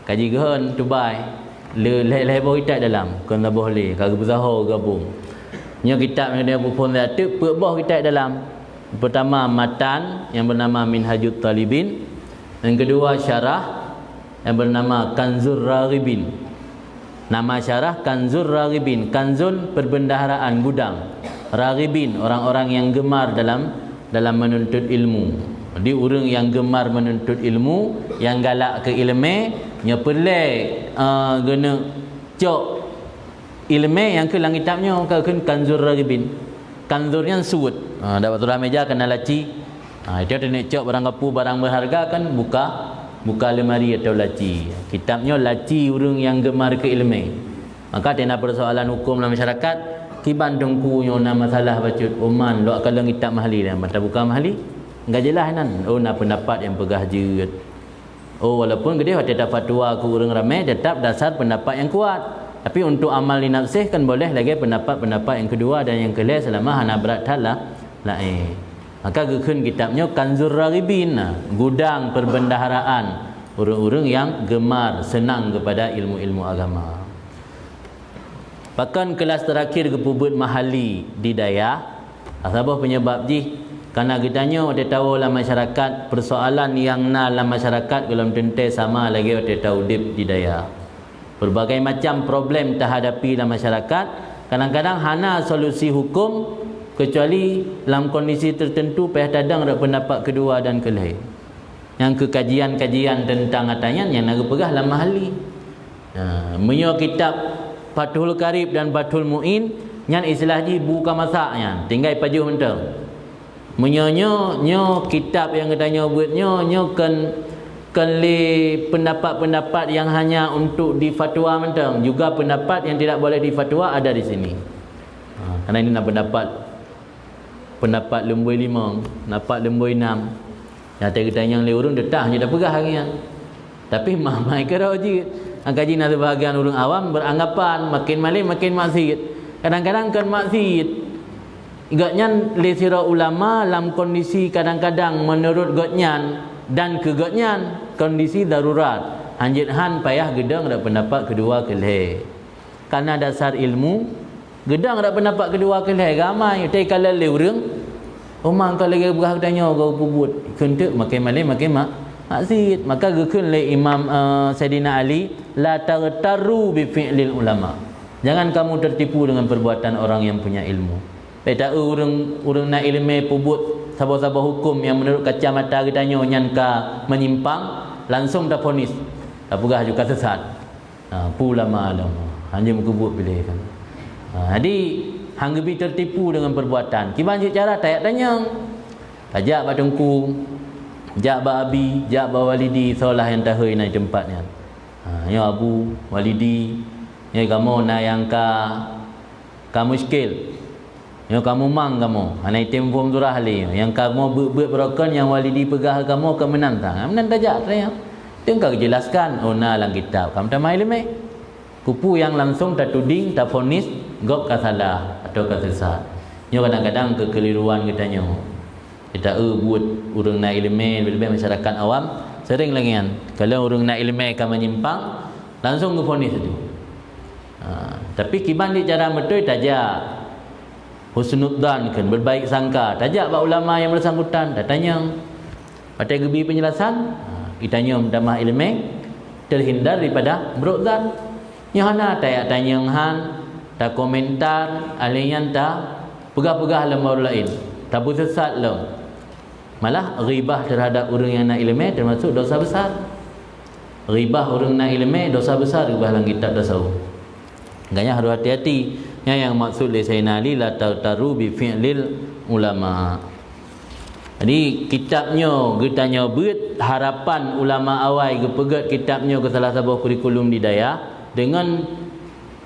kaji gehan tubai le bawah kitab dalam. Kan tak boleh kagak berzahar gabung. Nya kitab yang dia pupun dia tu buat bawah kitab dalam. Pertama matan yang bernama Minhajut Talibin, yang kedua syarah yang bernama Kanzur Raghibin. Nama syarah Kanzur Raghibin. Kanzun perbendaharaan, gudang. Raghibin orang-orang yang gemar dalam menuntut ilmu. Jadi orang yang gemar menuntut ilmu, yang galak ke ilmu, nya pelik guna cok ilmu yang ke lang kitabnya kan Kanzur Raghibin. Kanzurnya suut. Dapat turun meja kena laci. Itu ada nak cok barang kapu, barang berharga kan buka lemari atau laci. Kitabnya laci orang yang gemar ke ilmu. Maka tena persoalan hukum dalam masyarakat, kiban dengku yang nama masalah bacut Oman lo kalau kitab mahli dah mata buka mahli enggak jelas nan. Oh nak pendapat yang pegah jeut. Oh walaupun gede ada fatwa ku orang ramai tetap dasar pendapat yang kuat. Tapi untuk amal li nafsih kan boleh lagi pendapat yang kedua dan yang kelih selama hana berat talah lain. Maka gekun kitabnya Kanzur Raghibin, gudang perbendaharaan orang-orang yang gemar senang kepada ilmu-ilmu agama. Bahkan kelas terakhir kepubut mahali di daya. Apa penyebab ji? Karena kitanya ada tahu dalam masyarakat persoalan yang dalam masyarakat belum tentu sama lagi ada tahu dip di daya. Berbagai macam problem terhadapi dalam masyarakat. Kadang-kadang hana solusi hukum kecuali dalam kondisi tertentu payah tadang ada pendapat kedua dan kelih. Yang kekajian-kajian tentang atanyan yang nak pegah dalam mahali. Menyo kitab Fathul Qarib dan Fathul Muin yang istilah ji buka masaknya tinggal pajuh mentang. Menyo kitab yang katanya buatnya kan le pendapat-pendapat yang hanya untuk difatwa mentang, juga pendapat yang tidak boleh difatwa ada di sini. Karena ini nak pendapat lembui 5, pendapat lembui 6. Yang kita yang le urun detah je dah pegah harian. Tapi mai kerau je. Kaji nak sebahagian orang awam beranggapan makin malim makin maksiat. Kadang-kadang kan maksiat. Gotnyan le sira ulama dalam kondisi kadang-kadang menurut gotnyan dan ke gotnyan kondisi darurat. Hanjit han payah gedang ada pendapat kedua keleh. Karena dasar ilmu gedang ada pendapat kedua keleh ramai. Tapi kalau le urang Umang kau lagi berah tanya kau pubut kentuk makin malih makin maksiat. Maka gekun oleh Imam Saidina Ali, la tartaru bi fi'lil ulama. Jangan kamu tertipu dengan perbuatan orang yang punya ilmu. Tak urang nak ilmu pubut sabar-sabar hukum yang menurut kacamata kita tanya nyanka menyimpang, langsung dah ponis. Tak pegah juga sesat. Ulama hanya mengkubut pilih kan. Jadi hanggebi tertipu dengan perbuatan. Kiban cara tak tanya. Tajak ba tengku, jak ba abi, jak ba walidi solah yang tahoi nai tempatnya. Ya abu, walidi, ya kamu na yang ka muskil. Ya kamu mang kamu. Anai tempom surah ali. Yang kamu buat berokan yang walidi pegah kamu ke menantang. Menantang tajak tanya. Tengkau jelaskan na dalam kitab. Kamu tak main lemeh. Kupu yang langsung tak tuding, tak fonis, gop ka salah atau ka sesat. Nyo kadang-kadang kekeliruan kita nyo. Kita buat urang nak ilmu lebih masyarakat awam sering lagi kan. Kalau urang nak ilmu ka menyimpang, langsung ke fonis itu. Tapi kiban di cara betul tajak husnudzan kan, berbaik sangka. Tajak ba ulama yang bersangkutan, dah tanya. Pakai gebi penjelasan, kita nyo damah ilmu terhindar daripada berudzan. Nyana tak tanya han, tak komentar, alian tak pegah-pegah lemah lain. Tak sesat lem. Malah ghibah terhadap orang yang nak ilmu termasuk dosa besar. Ghibah orang nak ilmu dosa besar ghibah dalam kitab dosa. Makanya harus hati-hati. Yang maksud dari Sayyidina Ali la taru bi fi'lil ulama. Jadi kitabnya getanya buat harapan ulama awal gepegat kitabnya ke salah satu kurikulum di daya dengan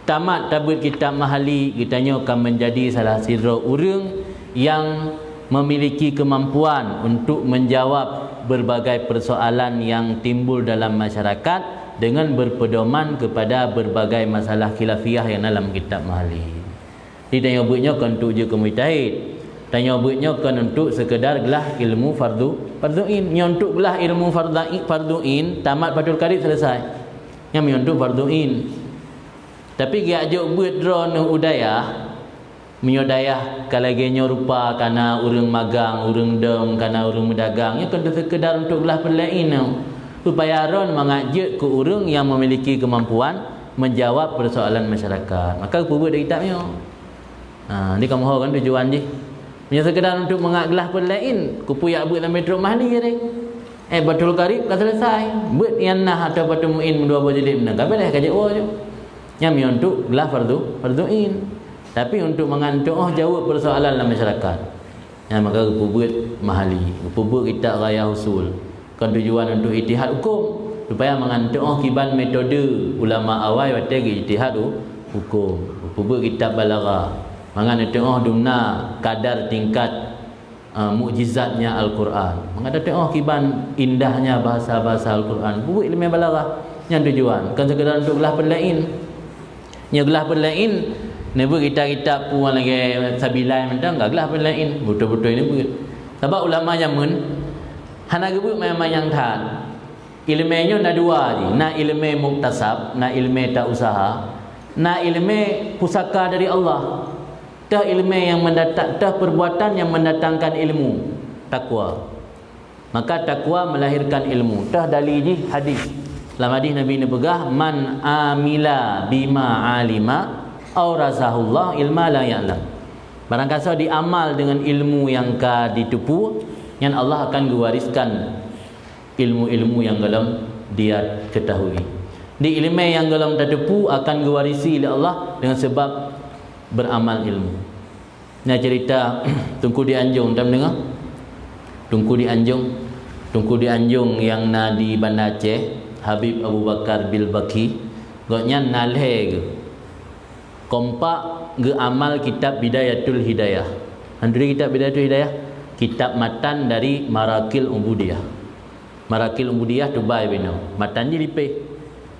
tamat tabut kitab mahali kitanya akan menjadi salah satu orang yang memiliki kemampuan untuk menjawab berbagai persoalan yang timbul dalam masyarakat dengan berpedoman kepada berbagai masalah khilafiyah yang dalam kitab mahali. Ditanya buatnya kan untuk je kemujtahid. Tanya buatnya kan untuk sekedar gelah ilmu farduin. Yang untuk gelah ilmu farduin tamat Fathul Qarib selesai. Yang untuk farduin. Tapi dia ajak buat drone udayah menyodayah kalagenya rupa kana urang magang, urang dem, kana urang berdagang. Ia kan sekedar untuk gelah perlain. Supaya ron mengajak ke urang yang memiliki kemampuan menjawab persoalan masyarakat. Maka buat dari kitabnya. Ni kamu tahu kan tujuan je. Punya sekedar untuk mengaglah perlain, kupu yak buat dalam metro mahli je. Fathul Qarib dah selesai. Buat yang nah atau Fathul Muin dua buah jilid benar. Tapi dah kaji je. Yang untuk gelah farduin. Tapi untuk mengantuk jawab persoalan dalam masyarakat. Yang maka kupu buat mahali. Kupu buat kitab Raya Usul. Kan tujuan untuk ijtihad hukum. Supaya mengantuk kiban metode ulama awal waktu ijtihad hukum. Kupu buat kitab Balaghah. Mengenai tengok dumna kadar tingkat mukjizatnya Al-Quran. Mengenai tengok kiban indahnya bahasa-bahasa Al-Quran. Buat ilmu balaghah yang tujuan kan sekadar untuk gelah perlain. Yang gelah perlain ni buat kitab-kitab pun lagi sabilai mentang gelah perlain. Betul-betul ini buat. Sebab ulama zaman hana gebut memang yang tan. Ilmunya ada dua je. Nak ilmu muktasab, nak ilmu tak usaha, nak ilmu pusaka dari Allah. Tah ilmu yang mendatang, tah perbuatan yang mendatangkan ilmu, takwa. Maka takwa melahirkan ilmu. Tah dalil ji hadis. Dalam hadis Nabi ni pegah man amila bima alima aurasahullah ilma la ya'lam. Barang kasa diamal dengan ilmu yang ka ditipu, yang Allah akan mewariskan ilmu-ilmu yang dalam dia ketahui. Di ilmu yang dalam tertipu akan diwarisi oleh Allah dengan sebab beramal ilmu. Nah cerita Tunku di Anjung, tak mendengar? Tunku di Anjung yang na di Bandar Aceh, Habib Abu Bakar Bil Baki, goknya nalhe ke. Kompak ge amal kitab Bidayatul Hidayah. Handuri kitab Bidayatul Hidayah, kitab matan dari Marakil Ubudiyah. Marakil Ubudiyah Dubai bino. Matan ni lipih.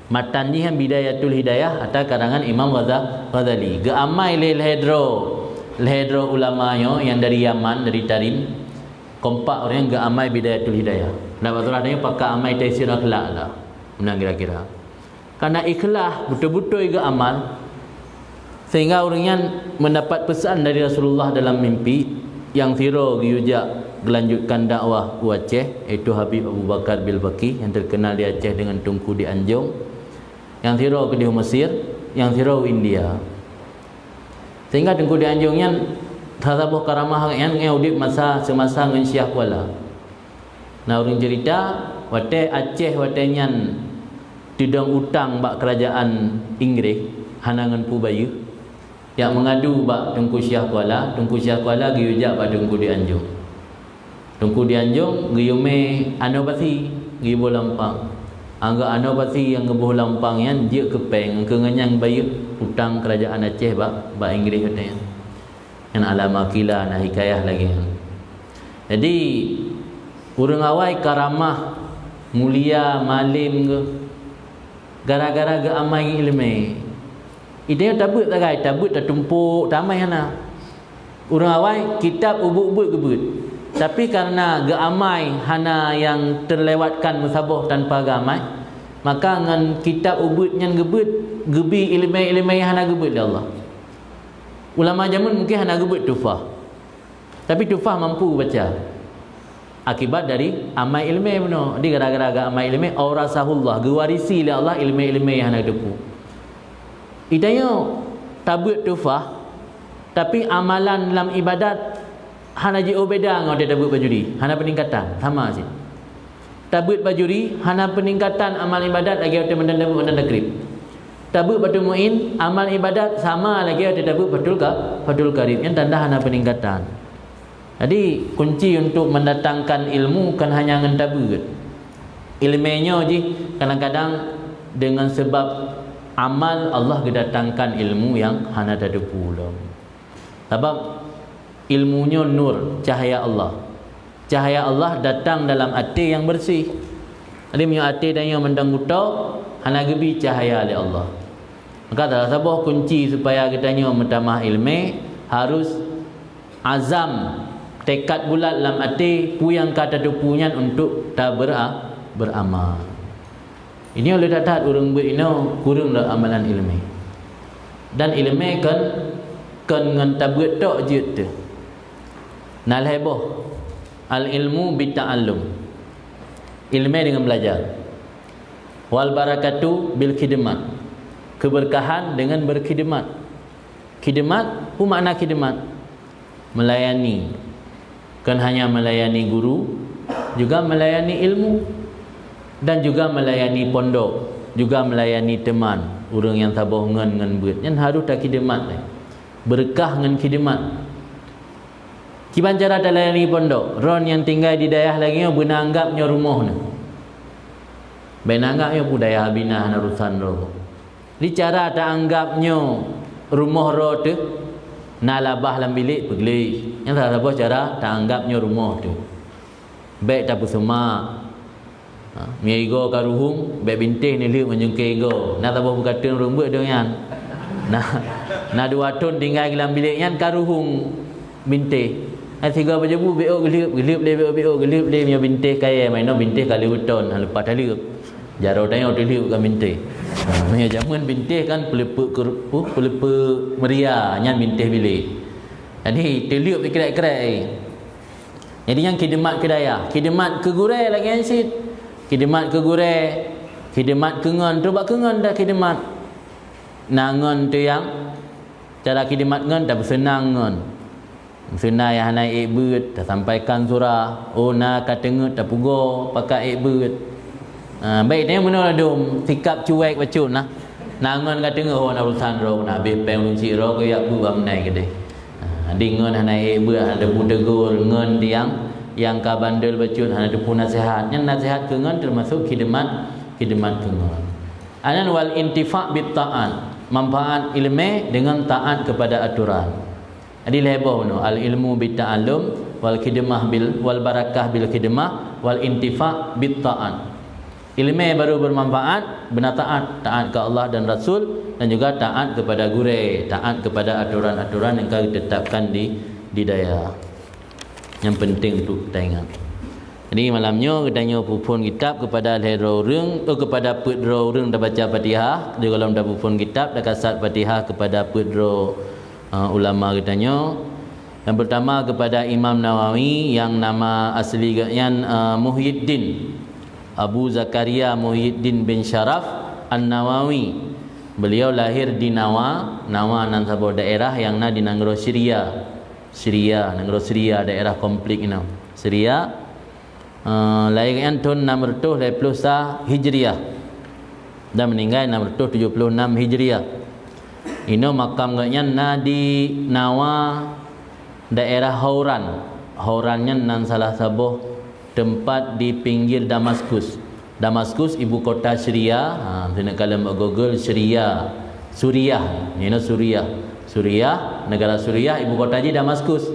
Matan ni yang Bidayatul Hidayah atau karangan Imam Ghazali. Ge amai lehedro ulamanya yang dari Yaman, dari Tarim. Kompak orang ge amai Bidayatul Hidayah. Nak betul adanya pakai amai taisir akhlak lah. Menang kira-kira. Karena ikhlas betul-betul ge amal sehingga orangnya mendapat pesan dari Rasulullah dalam mimpi, yang siro giujak melanjutkan dakwah ke Aceh, iaitu Habib Abu Bakar Bilbaki yang terkenal di Aceh dengan Tunku di Anjung, yang siro ke di Mesir, yang siro India. Sehingga Tunku di Anjungnya tasawuf karamah yang ngudip semasa dengan Syekh Kuala. Nah, orang cerita wate Aceh watenyan tidang utang bak kerajaan Inggeris hanangan Pubayu yang mengadu bak Tunku Syekh Kuala. Tunku Syekh Kuala giujak bak Tunku di Anjung. Tunku di Anjung giyume anobasi gibo lampang. Angga anobasi yang gebuh lampang yan dia kepeng kengenyang bayu utang kerajaan Aceh bak Inggeris katanya. Yang alama kila nah hikayah lagi. Jadi urang awai karamah mulia malim ke gara-gara ke amai ilmu. Ide tabut tak tumpuk tamai hana. Urang awai kitab ubut-ubut gebut. Tapi karena ge amai hana yang terlewatkan musabah tanpa gamai, maka ngan kitab ubut yang gebut gebi ilmu hana gebut ya Allah. Ulama jamun mungkin hana gebut tufah. Tapi tufah mampu baca. Akibat dari amai ilmu benar. Di gara-gara amai ilmu aurasahullah, gewarisi oleh Allah ilmu yang hana depu. Idanya tabut tufah, tapi amalan dalam ibadat hana jauh beda dengan dia tabut bajuri, hana peningkatan sama sih. Tabut bajuri hana peningkatan amal ibadat lagi ada mendadak takrib. Tabut batu muin amal ibadat sama lagi ada tabut fatul karib yang tanda hana peningkatan. Jadi kunci untuk mendatangkan ilmu kan hanya dengan tabut. Ilmunya je kadang-kadang dengan sebab amal Allah kedatangkan ilmu yang hana ada pula. Sebab ilmunya nur, cahaya Allah. Cahaya Allah datang dalam hati yang bersih. Ada punya hati dan yang mendang-utau hana gebi cahaya oleh Allah. Maka salah sebuah kunci supaya kitanya menambah ilmu harus azam, tekad bulat dalam hati puyang kata punya untuk tak beramal. Ini oleh datat orang buat ini kurang dah amalan ilmu. Dan ilmu kan dengan tabut tok je tu. Nal heboh. Al ilmu bi ta'allum. Ilmu dengan belajar. Wal barakatu bil khidmat. Keberkahan dengan berkhidmat. Khidmat, apa makna khidmat? Melayani. Kan hanya melayani guru, juga melayani ilmu, dan juga melayani pondok, juga melayani teman, orang yang tabah ngan buat. Yang harus tak khidmat. Berkah dengan khidmat. Kiban cara tak layani pondok. Ron yang tinggal di daerah lagi benanggapnya rumah ni. Benanggapnya budaya bina narusan roh. Di cara tak anggapnya rumah roh tu nalabah dalam bilik pergi. Yang tak apa cara tak anggapnya rumah tu. Baik tak pusema. Miego karuhung baik bintih ni liuk menjungkir ego. Nak tak apa berkata rumbut dengan. Nah dua ton tinggal dalam biliknya karuhung bintih. Tiga baju bu beok gelip gelip punya bintih kaya main no bintih kali hutan lepas tali jaro tanya tili bukan bintih. Punya zaman bintih kan pelepe meria nyan bintih bilik. Jadi tili kerak-kerak. Jadi yang khidmat kedaya, khidmat ke gurai lagi ansit. Khidmat ke gurai, khidmat ke ngon tu bak ke ngon dah khidmat. Nangon tu yang cara khidmat ngon tak senang ngon. Sunai yang naik beut tak sampaikan surah. Oh nak kata ngut tak pugo pakai beut. Baik dia mana dom sikap cuek bacun lah. Nangon kata ngut oh nak urusan roh nak bepeng lunci roh ke yak bu amnai ke deh. Dingon naik beut ada butegul ngon tiang yang ka bandel bacun ada pun nasihat. Yang nasihat ke ngon termasuk khidmat ke ngon. Anan wal intifa' bit ta'at. Manfaat ilmu dengan taat kepada aturan. Jadi lebih no al ilmu bit ta'allum wal khidmah bil wal barakah bil khidmah wal intifa' bit ta'at. Ilmu baru bermanfaat benar taat ke Allah dan Rasul dan juga taat kepada guru, taat kepada aturan-aturan yang kau tetapkan di daerah. Yang penting untuk kita ingat. Jadi malamnya katanya pupun kitab kepada hero orang kepada putro orang dah baca Fatihah, dia kalau dah pupun kitab dah kasat Fatihah kepada putro ulama katanya Yang pertama kepada Imam Nawawi yang nama aslinya Muhyiddin Abu Zakaria Muhyiddin bin Syaraf An-Nawawi. Beliau lahir di Nawa nan sebuah daerah yang di negara Syria, negara Syria, daerah konflik ini. Syria. Lahirnya tahun 680 Hijriah dan meninggal 676 Hijriah. Ini makam nya di Nawa, daerah Haurannya nan salah sebuah tempat di pinggir Damaskus. Damaskus ibu kota Syria. Nak kalau Google Syria, Suriah, Suriah, negara Suriah, ibu kota je Damaskus.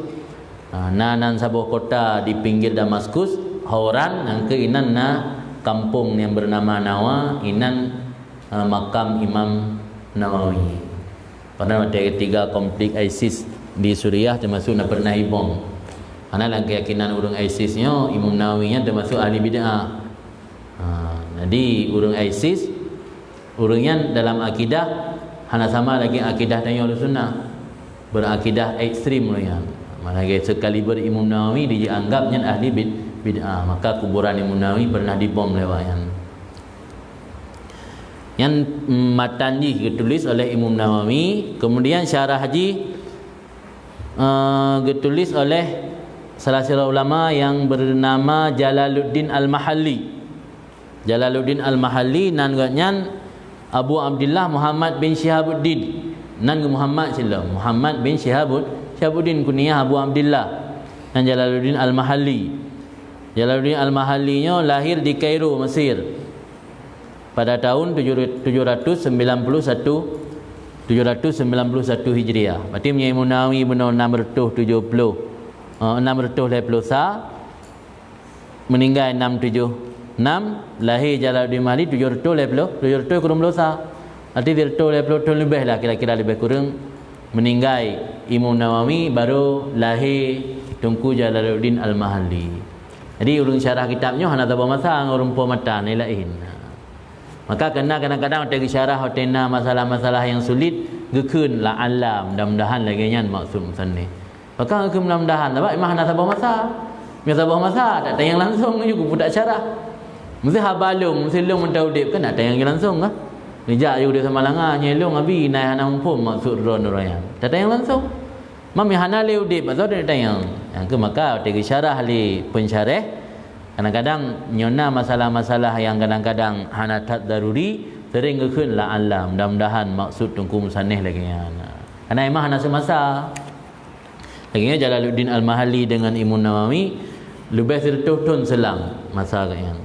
Nan sebuah kota di pinggir Damaskus, Hauran, yang ke inan kampung yang bernama Nawa, inan makam Imam Nawawi. Pada ada ketiga konflik ISIS di Suriah termasuk nak pernah ibom. Analah keyakinan urang ISIS-nya Imam Nawawi-nya termasuk ahli bid'ah. Jadi urang ISIS urangnya dalam akidah hana sama lagi akidah tanya Ahlussunnah. Berakidah ekstrim mereka. Malagi sekaliber Imam Nawawi dianggapnya ahli bid'ah, maka kuburan Imam Nawawi pernah dibom lewayan. Yang matan ni ditulis oleh Imam Nawawi, kemudian syarah haji ditulis oleh salah seorang ulama yang bernama Jalaluddin Al-Mahalli. Jalaluddin Al-Mahalli nangannya Abu Abdullah Muhammad bin Syihabuddin. Nan Muhammad sila, Muhammad bin Syihabuddin kunyah Abu Abdullah. Dan Jalaluddin Al-Mahalli. Jalaluddin Al-Mahalli-nya lahir di Kairo, Mesir pada tahun 791 Hijriah. Berarti Imam Nawawi benar 670 meninggal 676, lahir Jalaluddin Al-Mahalli 770 kurang belosa. Arti 770 lebih lah, kira-kira lebih kurang. Meninggal Imam Nawawi baru lahir Tunku Jalaluddin Al-Mahalli. Jadi urung syarah kitabnya hana tahu masa ngurung pemata ni lain. Maka kena kadang-kadang ada syarah hotena masalah-masalah yang sulit gekun la alam, mudah-mudahan lagi nyan maksud sana. Maka ke mudah-mudahan sebab memang hana tahu masa. Biasa bawa masa tak tayang langsung juga budak syarah. Mesti habalung, mesti long mentau dip kan tak tayang langsung ah. Dijak juga dia semalangan nyelong abi naik hana umpum maksud ron orang. Tak tayang langsung. Mami hana leu dip atau dia tayang. Yang ke maka ada syarah li pensyarah. Kadang-kadang nyona masalah-masalah yang kadang-kadang hana tak daruri sering gekun la alam, mudah-mudahan maksud tungku musannih lagi karena emang hana semasa lagi Jalaluddin Al-Mahalli dengan Imam Nawawi lebih 100 tahun selang masa yang.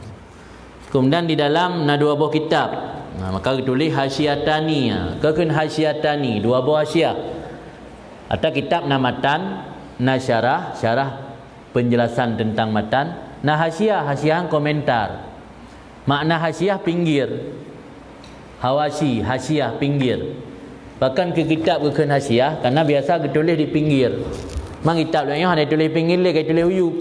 Kemudian di dalam dua buah kitab, maka ditulis Hasyiatani, kekun Hasyiatani, dua buah hasyiah. Ada kitab namatan, syarah penjelasan tentang matan. Hasyiah komentar. Makna hasyiah pinggir. Hawashi, hasyiah pinggir. Bahkan ke kitab bukan hasyiah karena biasa ditulis di pinggir. Mang kitab lainnya ada tulis pinggir lagi tulis uyup.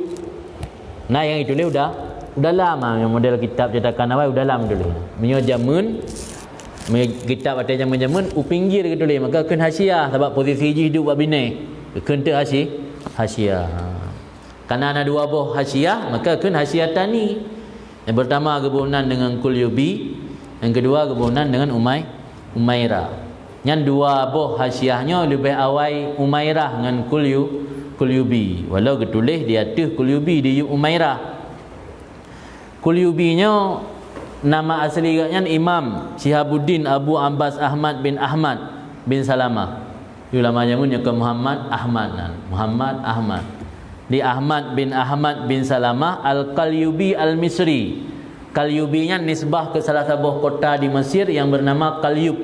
Yang ditulis udah lama yang model kitab cetakan awal udah lama tulis. Menyo jamun kitab ada jamun pinggir ditulis maka kun hasyiah sebab posisi hidup buat bini. Kun tu hasyiah. Karena ada dua buah hasyiah maka kun Hasyiatani. Yang pertama kebunan dengan Kulyubi, yang kedua kebunan dengan Umairah. Yang dua buah hasyiahnya lebih awal Umairah dengan Kulyubi. Walau ketulis di atas Kulyubi di Umairah. Kulyubinya nama aslinya Imam Syihabuddin Abu Abbas Ahmad bin Salamah. Ulama jamunya ke Muhammad Ahmad. Di Ahmad bin Salamah Al-Qalyubi Al-Misri. Qalyubinya nisbah ke salah sebuah kota di Mesir yang bernama Qalyub.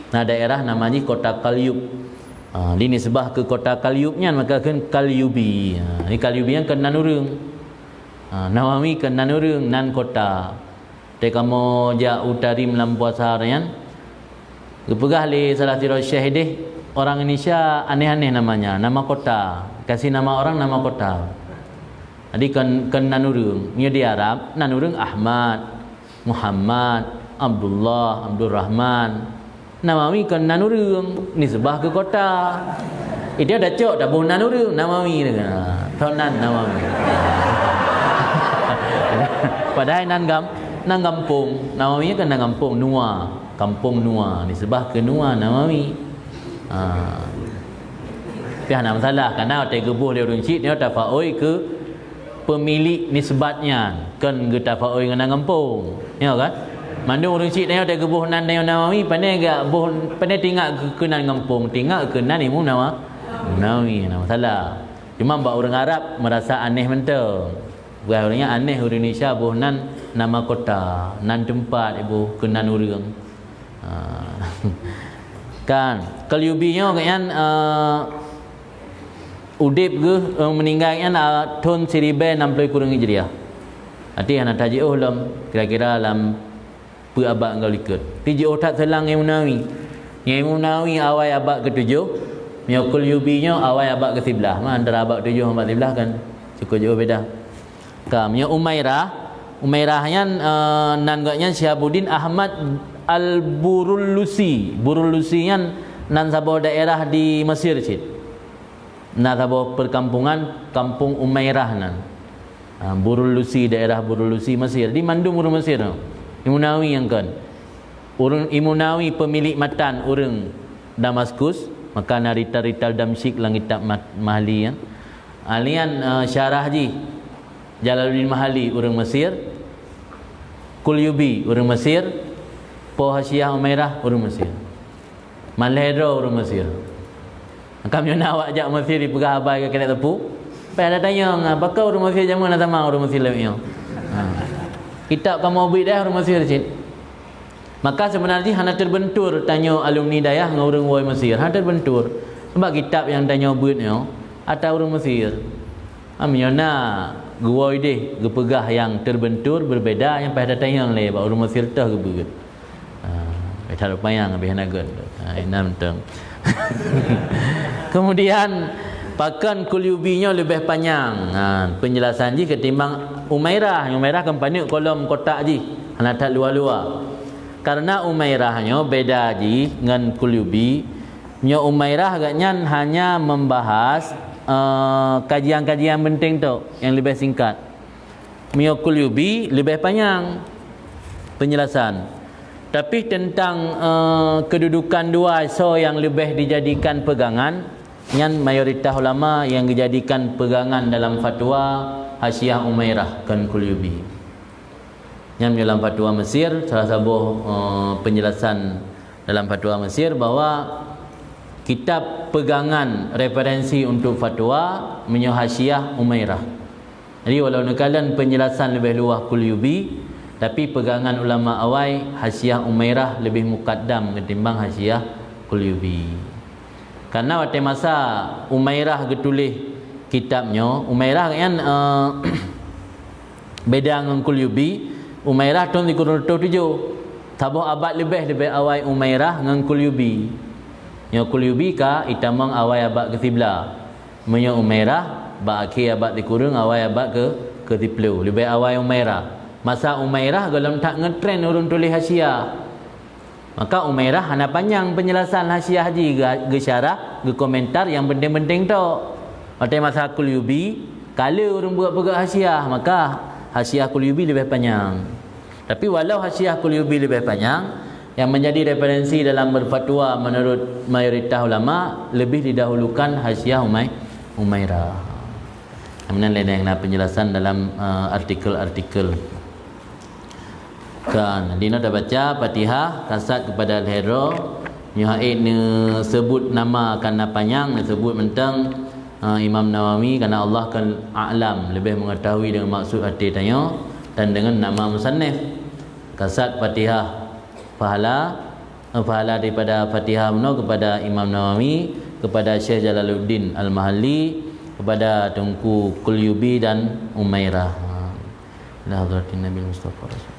Daerah namanya kota Qalyub. Dinisbah ke kota Qalyubnya maka kan Qalyubi. Ini Qalyubinya ke nanurung. Nawawi ke nanurung nan kota. Kamu ja utari melampuasa harian. Kepegah li salah satu syahidih orang Indonesia aneh-aneh namanya, nama kota. Kasih nama orang nama kota. Jadi kan nanurung. Nya di Arab nanurung Ahmad, Muhammad, Abdullah, Abdul Rahman. Nawawi kan nanurung nisbah ke kota. Dia dah cok dah boh nan uru Nawawi dia. Nan Nawawi. Padahal nan kampung Nawawi kan nan kampung Nua, kampung Nua ni sebah ke Nua Nawawi. Tapi nak masalah kerana otak gebuh dia urang cik dia tafaoi ke pemilik nisbatnya kan ge tafaoi dengan nan kampung. Ya kan? Mandu urang cik dia otak gebuh nan dia Nawawi pandai gak buh pandai tinggal ke nan kampung, tinggal ke nan Imam Nawawi nak masalah. Cuma bak orang Arab merasa aneh mentang. Bukan orangnya aneh orang Indonesia buh nan nama kota, nan tempat ibu ke nan urang. Kan Qalyubinya kan udip ke meninggalkan tahun 1060 kurang Hijriah. Arti anak taji'uh dalam kira-kira dalam abad engkau ikut. Taji'uh tak selang Imam Nawawi. Imam Nawawi awal abad ke-7, Qalyubinya awal abad ke-11. Antara abad 7 dan abad 11 kan cukup jauh beda. Kamnya Umairahnya nan gaknya Syihabuddin Ahmad Al-Burulusi. Burulusi nan sebuah daerah di Mesir cik. Nah sebuah perkampungan kampung Umairah nan. Burulusi, daerah Burulusi Mesir. Di mandung urang Mesir. Imam Nawawi yang kan. Imam Nawawi pemilik matan urang Damaskus, maka rital Damsyik lang kitab Mahali ya. Alian syarah ji Jalaluddin Mahali urang Mesir. Qalyubi urang Mesir. Hasiah Umairah urang Mesir. Malhero urang Mesir. Kami nak awak ajak Mesir di pegah abai ke kena tepu. Pai ada tanya, apakah urang Mesir jamu nak tamang urang Mesir lewatnya. Kitab kamu beri dah urang Mesir cik. Maka sebenarnya hana terbentur tanya alumni dayah dengan urang woi Mesir. Hana terbentur. Sebab kitab yang tanya buatnya atau urang Mesir. Amyona guoi deh gepegah yang terbentur berbeza yang pada tanya yang lain urang Mesir tah gebeut. Tak payang habis nagun. Enam teng. Kemudian pakan Qalyubinya lebih panjang. Penjelasan ji ketimbang Umairah. Umairah kan panduk kolom kotak ji. Hana tak luar-luar. Karena Umairahnya beda ji dengan Qalyubi. Nya Umairah agaknya hanya membahas kajian-kajian penting tu yang lebih singkat. Nya Qalyubi lebih panjang penjelasan. Tapi tentang kedudukan dua iso yang lebih dijadikan pegangan, yang mayoritas ulama yang dijadikan pegangan dalam fatwa Hasiah Umairah kan Qalyubi. Yang dalam fatwa Mesir salah satu penjelasan dalam fatwa Mesir bahawa kitab pegangan referensi untuk fatwa menyo Hasiah Umairah. Jadi walau nekalan penjelasan lebih luas Qalyubi, tapi pegangan ulama awal Hasiah Umairah lebih mukaddam ketimbang Hasiah Qalyubi. Karena waktu masa Umairah getulis kitabnya, Umairah kan beda dengan Qalyubi. Umairah tahun 37. Tabuh abad lebih awal Umairah dengan Qalyubi. Nya Qalyubi ka itamang awal abad ke-11. Menyo Umairah ba akhir abad dikurung awal abad ke-10. Lebih awal Umairah. Masa Umairah dalam tak ngetrend urun tulis Hasiah. Maka Umairah hana panjang penjelasan Hasiah haji ge syarah, ge komentar yang penting-penting tu. Waktu masa Qalyubi, kala urun buat-buat Hasiah, maka Hasiah Qalyubi lebih panjang. Tapi walau Hasiah Qalyubi lebih panjang, yang menjadi referensi dalam berfatwa menurut mayoritas ulama lebih didahulukan Hasiah Umairah. Kemudian lain-lain penjelasan dalam artikel-artikel. Kan dina dah baca Fatihah kasat kepada al-hero nyahaid ne sebut nama kana panjang ne sebut mentang Imam Nawawi kerana Allah kan a'lam lebih mengetahui dengan maksud arti tanya dan dengan nama musannif. Kasat Fatihah pahala daripada Fatihah meno kepada Imam Nawawi, kepada Syekh Jalaluddin Al-Mahali, kepada Tunku Qalyubi dan Umairah. La hadratin Nabi Mustafa Rasulullah.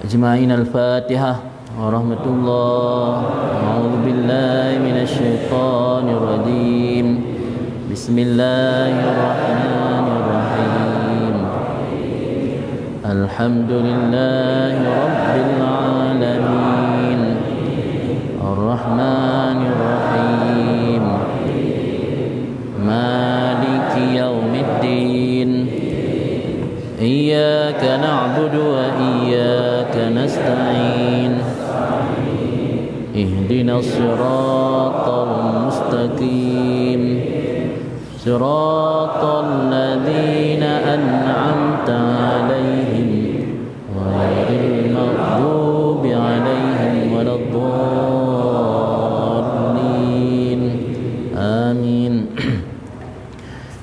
Ajma'in al-Fatihah. warahmatullahi. A'udzu billahi minasyaitonir rajim. Bismillahirrahmanirrahim. Alhamdulillahi rabbil alamin. Ar-Rahmanir Rahim. Maliki yaumiddin. Iyyaka na'budu wa iyyaka nasta'in. Ihdinas siratal mustaqim. Siratal ladzina an'amta 'alaihim ghairil maghdubi 'alaihim waladdallin. Amin.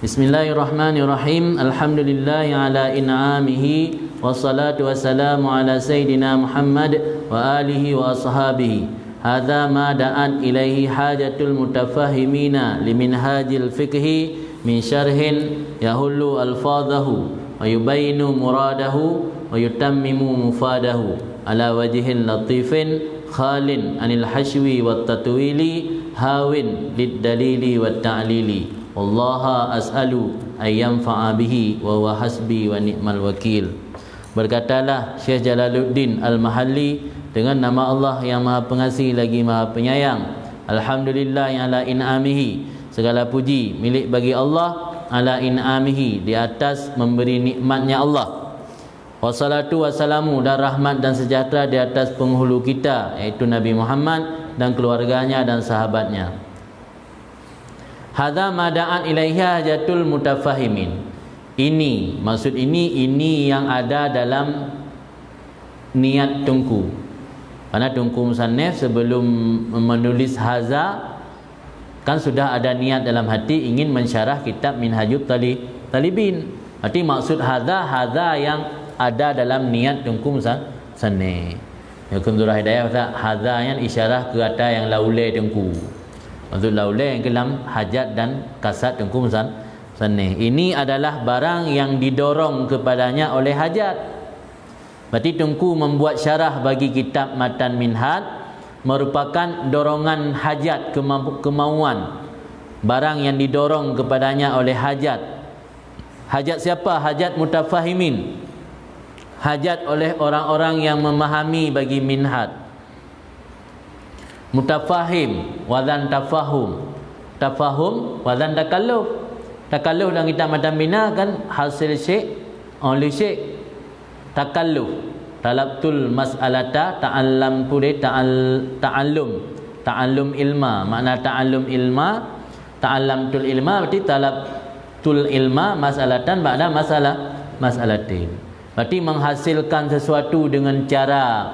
Bismillahirrahmanirrahim. Alhamdulillahi ala in'amihi. Wassalatu wassalamu ala Sayyidina Muhammad wa alihi wa ashabihi. Hadha ma da'at ilaihi hajatul mutafahimina liminhajil fiqhi min syarhin yahullu alfadahu wa yubayinu muradahu wa yutammimu mufadahu ala wajhin latifin khalin anil hashwi wat tatwili hawin lid dalili wat ta'lili. Wallaha as'alu ayyanfa'a bihi wa huwa hasbi wa ni'mal wakil. Berkatalah Syekh Jalaluddin Al-Mahalli dengan nama Allah yang Maha Pengasih lagi Maha Penyayang. Alhamdulillah ala in'amihi. Segala puji milik bagi Allah ala in'amihi, di atas memberi nikmatnya Allah. Wassalatu wassalamu, dan rahmat dan sejahtera di atas penghulu kita, iaitu Nabi Muhammad dan keluarganya dan sahabatnya. Hadza ma da'at ilaihi hajatul mutafahimin. Ini maksud ini yang ada dalam niat Tunku. Karena Tunku Musannif sebelum menulis haza kan sudah ada niat dalam hati ingin mensyarah kitab Minhajut Talibin. Berarti maksud haza yang ada dalam niat Tunku Musannif. Ya kundur hidayah haza yang isyarah ke kata yang laulai Tunku. Maksud laulai yang kelam hajat dan kasat Tunku Musannif. Ini adalah barang yang didorong kepadanya oleh hajat. Berarti Tunku membuat syarah bagi kitab Matan Minhaj merupakan dorongan hajat, kemauan, barang yang didorong kepadanya oleh hajat. Hajat siapa? Hajat mutafahimin. Hajat oleh orang-orang yang memahami bagi minhaj. Mutafahim wazan tafahum. Tafahum wazan takalluf. Takalluf dalam kitab Matan Minhaj kan hasil syekh oleh syekh. Takalluf talabtul mas'alata ta'allamtu ta'allum ilma. Makna ta'allum ilma, ta'allamtul ilma berarti talabtul ilma mas'alatan ba'da mas'alatin. Berarti menghasilkan sesuatu dengan cara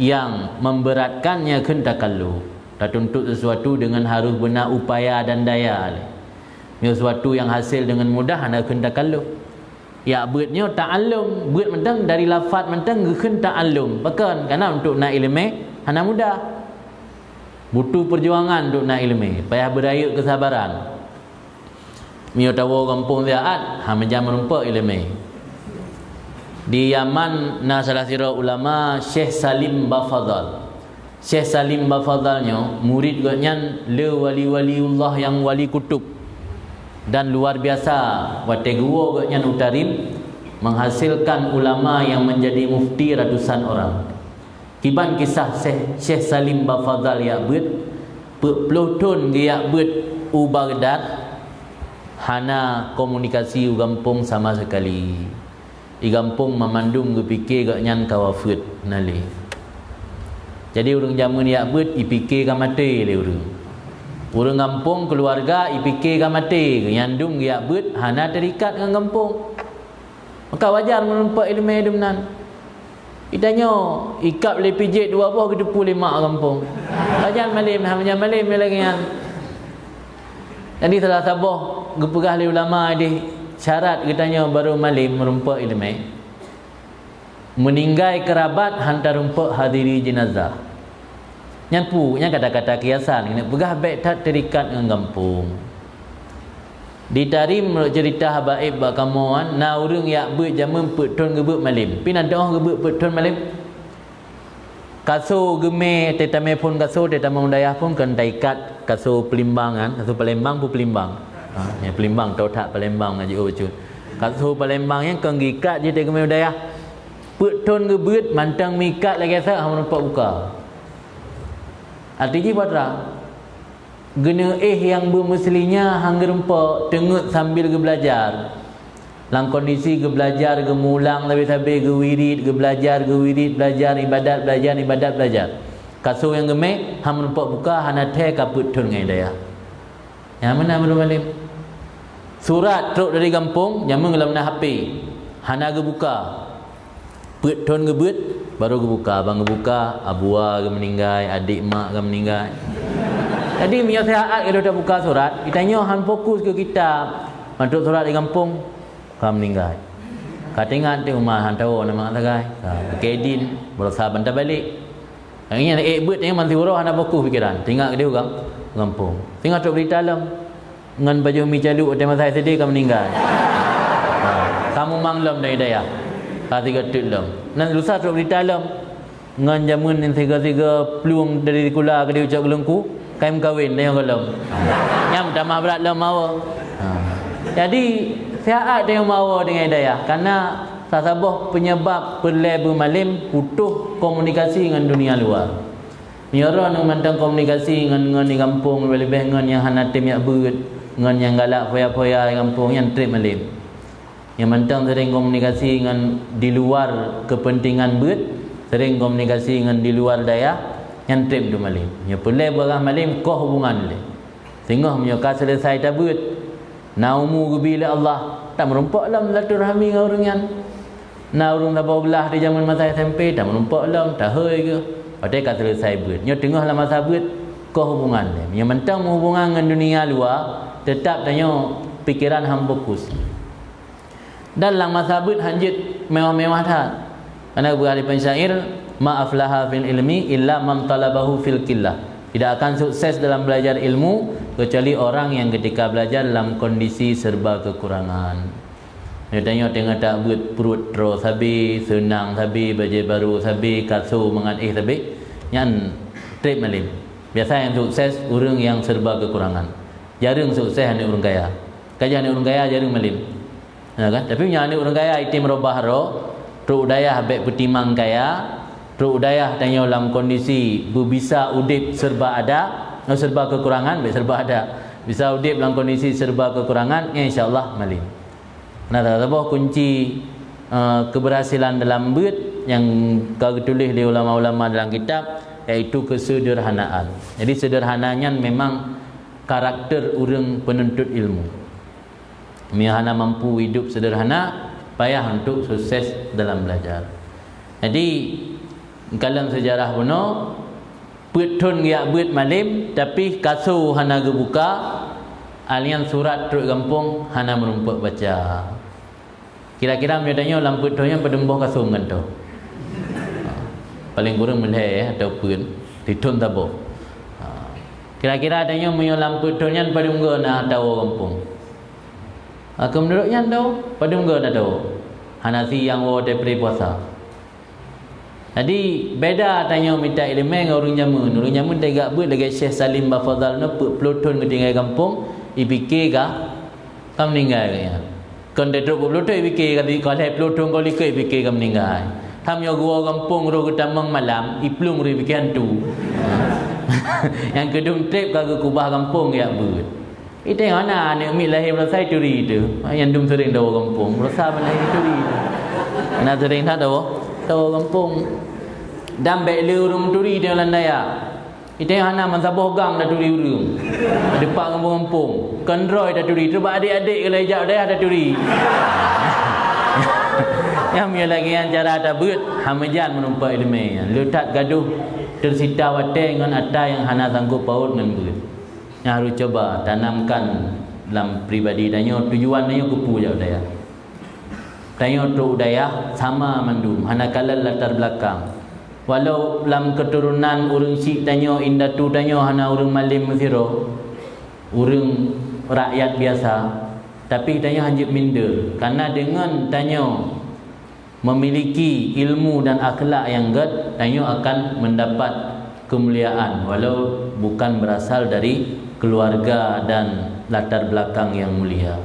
yang memberatkannya kan takalluf. Tak tuntut sesuatu dengan harus benar upaya dan daya. Sesuatu yang hasil dengan mudah anda kan takalluf. Ya beutnya ta'allum, beut mentang dari lafaz mentang geun ta'allum. Bahkan karena untuk nak ilmu hana mudah. Butuh perjuangan untuk nak ilmu, payah berdaya kesabaran. Mio tawo kampung Ziaat macam merumpak ilmu. Di Yaman salah sira ulama Syekh Salim Bafadal. Syekh Salim Bafadalnya murid gotnya le wali-waliullah yang wali kutub dan luar biasa. Wate gua gotnya utarim menghasilkan ulama yang menjadi mufti ratusan orang. Kiban kisah Syekh Salim Bafadal ya beut pelutun dia beut u Baghdad hana komunikasi u gampung sama sekali. I gampung memandung gepikir gak nyan kawafut nali. Jadi urang jamun ya beut i fikir ka mati le urang. Urang gampung keluarga i fikir ka mati, nyandung ya beut hana terikat dengan gampung. Maka wajar menumpak ilmu dumnan. Itanya ikap le pijit dua buah kedepu lima kampung. Wajar malim macam malim lagi kan. Jadi salah sabah gepegah le ulama di syarat katanya baru malim merumpak ilmu. Meninggai kerabat hantar rumpak hadiri jenazah. Nyampu nya kata-kata kiasan ini pegah baik tak terikat dengan kampung. Ditarim cerita habaib bakamuan na urang yak beut jamun petun gebut malim. Pina doh gebut petun malim. Kasur gemeh tetame pun kasur tetame undayah pun kan taikat kasur Pelimbang kan, kasur Palembang pun Pelimbang. Ya Pelimbang tahu tak Palembang ngaji ucun. Kasur Palembang yang kan gikat je tetame undayah. Put ton ke beut mantang mikat lagi asa hang nampak buka. Artinya patra gena yang bermuslinya hang gerempa tengut sambil ke belajar. Dalam kondisi ke belajar, ke mulang lebih-lebih ke wirid, ke belajar, ke wirid, belajar, ibadat, belajar. Kasur yang gemuk, hang nampak buka, hana teh kaput tun ngai daya. Yang mana menurut malim? Surat truk dari kampung, nyamun dalam HP. Hana ke buka. Put tun ke but, baru ke buka. Abang ke buka, abua ke meninggal, adik mak ke meninggal. Jadi punya sehat kalau dah buka surat, ditanya hang fokus ke kitab. Mantuk surat di kampung, kau meninggal. Kau tengok di rumah hang tahu nama lagai. Kedin berusaha bantar balik. Yang ini nak bet ni manti urang hang fokus fikiran. Tengok dia orang kampung. Tengok tu berita dalam ngan baju mi caluk ada masa sedih kau meninggal. Kamu manglam dari daya. Kau tiga tulum. Nan lusa tu berita dalam ngan jamun yang tiga-tiga peluang dari kula ke dia ucap gelengku. Kaim kahwin dia golong. Nyam tamah berat lam mawa. Jadi sihat dia mawa dengan hidayah karena sasabah penyebab perle bermalim putus komunikasi dengan dunia luar. Nyara nang mantang komunikasi dengan di kampung lebih dengan yang hanatim yak beut, dengan yang galak foya-foya di kampung yang trip malim. Yang mantang sering komunikasi dengan di luar kepentingan beut, sering komunikasi dengan di luar daya yang trip tu malim. Ya pelai barang malim kau hubungan le. Sehingga menyokak selesai tabut. Naumu bila Allah tak merompak dalam silaturahmi dengan orang yang naurung dah belah di zaman masa SMP tak merompak dalam tak hơi ke. Padahal kat selesai but. Nya tengah dalam masa but kau hubungan le. Yang mentang hubungan dengan dunia luar tetap tanya pikiran hang fokus. Dalam masa but hanjit mewah-mewah tak. Karena berada pensyair ma'aflaha fil ilmi illa man talabahu fil qillah. Tidak akan sukses dalam belajar ilmu kecuali orang yang ketika belajar dalam kondisi serba kekurangan. Dia tengok tak buat perut terus habis, senang habis, baju baru habis, kasut mengadih habis. Yang trip malim. Biasa yang sukses orang yang serba kekurangan. Jarang sukses anak orang kaya. Kajian anak orang kaya jarang malim. Ya kan? Tapi punya anak orang kaya itim robah ro, truk daya habis petimang kaya. Truk daya tanya dalam kondisi berbisa udip serba ada, serba kekurangan, serba ada. Bisa udip dalam kondisi serba kekurangan, ya insya-Allah malim. Nah, tahu kunci keberhasilan dalam beut yang kau tulis di ulama-ulama dalam kitab iaitu kesederhanaan. Jadi sederhananya memang karakter orang penuntut ilmu. Mihana mampu hidup sederhana, payah untuk sukses dalam belajar. Jadi dalam sejarah kuno petun ya buat malim tapi kasur hana gebuka alian surat truk kampung hana merumpuk baca. Kira-kira medanya dalam petunnya pedemboh kasur ngento. Paling kurang meleh ataupun ditun tabo. Kira-kira adanya menyolam petunnya pada mengguna tahu kampung. Menurutnya tahu pada mengguna tahu. Hana siang wo depri puasa. Jadi beda tanya minta ilmu dengan orang jamun. Orang jamun tegak buat lagi Syekh Salim Bafadal nak pelutun ke tinggal kampung, ipikir kah? Kam meninggal ya. Kan dia teruk pelutun ipikir kali kalau pelutun kau likoi ipikir kam meninggal. Tham yo gua kampung ro ketamang malam, iplung ri pikiran tu. Yang kedung trip ke kubah kampung ya buat. Itu yang mana ni umi lahir belasai turi tu. Yang dum sering dawa kampung, belasai lahir turi tu. Ana sering tak dawa? Tahu kampung dan beli urung turi dia landaya. Itu yang hana mansabah gang dah turi urung. Depan kampung-kampung. Kendroi dah turi. Cuba adik-adik kalau ejak dah ada turi. Yang dia lagi yang cara ada beut hamajan menumpak ilmu. Letak gaduh tersita watai dengan atas yang hana sanggup paut dengan beut. Yang harus coba tanamkan dalam pribadi danyo tujuan danyo kupu je daya. Tanya tu daya sama mandum hanakala latar belakang. Walau dalam keturunan urang Syik tanya indah tu tanya hana urang malim mesiro. Urang rakyat biasa. Tapi tanya hanjib minder. Karena dengan tanya memiliki ilmu dan akhlak yang gad, tanya akan mendapat kemuliaan walau bukan berasal dari keluarga dan latar belakang yang mulia.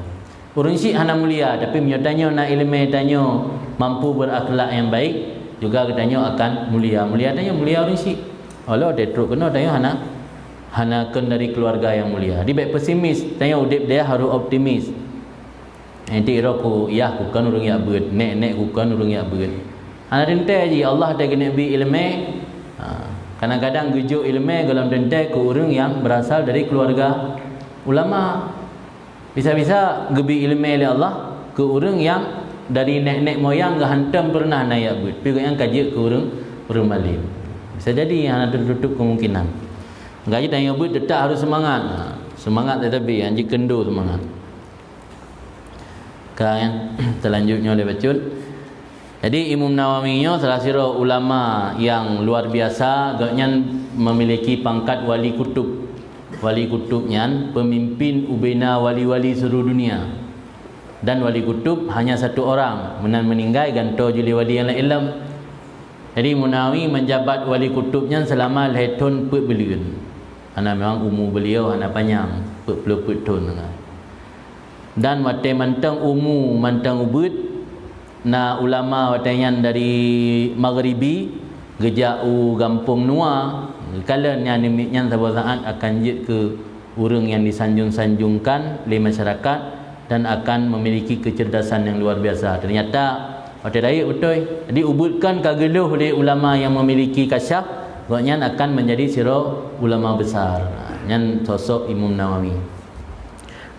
Orang syik hana mulia tapi menyatanya nak ilmu tanya mampu berakhlak yang baik juga katanya akan mulia. Mulia tanya mulia orang syik. Allah dia teruk kena tanya hana kan dari keluarga yang mulia. Di baik pesimis tanya udip dia harus optimis. Nanti aku ya bukan orang yang berat, nek bukan orang yang berat. Ana dentai je Allah dah kena bi ilmu. Kadang-kadang gejuk ilmu dalam dentai ke orang yang berasal dari keluarga ulama. Bisa-bisa gebi ilmu oleh Allah ke orang yang dari nek moyang ke hantam pernah naik berat. Tapi yang kaji ke orang malim. Bisa jadi yang ada tutup kemungkinan. Gaji tanya berat tetap harus semangat. Semangat tetapi anji kendo semangat. Kan selanjutnya oleh bacul. Jadi Imam Nawawi nya salah sira ulama yang luar biasa, agaknya memiliki pangkat wali kutub. Wali kutubnya pemimpin ubena wali-wali seluruh dunia. Dan wali kutub hanya satu orang, meninggal ganto juli wali yang ilm. Jadi Imam Nawawi menjabat wali kutubnya selama tahun 4 bulan. Ana memang umur beliau ana panjang 40 tahun. Dan wate mantang mantang ubud na ulama watanyan dari maghribi gejau gampung nua kalanya nimitnya sabar saat akan jet ke orang yang disanjung-sanjungkan oleh masyarakat dan akan memiliki kecerdasan yang luar biasa. Ternyata wate daik betul. Jadi ubudkan kageluh oleh ulama yang memiliki kasyaf, agaknya akan menjadi sira ulama besar. Yang sosok Imam Nawawi.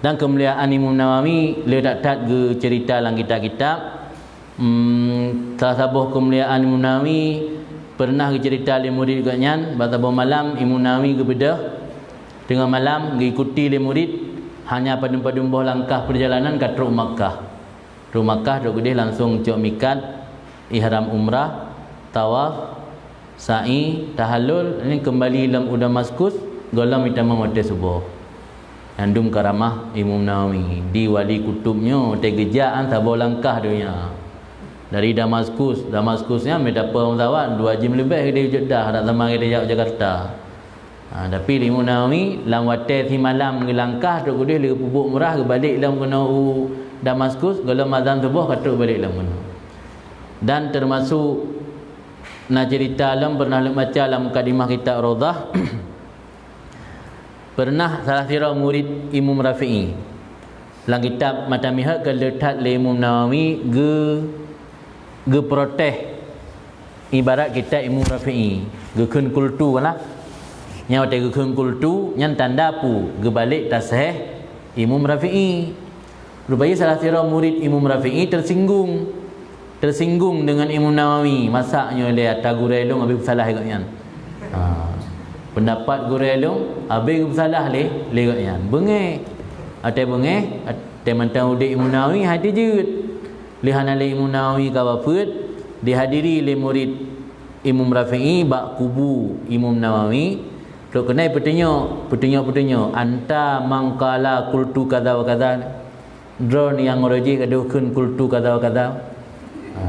Dan kemuliaan Imam Nawawi letak ke cerita dalam kitab-kitab. Salah satu kemuliaan Imam Nawawi pernah ke cerita oleh murid agaknya pada malam Imam Nawawi ke bedah tengah malam mengikuti oleh murid hanya pada-pada langkah perjalanan ke Truk Makkah. Truk Makkah dok gede langsung cok mikat, ihram umrah, tawaf, sa'i, tahallul, ini kembali dalam Damaskus, golam itama mate subuh. Andum karamah Imam Nawawi di wali kutubnya tegejaan sabar langkah dunia. Dari Damaskusnya berapa orang 2 jam lebih dia Jeddah dak sama dia Jakarta. Tapi Imam Nawawi lam wate si malam ngelangkah tok gede le pupuk murah ke balik lam kena Damaskus kalau azan subuh katuk balik lam kena. Dan termasuk nak cerita lam pernah baca dalam mukadimah kitab Raudhah. Pernah salah sira murid Imam Rafi'i dalam kitab Matamihak ke letak le Imam Nawawi ge protes ibarat kita Imam Rafi'i ge kun kultu lah nya wate ge kun kultu nyan tanda pu ge balik tasih Imam Rafi'i. Rupanya salah sira murid Imam Rafi'i tersinggung dengan Imam Nawawi masaknya le tagurelong habis salah agaknya. Pendapat gurelong habis salah le agaknya. Bengeh ate mantang udik Imam Nawawi hati jut. Lihan ali Imam Nawawi kawafut dihadiri oleh murid Imam Rafi'i bak kubu Imam Nawawi. Tok kenai petunjuk anta mangkala kultu kada wa kada. Drone yang ngoroji gaduh kun kultu kada wa kada.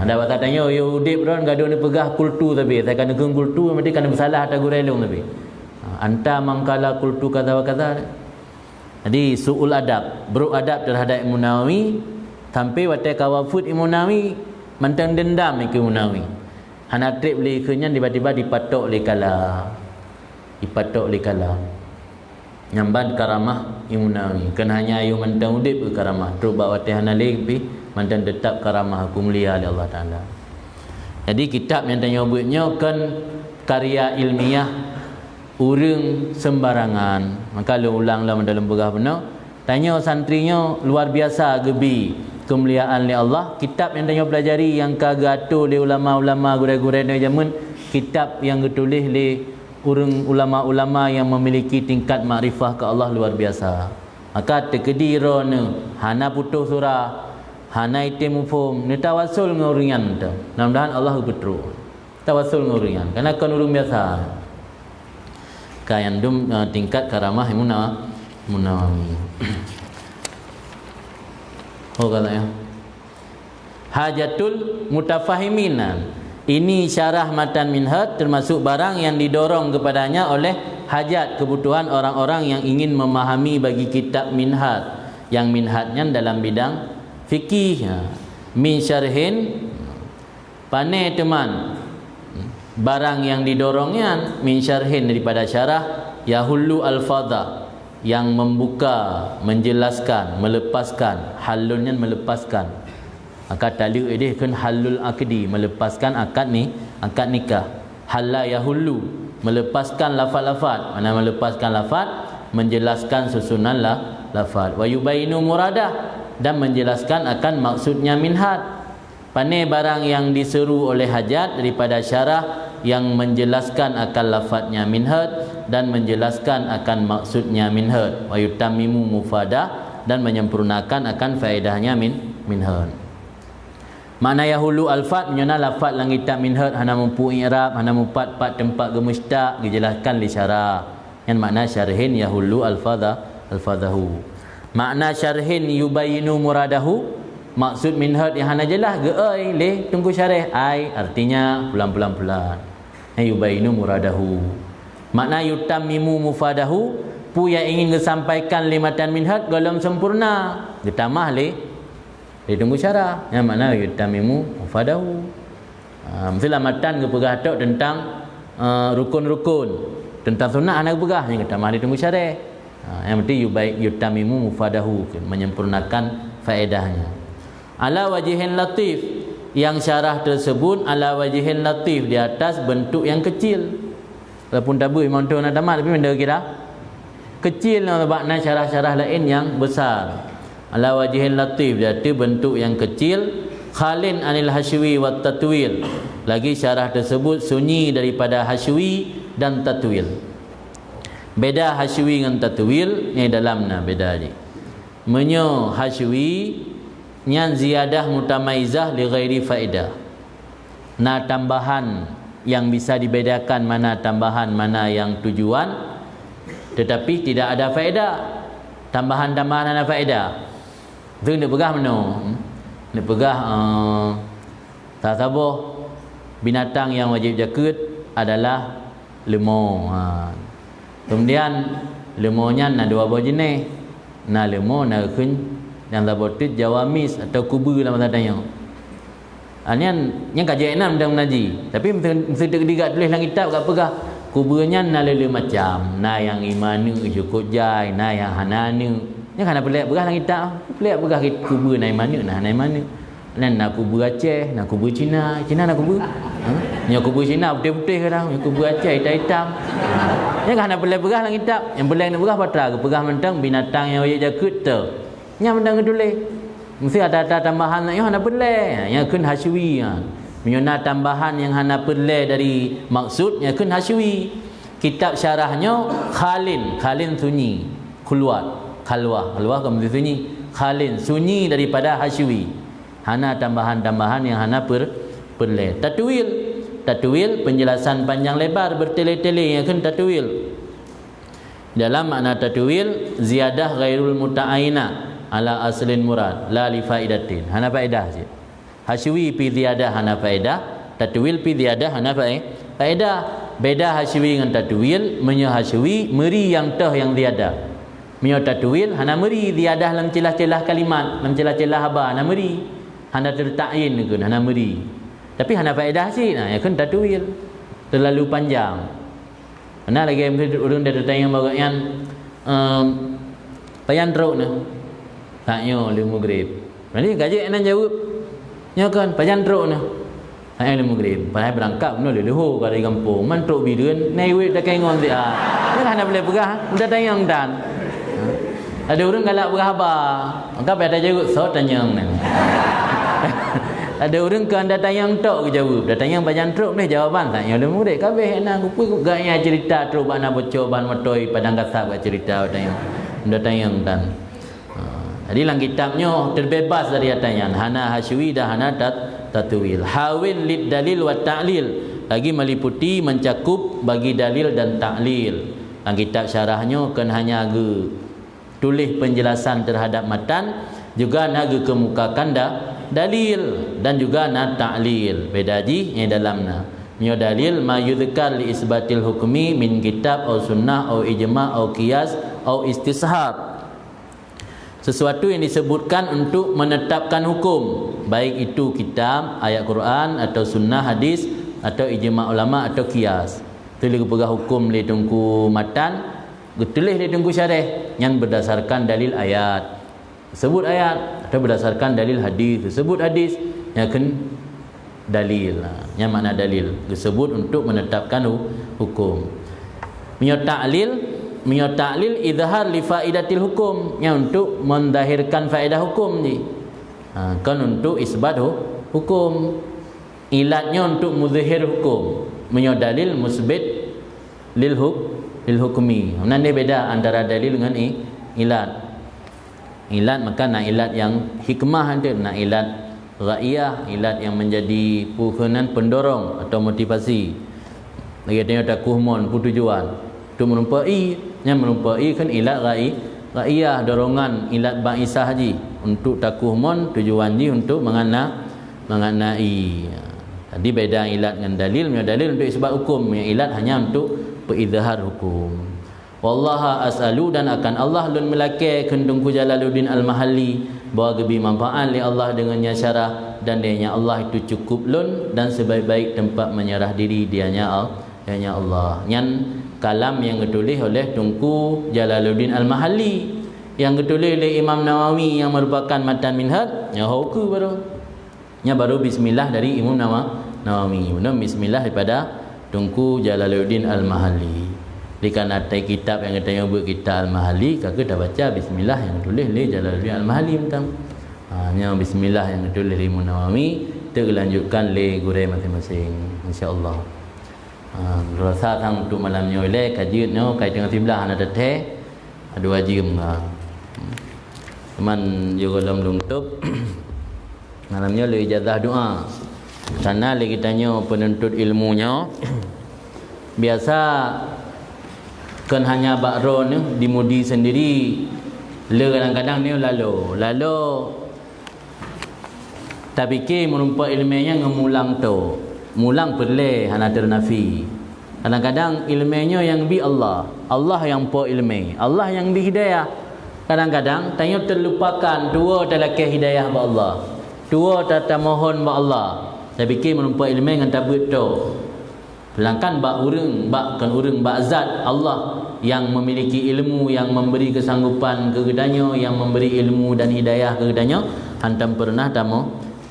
Ada kata tanya yo udip drone gaduh ni pegah kultu tapi saya kan kun kultu mesti kan bersalah ta gurelong tapi. Anta mangkala kultu kada wa kada. Jadi suul adab, beradab terhadap Imam Nawawi. Sampai waktu kawafut Imam Nawawi mantang dendam ke Imam Nawawi. Hana trip le ikenya tiba-tiba dipatok le kala. Nyamban karamah Imam Nawawi. Kan hanya ayu mantang udip ke karamah. Terus bawa waktu hana le pi mantang tetap karamah aku mulia oleh Allah Taala. Jadi kitab yang tanya buatnya kan karya ilmiah urang sembarangan. Maka lu ulang dalam begah benar. Tanya santrinya luar biasa gebi kemuliaan oleh Allah. Kitab yang tanya pelajari yang kagato oleh ulama-ulama gurau-gurau di zaman, kitab yang ditulis oleh urang ulama-ulama yang memiliki tingkat makrifah ke Allah luar biasa. Maka terkedirana hana putus surah, hana itim mufhum, ni tawasul ngurian tu. Mudah-mudahan Allah betul. Tawasul ngurian karena kan urang biasa. Kayan dum tingkat karamah Imam Nawawi. Oh katanya. Hajatul mutafahimin. Ini syarah matan minhaj termasuk barang yang didorong kepadanya oleh hajat, kebutuhan orang-orang yang ingin memahami bagi kitab minhaj. Yang minhajnya dalam bidang fikih. Min syarhin, pane teman, barang yang didorongnya min syarhin daripada syarah, yahullu al-fadha, yang membuka, menjelaskan, melepaskan. Halulnya melepaskan. Akad taluk ini kan halul akdi, melepaskan akad ni, akad nikah. Halla yahullu, melepaskan lafaz-lafaz. Mana melepaskan lafaz, menjelaskan susunan lafaz. Wa yubainu muradah, dan menjelaskan akan maksudnya minhaj. Pane barang yang diseru oleh hajat daripada syarah yang menjelaskan akan lafaznya minhaj dan menjelaskan akan maksudnya minhaj. Wa yutammimu mufadah, dan menyempurnakan akan faedahnya minhaj. Makna yahulu alfat menyana lafaz lang kitab minhaj hana mampu i'rab, hana mampat tempat gemustaq dijelaskan li syarah. Yang makna syarhin yahulu alfadahu. Makna syarhin yubayinu muradahu, maksud minhaj yang hana jelas ge oi le tunggu syarah ai artinya pelan-pelan. Yubayinu muradahu. Makna yutammimu mufadahu, pu yang ingin disampaikan limatan minhaj golong sempurna ditamah le tunggu syarah. Yang makna yutammimu mufadahu. Mestilah matan ke pegah tok tentang rukun-rukun, tentang sunnah anak pegah yang ditamah ditunggu syarah. Yang penting yutammimu mufadahu, menyempurnakan faedahnya. Ala wajihin latif, yang syarah tersebut ala wajihin latif, di atas bentuk yang kecil. Walaupun tabu imam tu nak tamat, tapi benda kira kecil makna syarah-syarah lain yang besar. Ala wajihin latif, di atas bentuk yang kecil. Khalin anil hasywi wat tatwil, lagi syarah tersebut sunyi daripada hasywi dan tatwil. Beda hasywi dengan tatwil ni dalamnya beda je. Menyo hasywi nyan ziyadah mutamaizah li ghairi faedah. Na tambahan yang bisa dibedakan mana tambahan mana yang tujuan, tetapi tidak ada faedah. Tambahan-tambahan ada faedah. Tu nak pegah mana? Nak pegah tasawuf binatang yang wajib zakat adalah lemur. Kemudian lemurnya ada dua buah jenis. Na lemur na kun yang labotit jawamis atau kubur dalam tanya. Yang kaji enam dalam mengaji. Tapi mesti terdigat tulis dalam kitab kat pegah. Kuburnya na lele macam, na yang imanu cukup jai, na yang hananu. Yang kana pelik pegah dalam kitab. Pelik pegah kubur na imanu, na imanu. Dan nak kubur Aceh, nak kubur Cina. Cina nak kubur. Yang kubur Cina putih-putih kadang, yang kubur Aceh hitam-hitam. Yang kana pelik pegah dalam kitab. Yang pelik nak pegah patra ke pegah mentang binatang yang wajib jaket tu. Yang mentang ketulis. Mesti ada tambahan yang hana pelik. Yang kun hasywi. Menyona tambahan yang hana pelik dari maksud yang kun hasywi. Kitab syarahnya khalin sunyi, khalwah ke mesti sunyi. Khalin sunyi daripada hasywi. Hana tambahan-tambahan yang hana pelik. Tatwil penjelasan panjang lebar bertele-tele yang kun tatwil. Dalam makna tatwil ziyadah ghairul muta'aina ala aslin murad la li faidatin. Hana faedah je. Hasywi pi ziyadah hana faedah, tatwil pi ziyadah hana faedah. Beda hasywi dengan tatwil, menyo hasywi meri yang tah yang ziyadah. Menyo tatwil hana meri ziyadah dalam celah-celah kalimat, dalam celah-celah haba hana meri. Hana tertayin ke hana meri. Tapi hana faedah sih. Nah, ya kan tatwil terlalu panjang. Mana lagi orang dah tanya bagian payan teruk ni. Taknya le maghrib. Nanti gaji nak jawab. Nya kan payan teruk ni. Taknya le maghrib. Pasal berangkat benar le leho kat kampung. Man teruk bideun, nai wit dak kengon dia. Ni hana boleh pegah, dah tanya dan. Ada orang galak berhabar. Angkat pada jawab so tanya ni. Ada orang kan datang yang tok ke jawab, datang yang bajan truk ni jawapan tanya le murid kabeh nak kupu gaya cerita truk bana bocor ban motoi padang kasap kat cerita datang yang dan. Jadi dalam kitabnya terbebas dari tanyaan hana hasywi dah hana tatwil. Hawin lid dalil wa ta'lil, lagi meliputi mencakup bagi dalil dan ta'lil. Dalam kitab syarahnya kan hanya tulis penjelasan terhadap matan, juga naga kemukakan dalil dan juga na ta'lil. Beda ji yang dalamna. Nyo dalil ma yudhkar li isbatil hukmi min kitab atau sunnah atau ijma' atau qiyas atau istishab. Sesuatu yang disebutkan untuk menetapkan hukum, baik itu kitab, ayat Quran atau sunnah hadis atau ijma' ulama atau qiyas. Tulis pegah hukum li tungku matan, tulis li tungku syarah yang berdasarkan dalil ayat. Sebut ayat atau berdasarkan dalil hadis, sebut hadis yang akan dalil, yang makna dalil disebut untuk menetapkan hukum. Minyo ta'lil izhar li faidatil hukum, yang untuk mendahirkan faedah hukum ni. Kan untuk isbat hukum. Ilatnya untuk muzahir hukum. Minyo dalil musbit lil hukmi. Mana beda antara dalil dengan ilat? Ilat maka nak ilat yang hikmah ada, nak ilat ra'iyah, ilat yang menjadi puhunan pendorong atau motivasi. Lagi tengok takuhmon tujuan untuk merumpai, yang merumpai kan ilat ra'iyah, dorongan ilat ba'isah haji untuk takuhmon tujuan ji untuk mengenai. Tadi beda ilat dengan dalil. Dalil untuk isbat hukum, ilat hanya untuk perizhar hukum. Wallaha as'alu, dan akan Allah lun melaki kendungku Jalaluddin Al-Mahalli bahawa gebi manfaat li Allah dengannya syarah, dan dianya Allah itu cukup lun, dan sebaik-baik tempat menyerah diri dianya Allah. Yang kalam yang ditulis oleh Tunku Jalaluddin Al-Mahalli, yang ditulis oleh Imam Nawawi yang merupakan matan minhaj, yang hauku baru bismillah dari Imam Nawawi. Bismillah daripada Tunku Jalaluddin Al-Mahalli. Dikana atai kitab yang katanya buat kitab Al-Mahalli, kakak dah baca bismillah yang tulis oleh Jalaluddin Al-Mahalli tentang. Yang bismillah yang tulis oleh Imam Nawawi terlanjutkan oleh gurau masing-masing, insya-Allah. Rasa tang untuk malamnya oleh kajiannya kait dengan tiblah ana teteh ada wajib teman juga dalam lungtup malamnya le ijazah doa. Sana le kitanya penuntut ilmunya biasa kan hanya bakro ni dimudi sendiri. Le kadang-kadang ni lalu tak fikir merumpa ilmunya ngemulang tu. Mulang perle hana ternafi. Kadang-kadang ilmunya yang bi Allah yang po ilmu, Allah yang bi hidayah. Kadang-kadang tanya terlupakan dua talakah hidayah ba Allah, dua tata mohon ba Allah. Saya fikir merumpa ilmu dengan tabut tu. Pelangkan ba urang, ba zat Allah yang memiliki ilmu, yang memberi kesanggupan kepadanya, yang memberi ilmu dan hidayah kepadanya, hantam pernah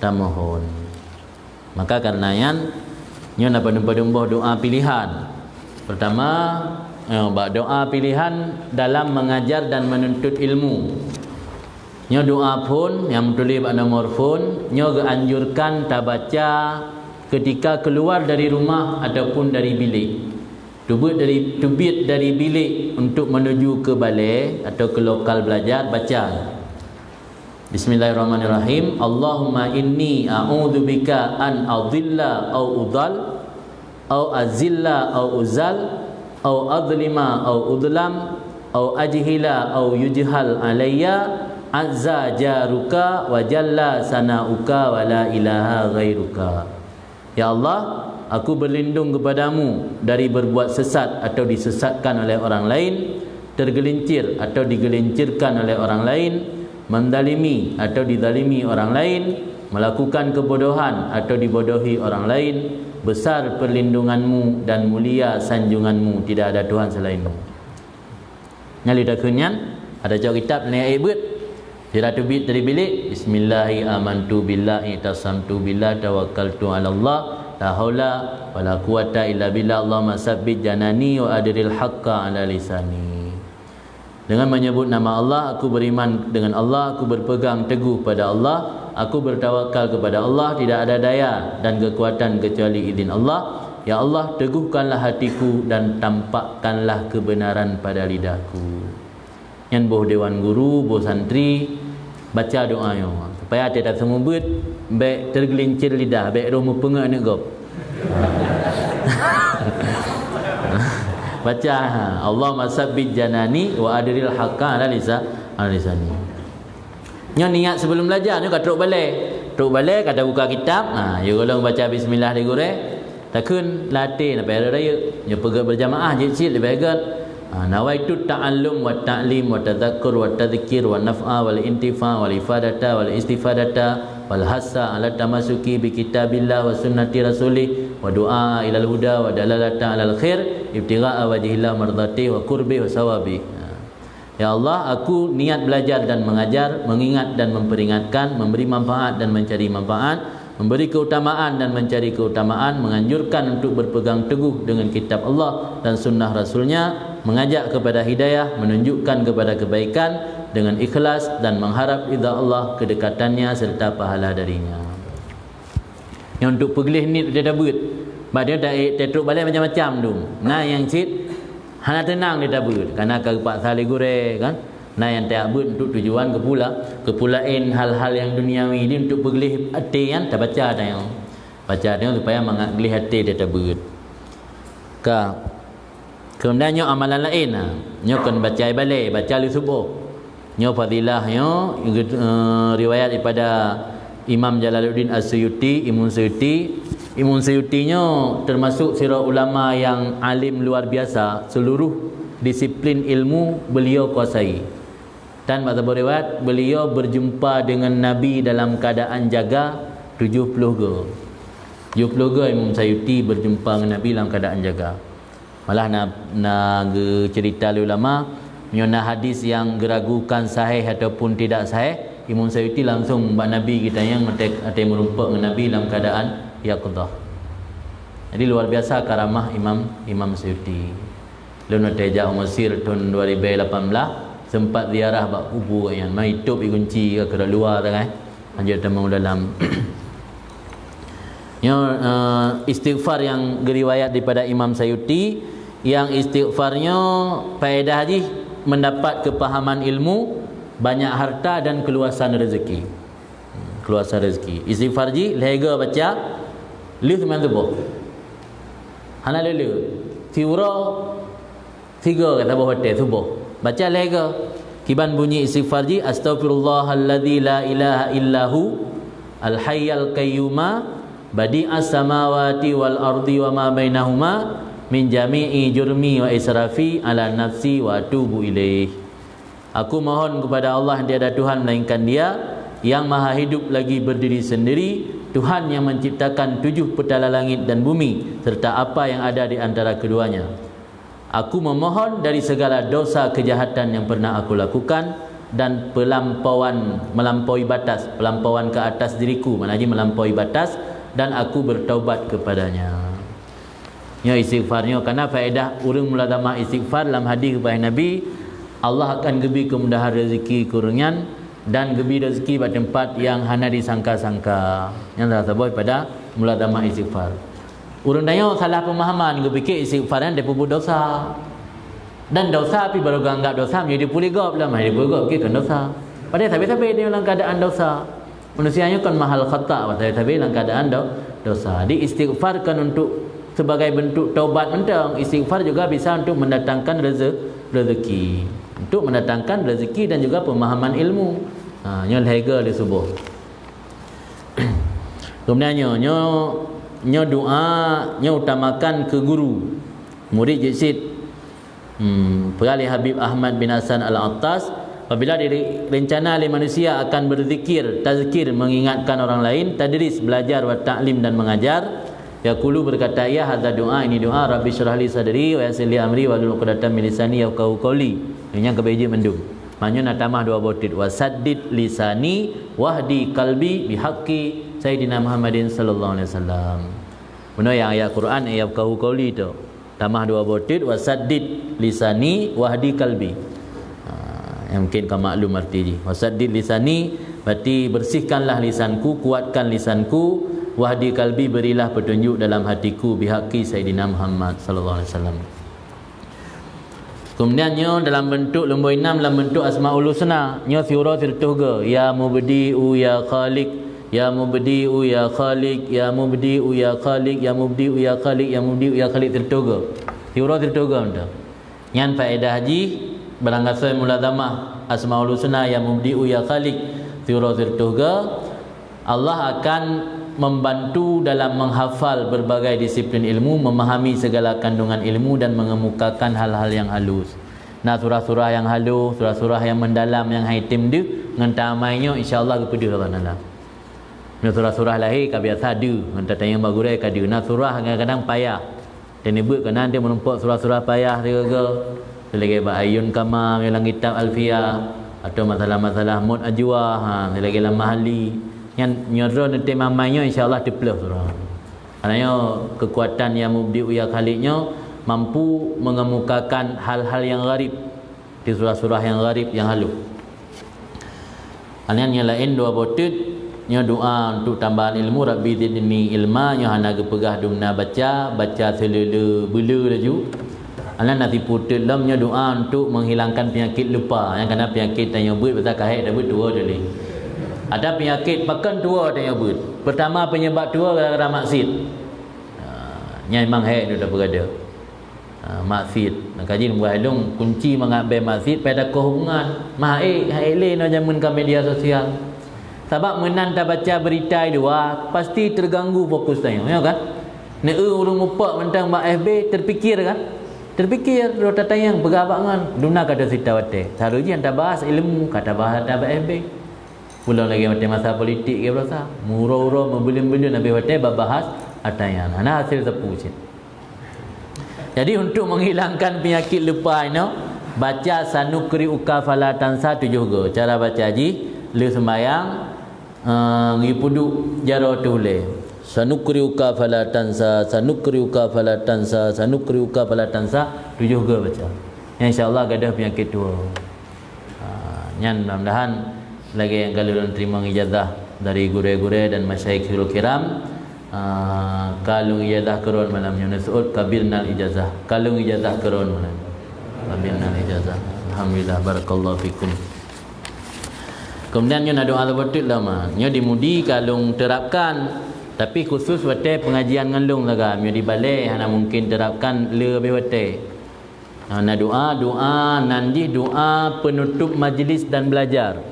tamohon. Maka karenanya nyo nak berdomba doa pilihan. Pertama, doa pilihan dalam mengajar dan menuntut ilmu. Nyo doa pun yang tulis pada nomor phone, nyo anjurkan tabaca ketika keluar dari rumah ataupun dari bilik. Tubit dari bilik untuk menuju ke balai atau ke lokal belajar, baca Bismillahirrahmanirrahim. Allahumma inni a'udzubika an adhilla au udhal au azilla au uzal au adlima au udlam au ajhila au yujhal alayya azza jaruka wa jalla sanauka wa la ilaha ghairuka. Ya Allah, aku berlindung kepadamu dari berbuat sesat atau disesatkan oleh orang lain, tergelincir atau digelincirkan oleh orang lain, mendalimi atau didalimi orang lain, melakukan kebodohan atau dibodohi orang lain. Besar perlindunganmu dan mulia sanjunganmu, tidak ada Tuhan selainmu. Nyali dah kenyan, ada jauh kitab ni ayat tidak tubit dari bilik. Bismillahi amantu billahi tasamtu billah tawakkaltu ala Allah la haula wala quwata illa billah Allahumma sabbit janani wa adril haqqa ala lisani. Dengan menyebut nama Allah, aku beriman dengan Allah, aku berpegang teguh pada Allah, aku bertawakal kepada Allah, tidak ada daya dan kekuatan kecuali izin Allah. Ya Allah, teguhkanlah hatiku dan tampakkanlah kebenaran pada lidahku. Yang boh dewan guru, boh santri baca doanya supaya tidak semua bet baik tergelincir lidah, baik roh mupengak nak gop. Baca Allahumma sabbit janani wa adril haqqa ala lisani. Nya niat sebelum belajar ni kat truk balai. Tatuk balik kata buka kitab, you golong baca bismillah di gure. Takun latih nak pada raya, you pergi berjamaah jid lebih agak. Nawaitu ta'allum wa ta'lim wa tadhakkur wa tadhkir wa naf'a wal intifa wal ifadata wal istifadata wal hassa ala tamasuki bi kitabillah wa sunnati rasulih wa du'a ilal huda wa dalalata alal khair ibtigha'a wajhillah mardati wa qurbi wa sawabi. Ya Allah, aku niat belajar dan mengajar, mengingat dan memperingatkan, memberi manfaat dan mencari manfaat, memberi keutamaan dan mencari keutamaan, menganjurkan untuk berpegang teguh dengan kitab Allah dan sunnah Rasulnya, mengajak kepada hidayah, menunjukkan kepada kebaikan dengan ikhlas dan mengharap ridha Allah, kedekatannya serta pahala darinya. Yang untuk pergelih ni dia dah beut. Sebab dia dah tetruk balik macam-macam tu. Nah yang cit hana tenang dia dah beut. Karena kepak sali gure kan. Nah yang tak beut untuk tujuan kepulain hal-hal yang duniawi ni untuk pergelih hati kan, tak baca dah yang. Baca dia supaya mengelih hati dia dah beut. Kemudian nyo amalan lain nyo kan baca balik, baca li subuh. Nyo fadilah nyo riwayat daripada Imam Jalaluddin As-Suyuti, Imam Suyuti nyo termasuk sirah ulama yang alim luar biasa, seluruh disiplin ilmu beliau kuasai. Dan pada riwayat beliau berjumpa dengan Nabi dalam keadaan jaga 70 ge. 70 ge Imam Suyuti berjumpa dengan Nabi dalam keadaan jaga. Malah nak cerita ulama menyona hadis yang geragukan sahih ataupun tidak sahih, Imam Suyuti langsung buat Nabi kita yang ada merumpak dengan Nabi dalam keadaan yaqdah. Jadi luar biasa karamah Imam Suyuti. Lalu nak jauh Mesir tahun 2018 sempat ziarah bab kubur yang mai hidup kunci ke luar kan. Anjur temu dalam istighfar yang riwayat daripada Imam Suyuti, yang istighfarnya faedah haji mendapat kepahaman ilmu, banyak harta dan keluasan rezeki. Keluasan rezeki. Istighfar ji lega baca lih man tubuh. Hana lele. Tiura 3 kata bawah hotel subuh. Baca lega. Kiban bunyi istighfar ji astaghfirullahalladzi la ilaha illahu al-hayyal qayyuma badi'as samawati wal ardi wa ma bainahuma min jami'i jurmi wa israfi ala nafsi wa atubu ilaih. Aku mohon kepada Allah yang tiada Tuhan melainkan Dia, yang maha hidup lagi berdiri sendiri, Tuhan yang menciptakan 7 petala langit dan bumi serta apa yang ada di antara keduanya. Aku memohon dari segala dosa kejahatan yang pernah aku lakukan dan melampaui batas, pelampauan ke atas diriku, maknanya melampaui batas, dan aku bertaubat kepadanya. Ya istighfarnya, karena faedah urang mulazamah istighfar dalam hadis kepada Nabi, Allah akan gebi kemudahan rezeki kurungan dan gebi rezeki pada tempat yang hana disangka-sangka. Yang dah sebut pada mulazamah istighfar. Urang dayo salah pemahaman, ge fikir istighfar dan depu dosa. Dan dosa api baru anggap dosa menjadi puligop lah, mai puligop ke kan dosa. Padahal sampai dia dalam keadaan dosa. Manusianya kan mahal khata, tapi dalam keadaan dosa. Di istighfar kan untuk sebagai bentuk taubat mentang. Istighfar juga bisa untuk mendatangkan rezeki, untuk mendatangkan rezeki dan juga pemahaman ilmu. Nyo lega di subuh. Kemudian nyo doa, nyo utamakan ke guru, murid jiksid. Perali Habib Ahmad bin Hasan Al-Attas, apabila direncana oleh manusia akan berzikir, tazkir, mengingatkan orang lain, tadris, belajar, wa ta'lim dan mengajar. Yaqulu berkata, ya hadza doa, ini doa, Rabbi syrah li sadri wa yassir li amri wa hlul 'uqdatam min lisani yafqahu qawli. Ini yang kebeji mendung. Maknanya nak tambah 2 botit, wasaddid lisani wahdi qalbi bihaqqi Sayyidina Muhammadin sallallahu alaihi wasallam. Benar yang ayat Quran yafqahu qawli tu. Tambah 2 botit, wasaddid lisani wahdi qalbi. Yang mungkin kau maklum arti je. Wasaddid lisani berarti bersihkanlah lisanku, kuatkan lisanku, wahdi kalbi, berilah petunjuk dalam hatiku bihaqi Sayyidina Muhammad sallallahu alaihi wasallam. Kemudian nyo dalam bentuk lembar 6 dalam bentuk asmaul husna, nyo surah tertuga, ya mubdi'u ya khaliq, ya mubdi'u ya khaliq, ya mubdi'u ya khaliq, ya mubdi'u ya khaliq, ya mubdi'u ya khaliq tertuga. Surah tertuga anda. Yang faedah haji berangkasa mulazamah asmaul husna ya mubdi'u ya khaliq surah tertuga. Allah akan membantu dalam menghafal berbagai disiplin ilmu, memahami segala kandungan ilmu dan mengemukakan hal-hal yang halus. Nah, surah-surah yang halus, surah-surah yang mendalam, yang haitim dia dengan tamainya insya-Allah kepada Allah Taala. Nah, surah-surah lahir kan biasa ada, entah tanya bagurai kan ada. Nah, surah kadang-kadang payah. Dan dia buat kena dia menumpak surah-surah payah dia ke. Lagi ayun kama dalam kitab Alfiyah atau masalah-masalah mud ajwa, lagi dalam mahali. Yang nyoro nanti mamanya insya-Allah dipelih surah. Kerana kekuatan yang mubdi uya khalidnya mampu mengemukakan hal-hal yang gharib di surah-surah yang gharib, yang halus. Anian yang lain dua botut nya doa untuk tambahan ilmu, rabbi zidni ilma, nya hana gepegah dumna baca selele bela laju. Anak nanti putus lamnya doa untuk menghilangkan penyakit lupa. Yang kena penyakit tanya buat pasal kahit dah buat tua dah ni. Ada penyakit pakan tua tanya buat. Pertama penyebab tua gara-gara maksiat. Nya memang hai dah berada. Maksiat. Nak kaji nombor halung kunci mengambil maksiat pada kehubungan. Mahai le no jamun ke media sosial. Sebab menan tak baca berita itu pasti terganggu fokus tanya, ya kan? Nek urung upak mentang mak FB terfikir kan? Terfikir rota tayang pegabangan duna kata sita wate. Seharusnya anda bahas ilmu kata bahas ada FB. Pulang lagi mati masa politik ke berasa. Muro-uro membeli-beli nabi wate bahas atayan. Ana hasil sepucit. Jadi untuk menghilangkan penyakit lupa ini, baca sanukri uka fala tansa 7 go. Cara baca haji le sembayang ngipudu jaro tule. Sanukriuka fala tansa, sanukriuka fala tansa, sanukriuka fala tansa 7 ke baca. Insya-Allah gadah penyakit tua. Nyan mudah-mudahan lagi yang kalau terima ijazah dari guru-guru dan masyayikhul kiram, kalung ijazah keron malam Yunus kabirnal ijazah. Kalung ijazah keron malam. Kabirnal ijazah. Alhamdulillah barakallahu fikum. Kemudian nyo nak doa betul lama. Nyo dimudi kalung terapkan. Tapi khusus wate pengajian ngalung laga mio di balai hana mungkin terapkan lebih wate. Hana doa nanti doa penutup majlis dan belajar.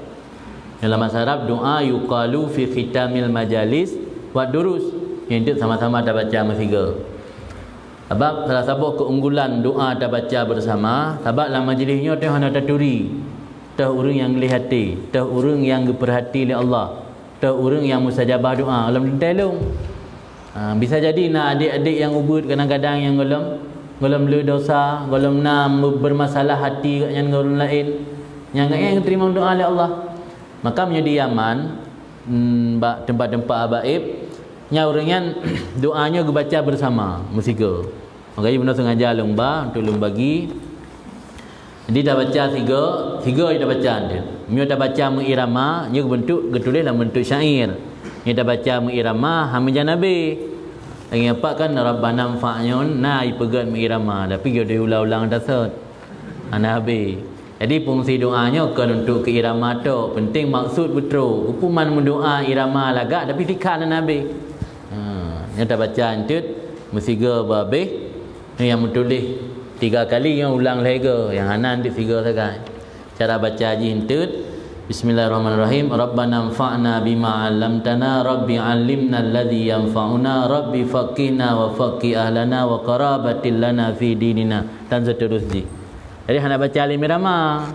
Dalam bahasa Arab doa yuqalu fi khitamil majalis wa durus. Yang itu sama-sama dah baca mesiga. Sebab salah satu keunggulan doa dah baca bersama, sebab dalam majlisnya tu hana taturi. Tah urang yang lihati, tah urang yang diperhati oleh Allah. Tah orang yang mustajabah doa alam telung. Bisa jadi nak adik-adik yang ubud kadang-kadang yang golem le dosa, golem nam bermasalah hati kat yang orang lain. Yang terima doa oleh Allah. Maka menjadi Yaman tempat-tempat abaib nya orang yang doanya dibaca bersama musika. Makanya benda sengaja lomba untuk bagi. Jadi dah baca tiga dia dah baca dia. Mio dah baca mengirama, nya bentuk getulis dalam bentuk syair. Nya dah baca mengirama hamijan nabi. Lagi apa kan rabbana fa'nyun na ipegat mengirama, tapi dia ulang-ulang dasar. Nabi. Jadi fungsi doanya kan untuk ke irama tu. Penting maksud betul. Hukuman mendoa irama lagak tapi fikah nabi. Nya dah baca entut musiga babeh yang menulis 3 kali yang ulang lagi yang hanan di 3 saja. Cara baca haji entut Bismillahirrahmanirrahim. Rabbana anfa'na bima 'allamtana, rabbi 'allimna alladhi yanfa'una, rabbi faqihna wa faqih ahlana wa qarabatil lana fi dinina dan seterusnya. Jadi hana baca alim irama.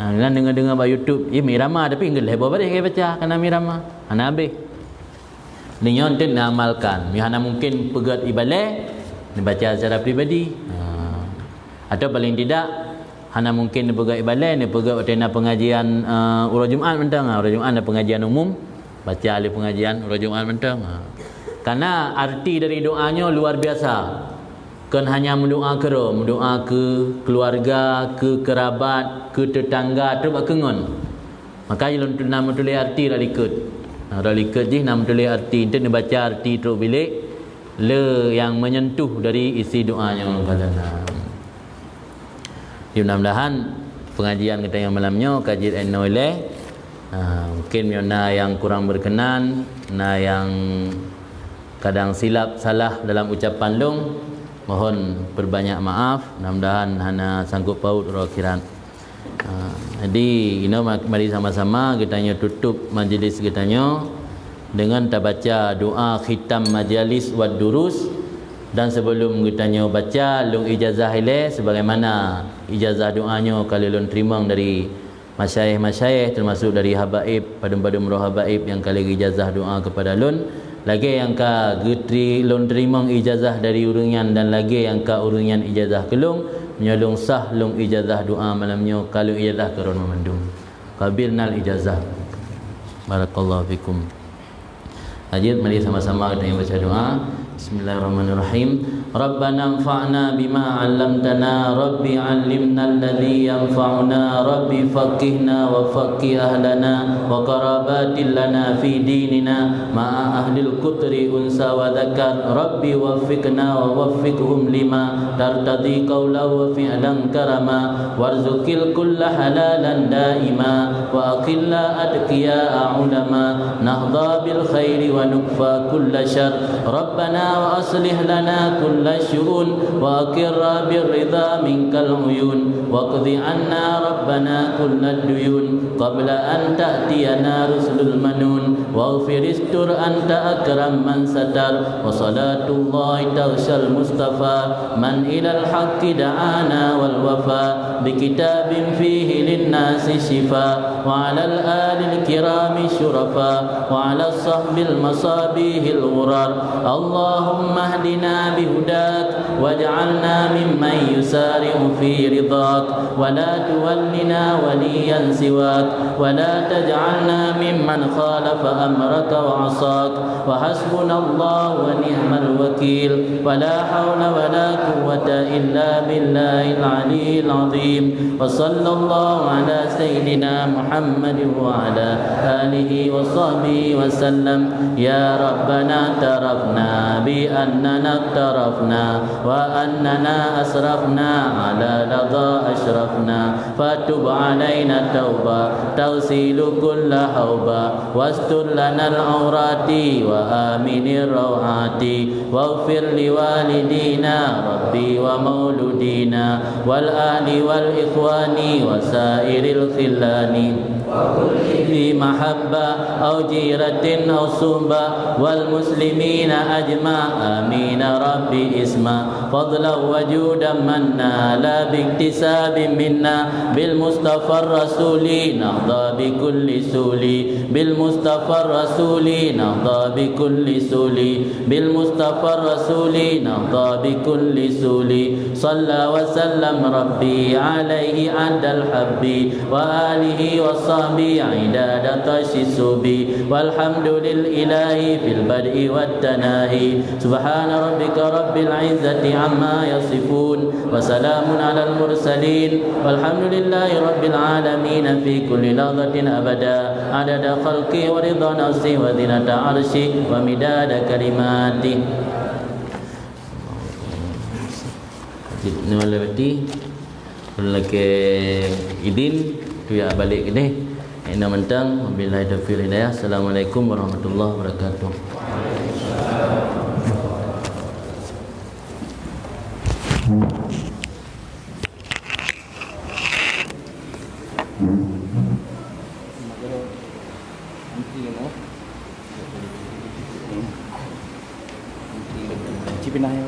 Kan dengar-dengar kat YouTube, irama tapi enggak heboh balik ke baca kana irama. Hana habis. Dia entut nak amalkan. Hana mungkin pegat ibadah dibaca secara pribadi. Atau paling tidak hana mungkin dia pegang ibadah, dia pegang waktu pengajian urus Jumaat mentang. Urus Jumaat ada pengajian umum, baca ahli pengajian urus Jumaat mentang. Karena arti dari doanya luar biasa. Kan hanya mendoa ke keluarga, ke kerabat, ke tetangga, terus kengon. Maka kalau nama tulis arti dah ikut. Dah ikut je nama tulis arti, itu dia baca arti terus bilik le yang menyentuh dari isi doanya kalana. Mudah-mudahan pengajian kita yang malamnya kajian oleh mungkin miona yang kurang berkenan, yang kadang silap salah dalam ucapan long, mohon berbanyak maaf. Mudah-mudahan hana sanggup paut rokiran. Jadi mari sama-sama kita tutup majlis kita dengan terbaca doa khitam majalis wad durus. Dan sebelum kita baca long ijazah ile sebagaimana ijazah doanya kalau long terima dari masyayikh-masyayikh termasuk dari habaib padum-padum roh habaib yang kali ijazah doa kepada lon, lagi yang ka getri lon terima ijazah dari urungan dan lagi yang ka urungan ijazah kelong menyolong sah long ijazah doa malamnya kalau ijazah kerana mandung qabilnal ijazah. Barakallahu fikum. Hajat mari sama-sama kita baca doa. Bismillahirrahmanirrahim. Rabbana anfa'na bima 'allamtana, Rabbi 'allimna alladhi yanfa'una, Rabbi faqihna wa faqih ahlana wa qarabatil lana fi dinina ma'a ahlil qutri unsa wa dzakar, Rabbi waffiqna wa waffiqhum lima tartadi qawla wa fi'lan karama warzuqil kulla halalan daima wa aqilla adqiya ulama nahdha bil khairi wa nukfa kulla syarr. Rabbana wa aslih lana kulla syu'un wa aqirra birridha minkal uyun wa qdi anna rabbana kulla duyun qabla an ta'tiyana rusulul manun wa ghfiristur anta akram man satar wa salatullahi tawshal mustafa man ilal haqqi da'ana wal wafa bi kitabin fihi linnasi shifa wa alal alil kirami syurafa wa ala sahbil masabihil ghurar. اللهم اهدنا بهداك واجعلنا ممن يسارع في رضاك ولا تولنا وليا سواك ولا تجعلنا ممن خالف أمرك وعصاك وحسبنا الله ونعم الوكيل ولا حول ولا قوة إلا بالله العلي العظيم وصلى الله على سيدنا محمد وعلى آله وصحبه وسلم. يا ربنا اعترفنا بأننا اقترفنا وأننا أسرفنا على لظى أشرفنا فتب علينا التوبة تغسل كل حوبة واستر لنا العورات وآمن الروعات واغفر لوالدينا ربي ومولودينا والأهل والإخوان وسائر الخلان في محبة أو جيرة أو صحبة والمسلمين أجمع آمين ربي اسما فضلا وجودا منا لا باكتساب منا بالمصطفى الرسول نهضى بكل سولي بالمصطفى الرسول نهضى بكل سولي بالمصطفى الرسول نهضى بكل سولي صلى وسلم ربي عليه عند الحب وآله وصحبه عداد طش السبي والحمد لله في البدء والتناهي سبحان ربك رب العزة عما يصفون وسلام على المرسلين والحمد لله رب العالمين في كل لحظة أبدا عدد خلقه ورضا نفسه وزنة عرشه ومداد كلماته. Nula beti lagi idin tu ya balik ni. Ina mentang wabillahi taufiq hidayah. Assalamualaikum warahmatullahi wabarakatuh. Cipinah ya,